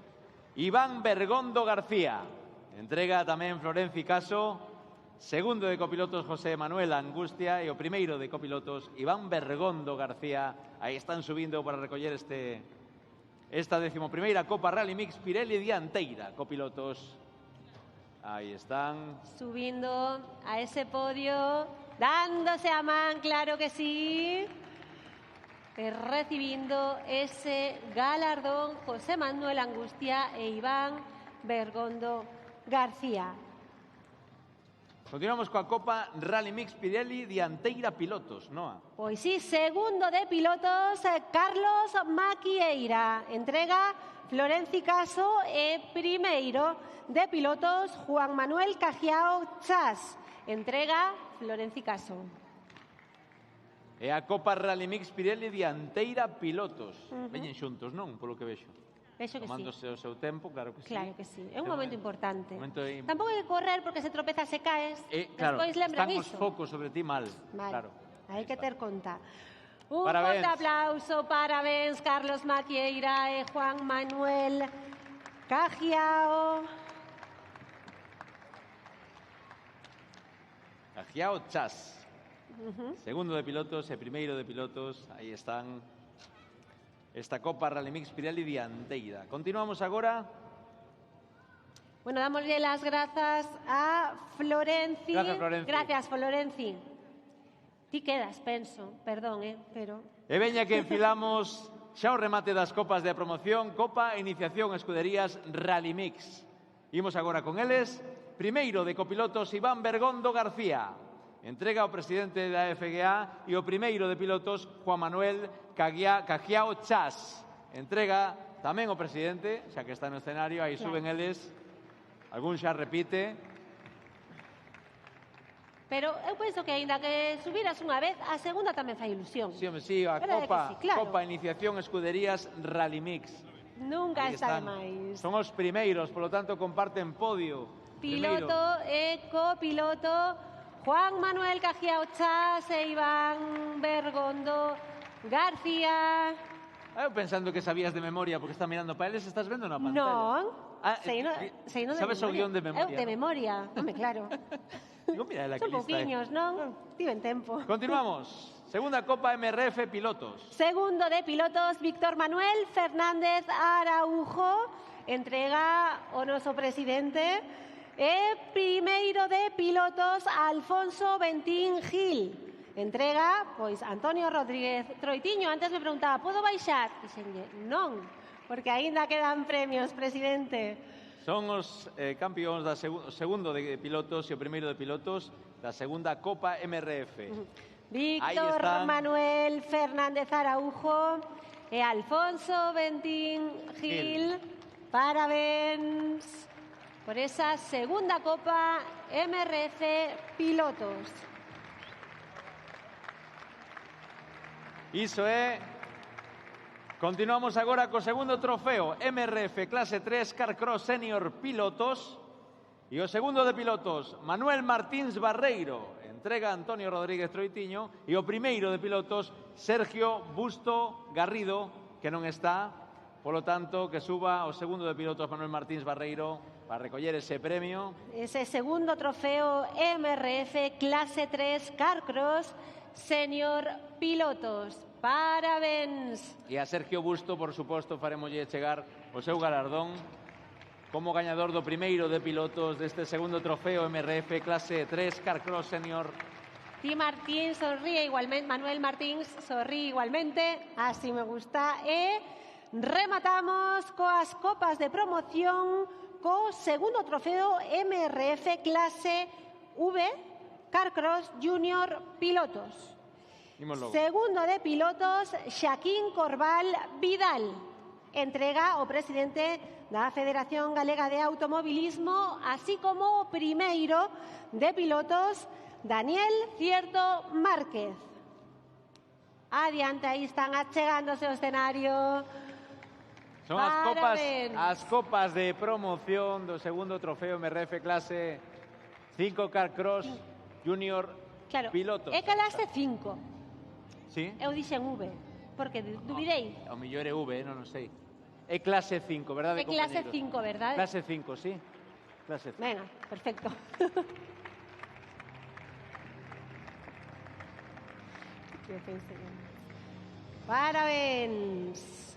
Iván Bergondo García. Entrega tamén Florenci Caso. Segundo de copilotos, José Manuel Angustia. E o primeiro de copilotos, Iván Bergondo García. Aí están subindo para recoller esta 11ª Copa Rally Mix Pirelli Dianteira copilotos. Ahí están. Subindo a ese podio, dándose a man, claro que sí. Recibiendo ese galardón José Manuel Angustia e Iván Bergondo García. Continuamos coa Copa Rally Mix Pirelli Dianteira Pilotos, Noa. Pois sí, segundo de pilotos, Carlos Maquieira. Entrega Florenci Caso e primeiro de pilotos, Juan Manuel Cajiao Chas. Entrega Florenci Caso. E a Copa Rally Mix Pirelli Dianteira Pilotos. Veñen xuntos, non? Polo que vexo. Vexo que sí. Tomándose o seu tempo, claro que sí. Claro que sí. É un momento importante. Momento de... Tampouco hai que correr porque se tropezas se caes. Claro, Despois lembran están os iso. focos sobre ti mal. Vale. Claro. Hai que ter conta. Un Parabéns. forte aplauso, parabéns, Carlos Maquieira e Juan Manuel Cajiao. Cajiao Chas. Segundo de pilotos e primeiro de pilotos. Aí están. Esta Copa Rally Mix Pirelli Dianteira. Continuamos agora. Bueno, damoslle las grazas a Florenci. Gracias, Florenci. Gracias, Florenci. Ti quedas, penso, perdón, pero... E veña que enfilamos xa o remate das copas de promoción, Copa e Iniciación Escuderías Rally Mix. Imos agora con eles. Primeiro de copilotos, Iván Bergondo García. Entrega ao presidente da FGA e o primeiro de pilotos, Juan Manuel Cajiao Chas. Entrega tamén o presidente, xa que está no escenario, aí suben eles. Algún xa repite. Pero eu penso que aínda que subiras unha vez, a segunda tamén fai ilusión. Sí, home, sí, a Verdade Copa, que sí, claro. Copa Iniciación Escuderías Rally Mix. Nunca Aí está están. de máis. Son os primeiros, polo tanto comparten podio. Piloto e copiloto, Juan Manuel Cajiao Chas e Iván Bergondo García. Eu pensando que sabías de memoria porque está mirando para eles, estás vendo na pantalla. Non, sei no de sabes o guión de memoria. Eu de memoria, home, claro. Digo, mira, la que Son lista pouquiños, non? Tiven tempo. Continuamos. Segunda Copa MRF Pilotos. Segundo de pilotos, Víctor Manuel Fernández Araujo. Entrega o noso presidente. E primeiro de pilotos, Alfonso Bentín Gil. Entrega, pois, Antonio Rodríguez Troitiño. Antes me preguntaba, podo baixar? Dixenlle, non, porque aínda quedan premios, presidente. Son os campións da segundo de pilotos e o primeiro de pilotos da segunda Copa MRF. Víctor Manuel Fernández Araujo e Alfonso Bentín Gil. Parabéns por esa segunda Copa MRF Pilotos. Iso é Continuamos agora co segundo trofeo MRF Clase 3 Carcross Senior Pilotos. E o segundo de pilotos, Manuel Martins Barreiro, entrega a Antonio Rodríguez Troitiño. E o primeiro de pilotos, Sergio Busto Garrido, que non está. Polo tanto, que suba o segundo de pilotos, Manuel Martins Barreiro, para recoller ese premio. Ese segundo trofeo MRF Clase 3 Carcross Senior Pilotos. Parabéns. E a Sergio Busto, por suposto, faremoslle chegar o seu galardón como gañador do primeiro de pilotos deste segundo trofeo MRF Clase 3 Carcross Senior. Ti Martín sonríe igualmente, Manuel Martins sonríe igualmente, así me gusta. E rematamos coas copas de promoción co segundo trofeo MRF Clase V Carcross Junior Pilotos. Segundo de pilotos, Xaquín Corval Vidal. Entrega o presidente da Federación Galega de Automobilismo, así como o primeiro de pilotos, Daniel Cierto Márquez. Adiante, aí están achegándose ao escenario. Son as copas de promoción do segundo trofeo MRF Clase 5 Carcross Junior Pilotos. É clase 5. Sí? Eu dixen V, porque dubidei. O mellor é V, non sei. É clase 5, verdade, É clase 5, verdade? Clase 5, sí. Clase 5. Venga, perfecto. Parabéns.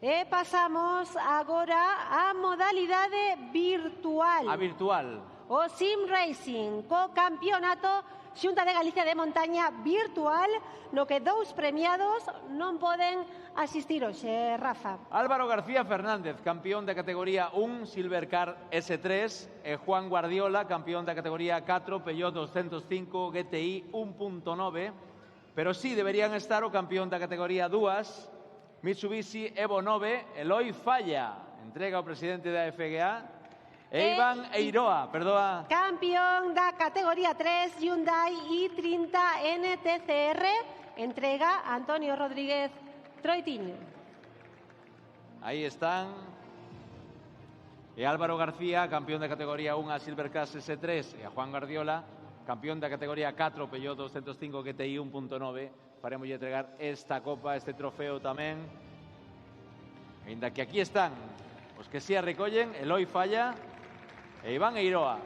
E pasamos agora á modalidade virtual. A virtual. O Sim Racing, co campeonato Xunta de Galicia de Montaña virtual, no que dous premiados non poden asistir hoxe, Rafa. Álvaro García Fernández, campeón da categoría 1 Silvercar S3, e Juan Guardiola, campeón da categoría 4 Peugeot 205 GTI 1.9, pero sí deberían estar o campeón da categoría 2 Mitsubishi Evo 9, Eloi Falla, entrega ao presidente da FGA. E Iván Eiroa, perdoa. Campeón da categoría 3 Hyundai i30 NTCR, entrega a Antonio Rodríguez Troitiño. Aí están. E Álvaro García, campeón da categoría 1 a Silvercar S3, e a Juan Guardiola, campeón da categoría 4 Peugeot 205 GTI 1.9. Faremoslle entregar esta copa, este trofeo tamén. Ainda que aquí están os que si a recollen, Eloi Falla e Iván Eiroa.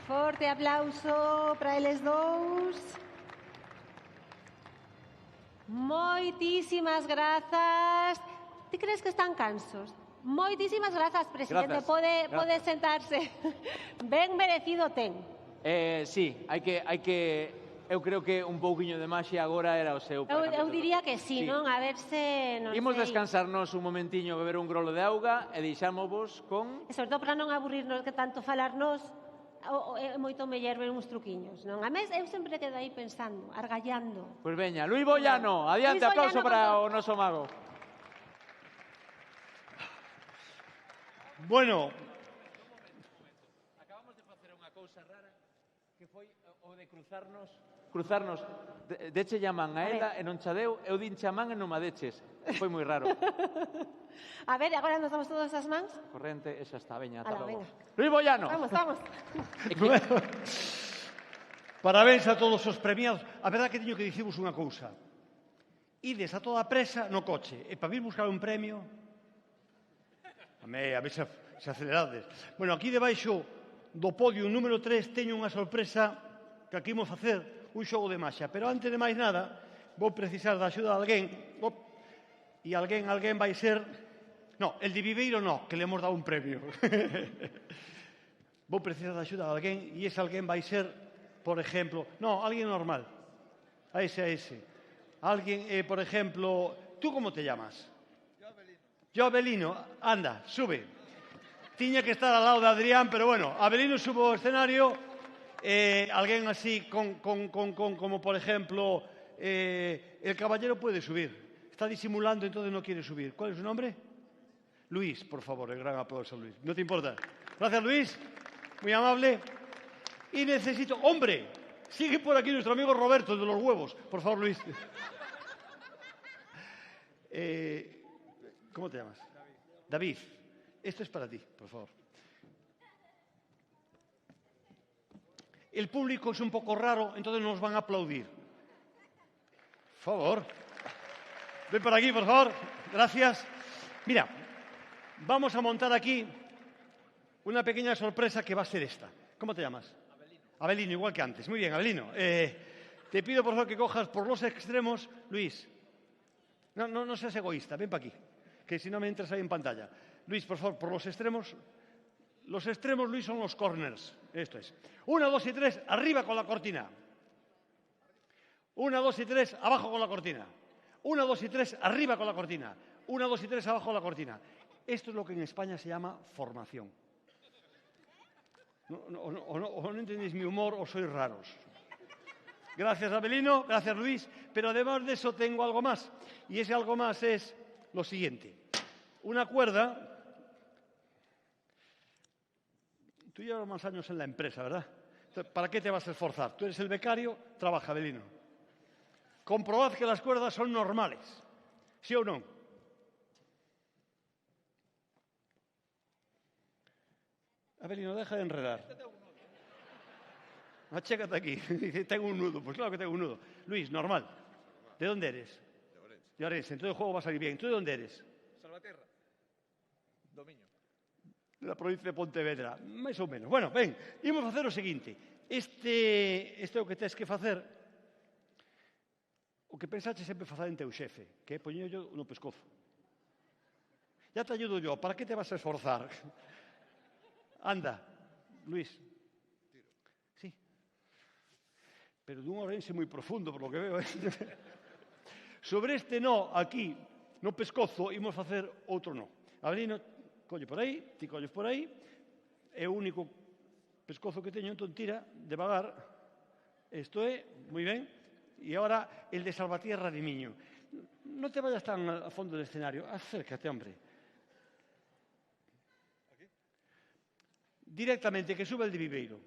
Forte aplauso para eles dous. Moitísimas grazas. Ti crees que están cansos? Moitísimas grazas, presidente. Pode sentarse. Ben merecido ten. Sí, hai que eu creo que un pouquiño de maxia agora era o seu. Eu diría que sí, non? A ver se... Imos descansarnos un momentiño, beber un grolo de auga e deixámovos con... E sobre todo para non aburrirnos que tanto falarnos, é moito mellor ver uns truquiños, non? A mes, eu sempre quedo aí pensando, argallando. Pois veña, Luis Bollano, adiante, Luis aplauso Bollano, para o noso mago. Bueno. Acabamos de facer unha cousa rara que foi o de cruzarnos. Deche llaman a ela e non cha deu, eu din chamán e non ma deches. Foi moi raro. A ver, agora nos damos todas as mans. Corrente, esa está, veña, ata Ala, logo. venga. Luis Bollano. Vamos. Parabéns a todos os premiados. A verdade que teño que dicirvos unha cousa. Ides a toda presa no coche e para vir buscar un premio... A ver se acelerades. Bueno, aquí debaixo do podio número 3 teño unha sorpresa que aquí imos facer un xogo de maxia. Pero antes de máis nada, vou precisar da axuda de alguén. E alguén vai ser... No, el de Viveiro no, que le hemos dado un premio. Vou precisar da axuda de alguén e ese alguén vai ser, por exemplo... No, alguén normal. A ese. Alguén, por exemplo... ¿Tú como te llamas? Yo Abelino. Anda, sube. Tiña que estar al lado de Adrián, pero bueno, Abelino sube ao escenario. Alguén así como por ejemplo el caballero puede subir, está disimulando, entonces no quiere subir. ¿Cuál es su nombre? Luis, por favor, el gran aplauso a Luis. ¿No te importa? Gracias, Luis, muy amable. Y necesito, hombre, sigue por aquí nuestro amigo Roberto de los huevos, por favor, Luis. ¿Cómo te llamas? David. Esto es para ti, por favor. El público es un poco raro, entonces nos van a aplaudir. Por favor. Ven por aquí, por favor. Gracias. Mira, vamos a montar aquí una pequeña sorpresa que va a ser esta. ¿Cómo te llamas? Abelino. Abelino, igual que antes. Muy bien, Abelino. Te pido, por favor, que cojas por los extremos. Luis, no seas egoísta. Ven para aquí, que si no me entras ahí en pantalla. Luis, por favor, por los extremos. Los extremos, Luis, son los corners. Esto es. 1, 2 y 3, arriba con la cortina. 1, 2 y 3, abajo con la cortina. 1, 2 y 3, arriba con la cortina. 1, 2 y 3, abajo con la cortina. Esto es lo que en España se llama formación. O no entendéis mi humor o sois raros. Gracias, Abelino. Gracias, Luis. Pero además de eso tengo algo más. Y ese algo más es lo siguiente. Una cuerda. Tú llevas más años en la empresa, ¿verdad? Entonces, ¿para qué te vas a esforzar? Tú eres el becario, trabaja, Abelino. Comprobad que las cuerdas son normales. ¿Sí o no? Abelino, deja de enredar. Achécate aquí. Dice, tengo un nudo. Pues claro que tengo un nudo. Luis, normal. ¿De dónde eres? De Orense. Entonces el juego va a salir bien. ¿Tú de dónde eres? Salvaterra. Domiño. De la provincia de Pontevedra. Máis ou menos. Bueno, ven, imos facer o seguinte. Este é o que tens que facer. O que pensaste sempre facer en teu xefe, que é poñerlo no pescozo. Ya te ayudo yo. ¿Para qué te vas a esforzar? Anda, Luis. Sí. Pero dun Orense moi profundo, por lo que veo. Sobre este no, aquí, no pescozo, imos facer outro no. Abelino, colle por aí, ti colles por aí, é o único pescozo que teño, entón tira, devagar, isto é, moi ben, e agora el de Salvatierra de Miño. Non te vayas tan a fondo do escenario, acércate, hombre. Directamente, que sube el de Viveiro.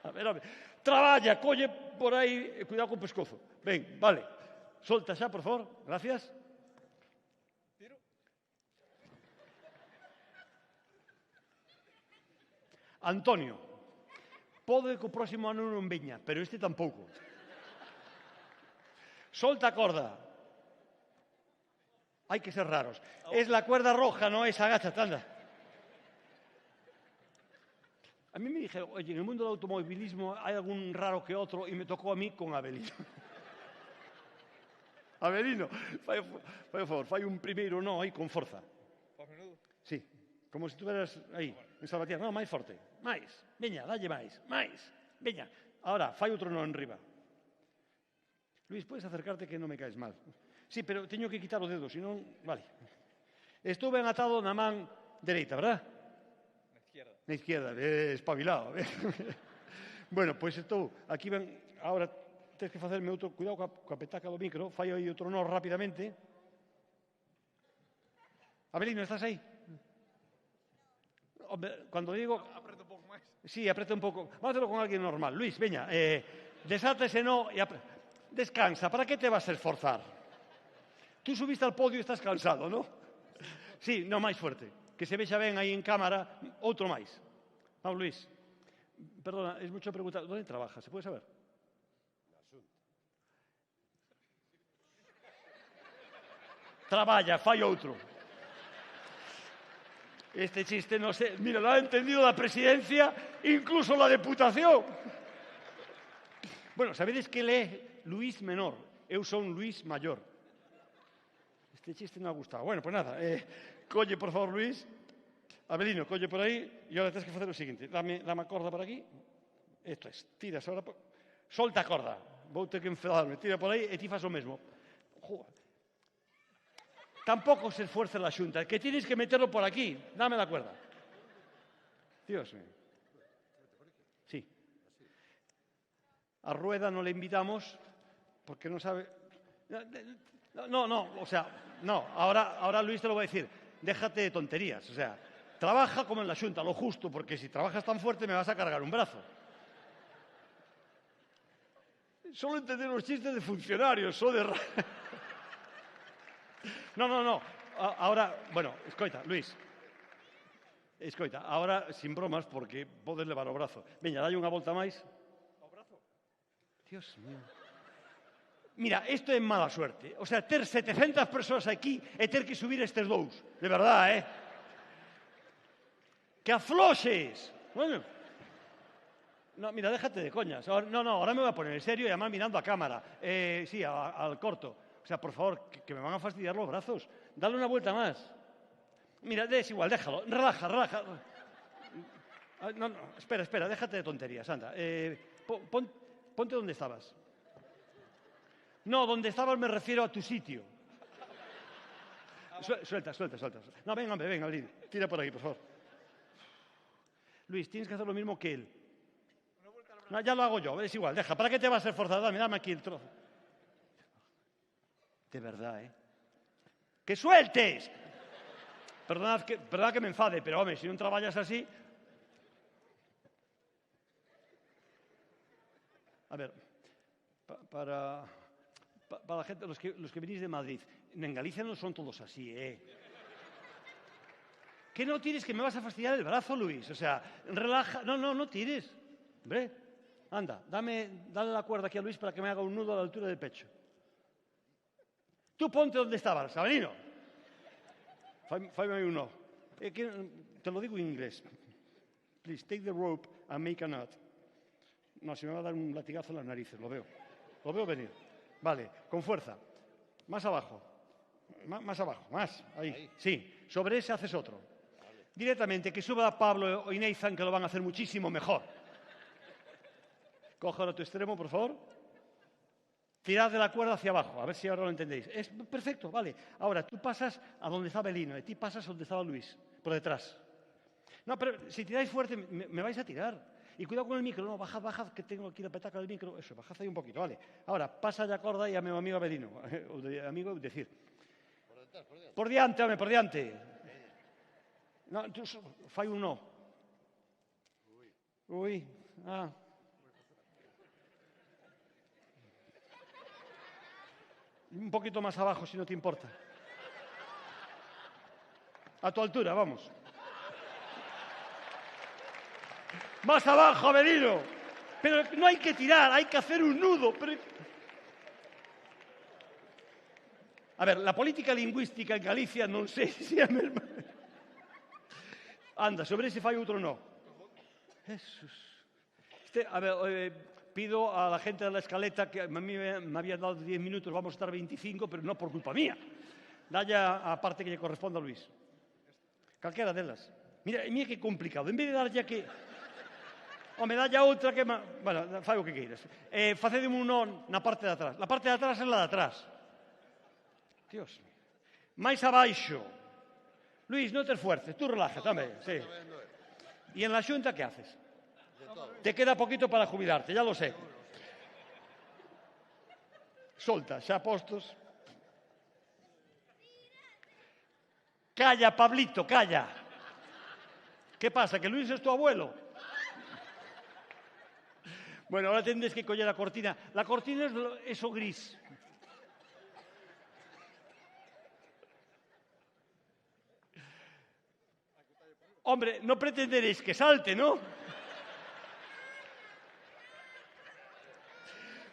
A ver, traballa, colle por aí, cuidado con o pescozo. Ben, vale, solta xa, por favor, gracias. Antonio, pode que o próximo ano non veña, pero este tampouco. Solta a corda. Hai que ser raros. Es la cuerda roja, no es agáchate, anda. A mí me dije, oye, en el mundo del automovilismo hay algún raro que otro y me tocó a mí con Abelino. Abelino, fai favor, fai un primeiro no aí con forza. Sí, como se estuvieras aí, en Salvatierra. No, máis forte. Máis. Veña, dalle máis. Máis. Veña. Ahora, fai outro no enriba. Luis, puedes acercarte que non me caes mal. Sí, pero teño que quitar o dedo, senón... Vale. Estou ben atado na man dereita, verdad? Na izquierda. Espabilado. Bueno, pois estou aquí ben... Ahora tens que facerme outro... Cuidado coa petaca do micro. Fai aí outro no rapidamente. Abelino, estás aí? Cuando digo... Apreta un pouco máis. Sí, apreta un pouco. Vamos a hacerlo con alguén normal. Luis, veña, desata ese no e descansa. ¿Para qué te vas a esforzar? Tú subiste al podio e estás cansado, ¿no? Sí, no, máis fuerte. Que se vexa ben aí en cámara. Outro máis. Vamos, Luis. Perdona, es mucho preguntar. ¿Dónde trabajas? ¿Se puede saber? Traballa, fai outro. Este chiste no sé, mira, lo ha entendido la presidencia, incluso la diputación. Bueno, sabedes que él é Luis menor, eu son Luis mayor. Este chiste non ha gustado. Bueno, pues nada, colle por favor Luis. Abelino, colle por aí e ahora tens que facer o seguinte. Dame a corda por aquí. Esto es, tiras ahora, solta a corda. Vou ter que enfadarme, tira por aí e ti fas o mesmo. Joder. Tampoco se esfuerce la Xunta, que tienes que meterlo por aquí. Dame la cuerda. Dios mío. Sí. A Rueda no le invitamos porque no sabe... No, o sea, no. Ahora Luis te lo va a decir. Déjate de tonterías, o sea, trabaja como en la Xunta, lo justo, porque si trabajas tan fuerte me vas a cargar un brazo. Solo entender los chistes de funcionarios, o de... No. Ahora, bueno, escoita, Luís. Escoita, ahora sin bromas, porque podes levar o brazo. Veña, dalle unha volta máis. O brazo? Dios mío. Mira, isto é mala suerte. O sea, ter 700 persoas aquí e ter que subir estes dous. De verdade, Que afloxes. Bueno. No, mira, déjate de coñas. Ahora me voy a poner en serio y además mirando a cámara. Sí, al corto. O sea, por favor, que me van a fastidiar los brazos. Dale una vuelta más. Mira, es igual, déjalo. Relaja. No, espera, déjate de tonterías, anda. Ponte donde estabas. No, donde estabas me refiero a tu sitio. Suelta. No, venga, Lin. Tira por aquí, por favor. Luis, tienes que hacer lo mismo que él. No, ya lo hago yo, es igual, deja. ¿Para qué te vas a esforzar? Dame aquí el trozo. De verdad, ¡Que sueltes! Perdonad que me enfade, pero, home, si non traballas así... A ver, para la gente, los que venís de Madrid, en Galicia no son todos así, ¿Qué no tires? Que me vas a fastidiar el brazo, Luis. O sea, relaja. No tires. Hombre, anda, dale la cuerda aquí a Luis para que me haga un nudo a la altura del pecho. Tú ponte donde estabas, Avelino. Fáime uno. Te lo digo en inglés. Please take the rope and make a knot. No, se me va a dar un latigazo en las narices, lo veo. Lo veo venir. Vale, con fuerza. Más abajo. Más abajo, más. Ahí. Sí, sobre ese haces otro. Directamente, que suba Pablo o Nathan, que lo van a hacer muchísimo mejor. Coge ahora tu extremo, por favor. Tirad de la cuerda hacia abajo, a ver si ahora lo entendéis. Es perfecto, vale. Ahora, tú pasas a donde estaba Belino, y tú pasas a donde estaba Luis, por detrás. No, pero si tiráis fuerte, me vais a tirar. Y cuidado con el micro, no, bajad, que tengo aquí la petaca del micro. Eso, bajad ahí un poquito, vale. Ahora, pasa ya corda y a mi amigo Belino. O de amigo, decir. Por diante, home, por diante. No, tú, fai un no. Uy, Un poquito más abajo, si no te importa. A tu altura, vamos. Más abajo, Avelino. Pero no hay que tirar, hay que hacer un nudo. A ver, la política lingüística en Galicia non sei se é a mesma. Anda, sobre ese fai outro no. Jesús. A ver, pido a la gente de la escaleta que a mí me habían dado 10 minutos, vamos a estar 25, pero no por culpa mía. Dalle a parte que lle corresponda a Luis. Calquera delas. Mira que complicado. En vez de darlle que... Home, dalle a outra que... Bueno, fai o que queiras. Facedeme un no na parte de atrás. La parte de atrás é la de atrás. Dios. Máis abaixo. Luis, no te esfuerces, tú relaja tamén. Sí. ¿Y en la Xunta qué haces? Te queda poquito para jubilarte, ya lo sé. Solta, xa postos. Calla, Pablito, calla. ¿Qué pasa, que Luis es tu abuelo? Bueno, ahora tendréis que coller la cortina. La cortina es eso gris. Hombre, no pretenderéis que salte, ¿no?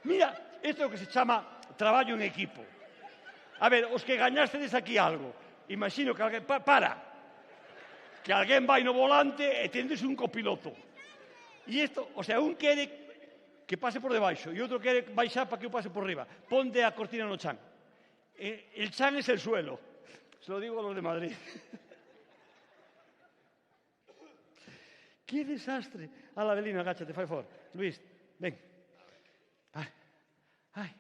Mira, isto é o que se chama traballo en equipo. A ver, os que gañastedes aquí algo, imagino que alguén... Que alguén vai no volante e tendes un copiloto. E isto, o sea, un quere que pase por debaixo e outro quere baixar para que eu pase por riba. Ponte a cortina no chan. El chan es el suelo. Se lo digo a los de Madrid. ¡Qué desastre! A la Avelino, agáchate, fai favor. Luis, ven. Ay.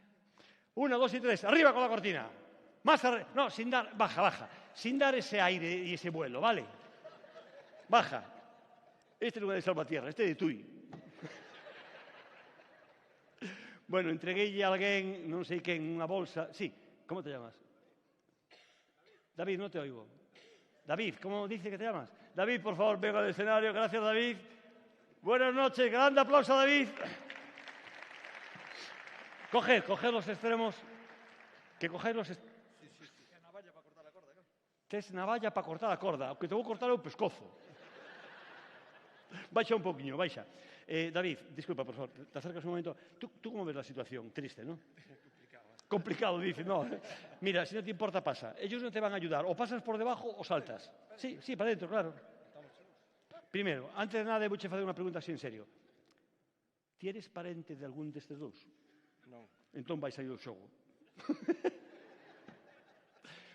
1, 2 y 3. Arriba con la cortina. Más arriba. No, sin dar... Baja. Sin dar ese aire y ese vuelo, ¿vale? Baja. Este no é de Salvatierra, este é de Tui. Bueno, entregueille a alguén, non sei quen, unha bolsa. Sí, como te llamas? David, non te oigo. David, ¿cómo dice que te llamas? David, por favor, venga al escenario. Gracias, David. Buenas noches. Grande aplauso a David. Coged los extremos. Que coged los extremos. tes navalla para cortar a corda, o que te vou cortar é o pescozo. Baixa un poquinho, baixa. David, disculpa, por favor, te acercas un momento. ¿Tú cómo ves la situación? Triste, ¿no? Complicado, dice. No. Mira, si no te importa, pasa. Ellos no te van a ayudar. O pasas por debajo o saltas. Sí, para dentro, claro. Primero, antes de nada, vou che facer unha pregunta así en serio. Ti eres parente de algún destes dous? Non. Entón vai sair do xogo.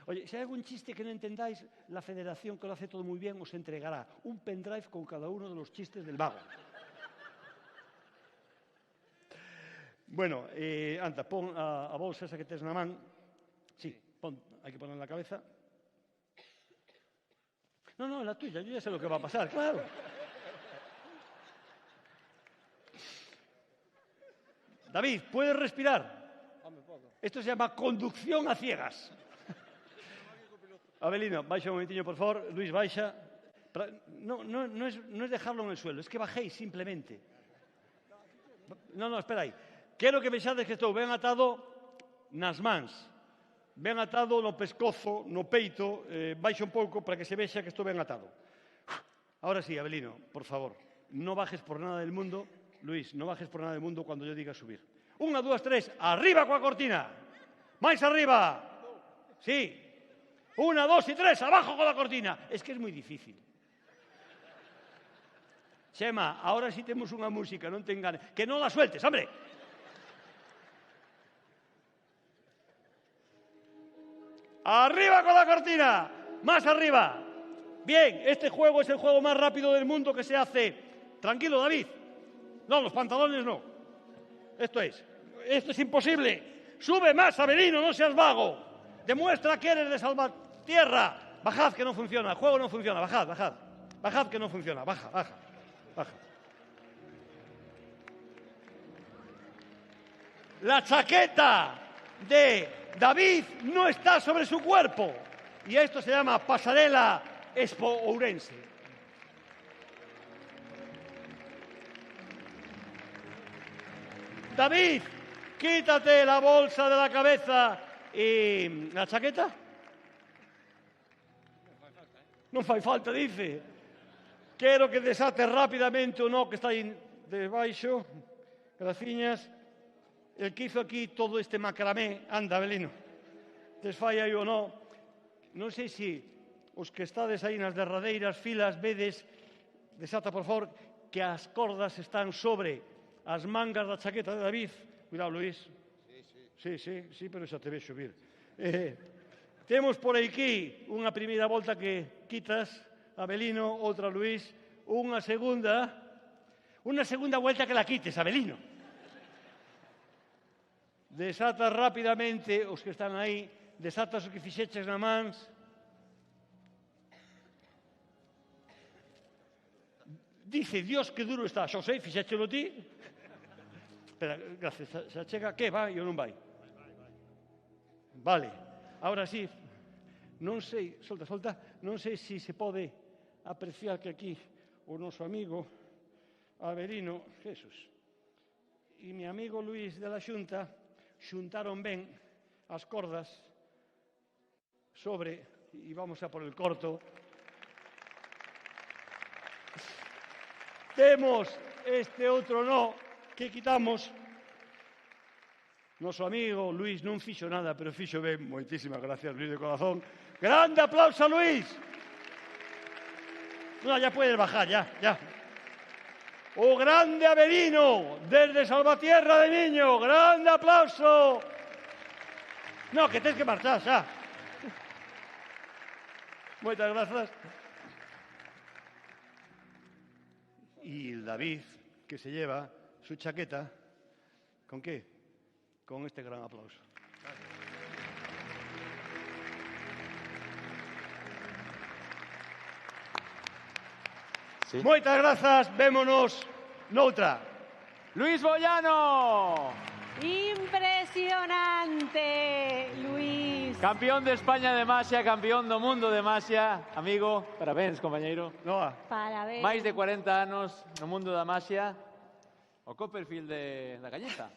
Oye, se hai algún chiste que non entendáis, la federación, que lo hace todo moi bien, os entregará un pendrive con cada uno de los chistes del vago. Bueno, anda, pon a bolsa esa que tes na man. Sí, hai que poner en la cabeza. No, la tuya, yo ya sé lo que va a pasar, claro. David, ¿puedes respirar? Esto se llama conducción a ciegas. Abelino, baixa un momentiño, por favor. Luis, baixa. No es dejarlo en el suelo, es que bajéis simplemente. No, espera aí. Quero que vexades que estou ben atado nas mans, ben atado no pescozo, no peito, baixa un pouco para que se vexa que estou ben atado. Ahora sí, Abelino, por favor, no bajes por nada del mundo. Luis, no bajes por nada del mundo cuando yo diga subir. 1, 2, 3, arriba coa cortina. Máis arriba. Sí. 1, 2 y 3, abajo con la cortina. Es que es muy difícil. Chema, ahora sí tenemos una música, non te enganes. Que no la sueltes, hombre. Arriba con la cortina. Más arriba. Bien, este juego es el juego más rápido del mundo que se hace. Tranquilo, David. No, los pantalones no. Esto es imposible. Sube más, Avelino, no seas vago. Demuestra que eres de Salvatierra. Bajad, que no funciona. El juego no funciona. Bajad. Bajad, que no funciona. Baja. La chaqueta de David no está sobre su cuerpo. Y esto se llama pasarela Expo Ourense. David, quítate la bolsa de la cabeza y la chaqueta. Non fai falta, dice. Quero que desate rapidamente o no que está aí debaixo. Graciñas. El que hizo aquí todo este macramé, anda, Avelino. Desfai aí o no. Non sei se os que estades aí nas derradeiras filas vedes, desata, por favor, que as cordas están sobre as mangas da chaqueta de David. Cuidado, Luís. Sí, pero xa te vexo vir. Temos por aquí unha primeira volta que quitas, Avelino, outra Luís, unha segunda vuelta que la quites, Avelino. Desata rapidamente os que están aí, desatas o que fixeches na mans. Dice, Dios, que duro está. Xo sei, fixéchelo ti. Espera, gracias. Xa chega, que vai ou non vai? Vale, ahora sí. Non sei, solta, non sei se se pode apreciar que aquí o noso amigo Avelino, Jesús, e mi amigo Luís de la Xunta xuntaron ben as cordas sobre, e vamos a por el corto. Temos este outro no que quitamos. Noso amigo Luís non fixo nada, pero fixo ben. Moitísimas gracias, Luís, de corazón. ¡Grande aplauso a Luís! No, ya puedes bajar, ya. ¡Oh, grande Avelino! Desde Salvatierra de Miño. ¡Grande aplauso! No, que tens que marchar, xa. Moitas grazas. Y el David, que se lleva su chaqueta, ¿con qué? Con este gran aplauso. Sí. Moitas grazas, vémonos noutra. Luis Boyano. Impresionante, Luis. Campeón de España de Maxia, campeón do mundo de Maxia. Amigo, parabéns, compañeiro. Noa. Parabéns. Máis de 40 anos no mundo da Maxia. O Copperfield da Cañeta.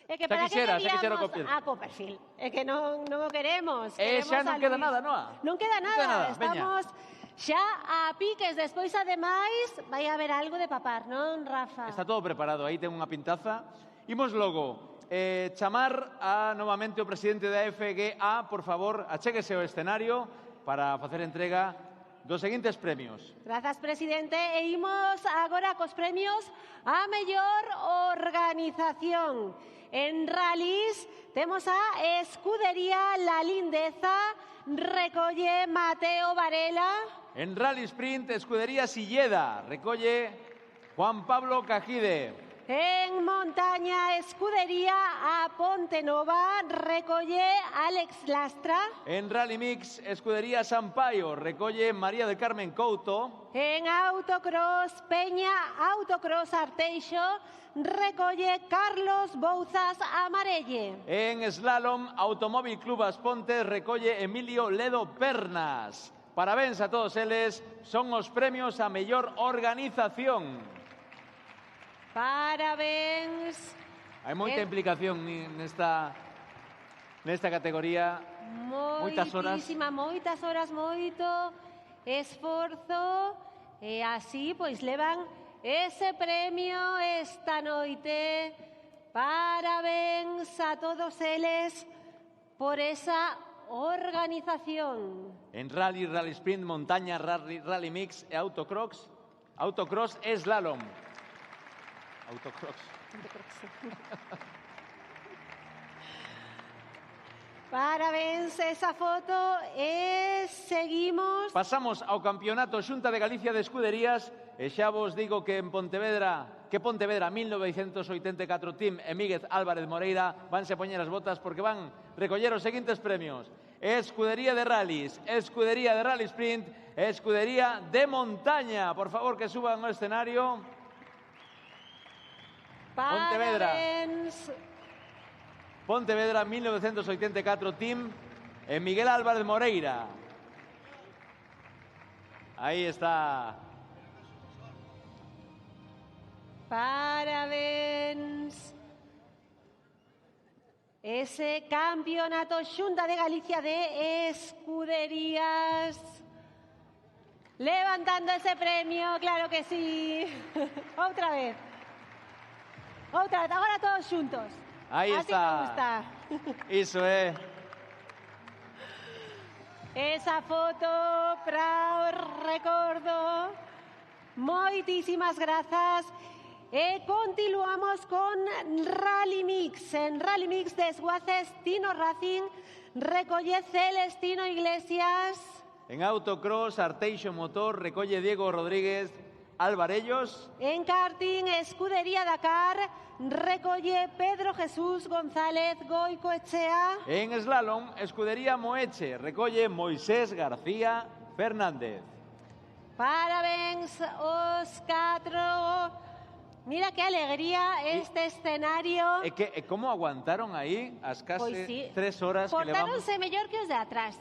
É que Xa para quixera, que xa quixera queríamos Copperfield. a Copperfield. É que non o queremos. Xa non queda nada, Noa? Non queda Non queda nada. nada, veña. Estamos xa a piques. Despois, ademais, vai haber algo de papar, non, Rafa? Está todo preparado, aí ten unha pintaza. Imos logo chamar a novamente o presidente da FGA, por favor, achéguese ao escenario para facer entrega dos seguintes premios. Grazas, presidente. E imos agora cos premios a mellor organización. En rallies temos a Escudería La Lindeza, recolle Mateo Varela. En Rally Sprint, Escudería Silleda, recolle Juan Pablo Cajide. En montaña, Escudería a Ponte Nova, recolle Alex Lastra. En Rally Mix, Escudería Sampaio, recolle María del Carmen Couto. En autocross, Peña Autocross Arteixo, recolle Carlos Bouzas Amarelle. En Slalom, Automóvil Club Asponte, recolle Emilio Ledo Pernas. Parabéns a todos eles, son os premios a mellor organización. Parabéns. Hai moita implicación nesta categoría. Moitas horas. Moitas horas, moito esforzo. E así, pois, levan ese premio esta noite. Parabéns a todos eles por esa organización. En Rally, Rally Sprint, Montaña, Rally Mix e Autocross e Slalom. Autocross. Parabéns esa foto e seguimos. Pasamos ao Campeonato Xunta de Galicia de Escuderías e xa vos digo que en Pontevedra 1984 Team e Míguez Álvarez Moreira vanse poñer as botas porque van recoller os seguintes premios: Escudería de Rallys, Escudería de Rally Sprint e Escudería de Montaña. Por favor, que suban ao escenario. Pontevedra. Pontevedra 1984 Team e Miguel Álvarez Moreira. Aí está. Parabéns. Ese Campeonato Xunta de Galicia de Escuderías. Levantando ese premio, claro que sí. Outra vez. Outra vez, agora todos xuntos. Aí Así está. me gusta. Iso é. Esa foto para o recordo. Moitísimas grazas. E continuamos con Rally Mix. En Rally Mix desguaces Tino Racing, recolle Celestino Iglesias. En Autocross, Arteixo Motor, recolle Diego Rodríguez Alvarellos. En karting, Escudería Dakar, recolle Pedro Jesús González Goicoechea. En Slalom, Escudería Moeche, recolle Moisés García Fernández. Parabéns os 4. Mira que alegría este escenario. E como aguantaron aí as case Pois sí. 3 horas que levamos? Portáronse mellor que os de atrás.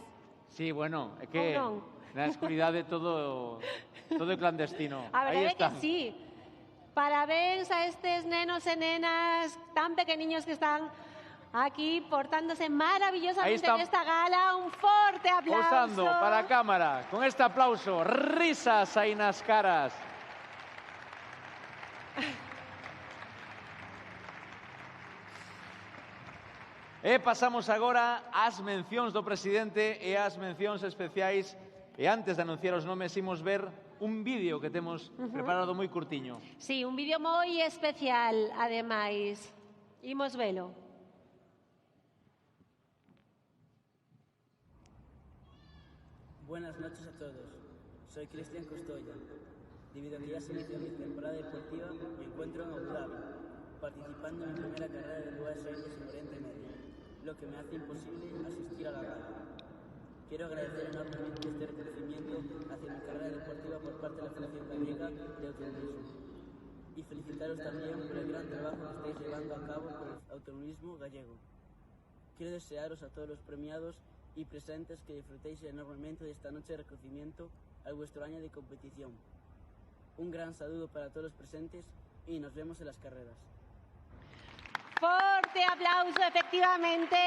Sí, bueno, é que Ou non? na escuridade todo é clandestino. A Aí verdade é que están. sí. Parabéns a estes nenos e nenas tan pequeniños que están aquí portándose Aí maravillosamente están. nesta gala. Un forte aplauso. Posando para a cámara, con este aplauso, risas aí nas caras. E pasamos agora ás mencións do presidente e ás mencións especiais. E antes de anunciar os nomes, imos ver un vídeo que temos preparado moi curtiño. Sí, un vídeo moi especial, ademais. Imos velo. Buenas noches a todos. Soy Cristian Costoya. Debido a que ya se inició mi temporada deportiva, me encuentro en Abu Dhabi, participando en mi primera carrera de US Airways en Oriente Medio, lo que me hace imposible asistir a la gala. Quiero agradecer enormemente este reconocimiento hacia mi carrera deportiva por parte de la Federación Gallega de Automovilismo. Y felicitaros también por el gran trabajo que estáis llevando a cabo con el automovilismo gallego. Quiero desearos a todos los premiados y presentes que disfrutéis enormemente de esta noche de reconocimiento a vuestro año de competición. Un gran saludo para todos los presentes y nos vemos en las carreras. Forte aplauso, efectivamente.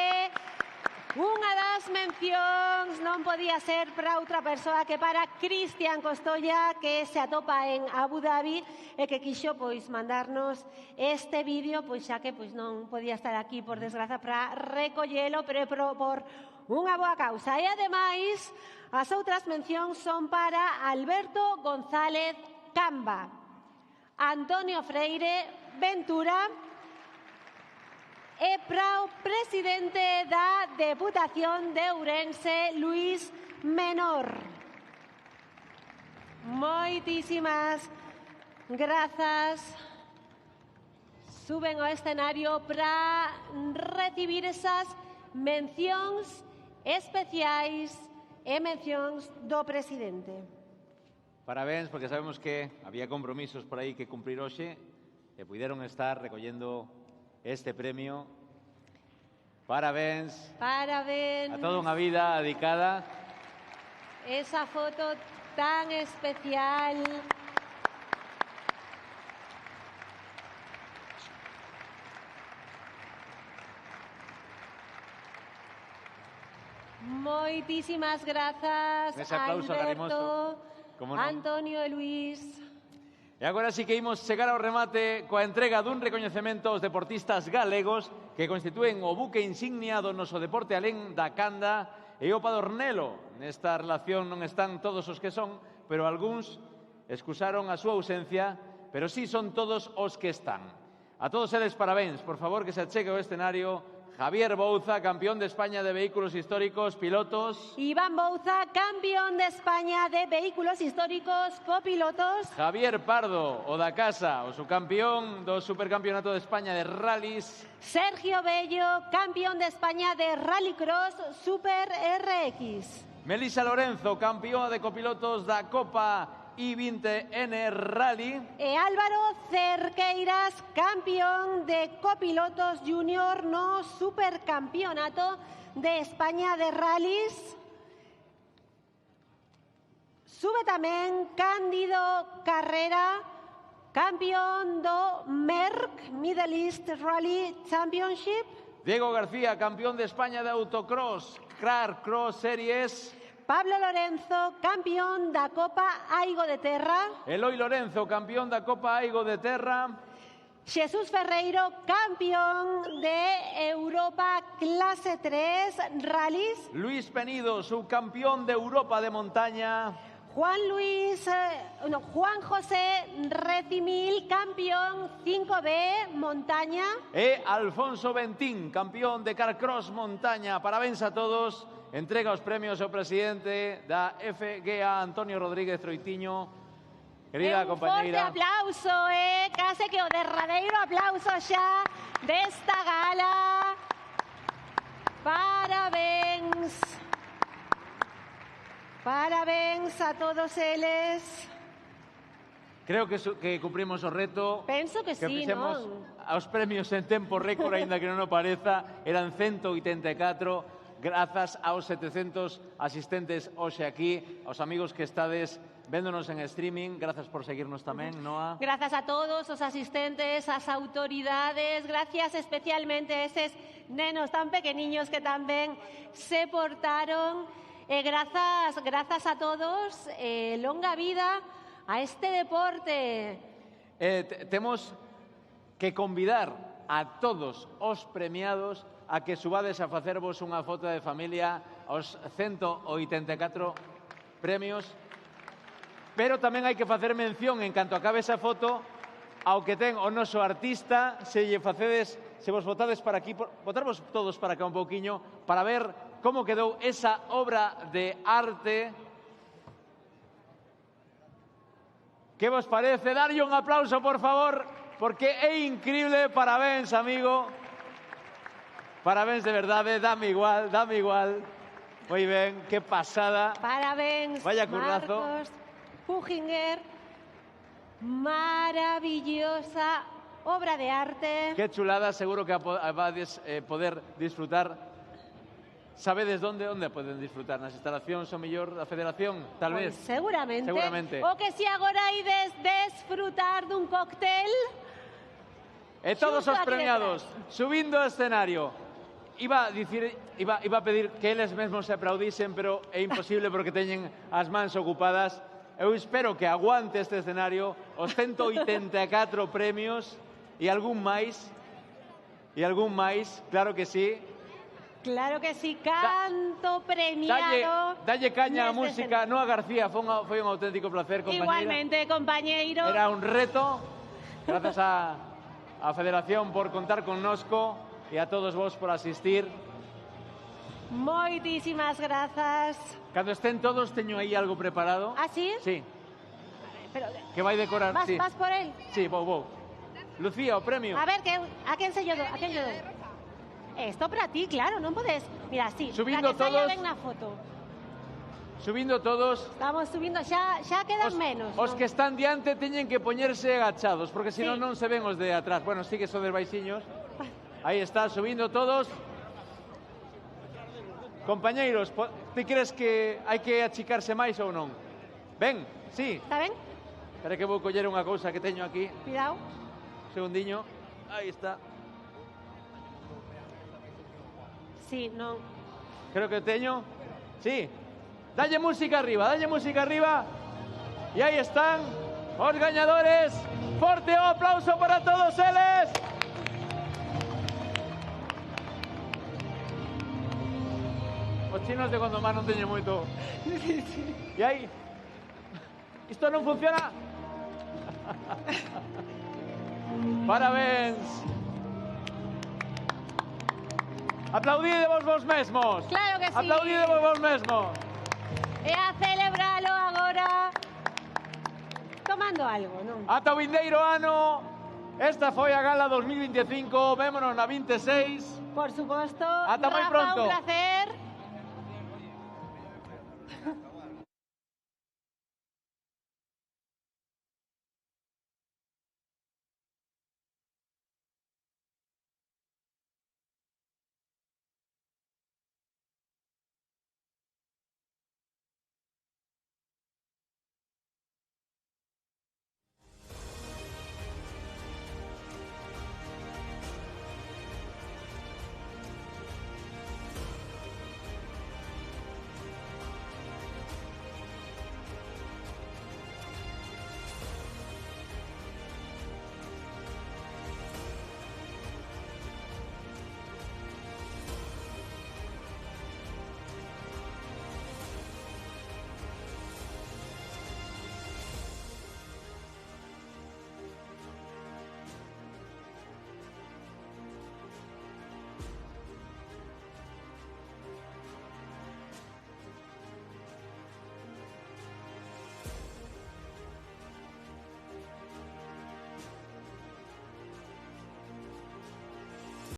Unha das mencións non podía ser para outra persoa que para Cristian Costolla, que se atopa en Abu Dhabi e que quixo mandarnos este vídeo, xa que non podía estar aquí por desgraza para recollelo, pero por unha boa causa. E ademais, as outras mencións son para Alberto González Camba, Antonio Freire Ventura e para o presidente da Deputación de Ourense, Luís Menor. Moitísimas grazas. Suben ao escenario para recibir esas mencións especiais e mencións do presidente. Parabéns, porque sabemos que había compromisos por aí que cumprir hoxe e puideron estar recollendo este premio. Parabéns. Parabéns. A toda unha vida dedicada. Esa foto tan especial. Moitísimas grazas, Ese aplauso Alberto, como non. Antonio e Luís. E agora sí que imos chegar ao remate coa entrega dun recoñecemento aos deportistas galegos que constitúen o buque insignia do noso deporte alén da canda e o Padornelo. Nesta relación non están todos os que son, pero algúns excusaron a súa ausencia, pero sí son todos os que están. A todos eles parabéns, por favor que se achegue ao escenario Javier Bouza, campeón de España de vehículos históricos, pilotos. Iván Bouza, campeón de España de vehículos históricos, copilotos. Javier Pardo, o da casa, o subcampeón do Supercampeonato de España de Rallys. Sergio Bello, campeón de España de Rallycross Super RX. Melissa Lorenzo, campeona de copilotos da Copa I20N Rally. E Álvaro Cerqueiras, campeón de copilotos junior no Supercampeonato de España de Rallys. Sube tamén Cándido Carrera, campeón do Merck Middle East Rally Championship. Diego García, campeón de España de autocross, Car Cross Series. Pablo Lorenzo, campeón da Copa Aigo de Terra. Eloi Lorenzo, campeón da Copa Aigo de Terra. Jesús Ferreiro, campeón de Europa Clase 3 Rallys. Luis Penido, subcampeón de Europa de montaña. Juan José Recimil, campeón 5B montaña. E Alfonso Bentín, campeón de Carcross montaña. Parabéns a todos. Entrega os premios ao presidente da FGA, Antonio Rodríguez Troitiño. Querida compañeira. Un forte aplauso, case que o derradeiro aplauso xa desta gala. Parabéns. Parabéns a todos eles. Creo que cumprimos o reto. Penso que sí, fixemos non? Os premios en tempo récord, aínda que non o pareza, eran 184. Grazas aos 700 asistentes hoxe aquí, aos amigos que estades véndonos en streaming. Grazas por seguirnos tamén, Noa. Grazas a todos os asistentes, as autoridades. Gracias especialmente a eses nenos tan pequeniños que tamén se portaron. Grazas a todos. Longa vida a este deporte. Temos que convidar a todos os premiados a que subades a facervos unha foto de familia aos 184 premios, pero tamén hai que facer mención en canto acabe esa foto ao que ten o noso artista. Se vos votades para aquí, votarvos todos para acá un pouquiño para ver como quedou esa obra de arte. Que vos parece? Darlle un aplauso, por favor, porque é increíble. Parabéns, amigo. Parabéns de verdade, dame igual. Moi ben, que pasada. Parabéns, vaya currazo. Marcos Pujinger. Maravillosa obra de arte. Que chulada, seguro que vades poder disfrutar. Sabedes onde poden disfrutar? Nas instalacións o mellor da Federación, tal vez? Seguramente. O que si agora ides desfrutar dun cóctel. E todos Xusto os aquí premiados subindo ao escenario. Iba a pedir que eles mesmos se aplaudisen, pero é imposible porque teñen as mans ocupadas. Eu espero que aguante este escenario os 184 premios e algún máis, claro que sí. Claro que sí, canto premiado. Dalle caña a neste música, Noa García, foi un auténtico placer, compañeira. Igualmente, compañeiro. Era un reto, grazas á Federación por contar connosco e a todos vos por asistir. Moitísimas grazas. Cando estén todos, teño aí algo preparado. ¿Ah, sí? Sí, Pero, que vai decorar, ¿vas, sí. vas por él? Sí, vou. Lucía, o premio. A ver, ¿a quién se yo doy? ¿A quién yo doy? Esto para ti, claro, non podes. Mira, sí, Subindo para que saia todos. ben na foto. Subindo todos. Estamos subindo, xa quedan menos. Os ¿no? que están diante teñen que poñerse agachados, porque senón Sí. non se ven os de atrás. Bueno, sí que son de baixinhos. Aí está, subindo todos. Compañeiros, ti crees que hai que achicarse máis ou non? Ben, sí. Está ben? Espera que vou coller unha cousa que teño aquí. Cuidado. Segundiño. Aí está. Sí, non. Creo que teño. Sí. Dalle música arriba, dalle música arriba. E aí están os gañadores. Forte o aplauso para todos eles. Os chinos de Gondomar non teñen moito. E aí? Isto non funciona? Parabéns. Aplaudidevos vos mesmos. Claro que sí. Aplaudidevos vos mesmos. E a celebralo agora tomando algo, non? Ata o vindeiro ano. Esta foi a Gala 2025. Vémonos na 26. Por suposto. Ata moi Rafa, pronto. un placer.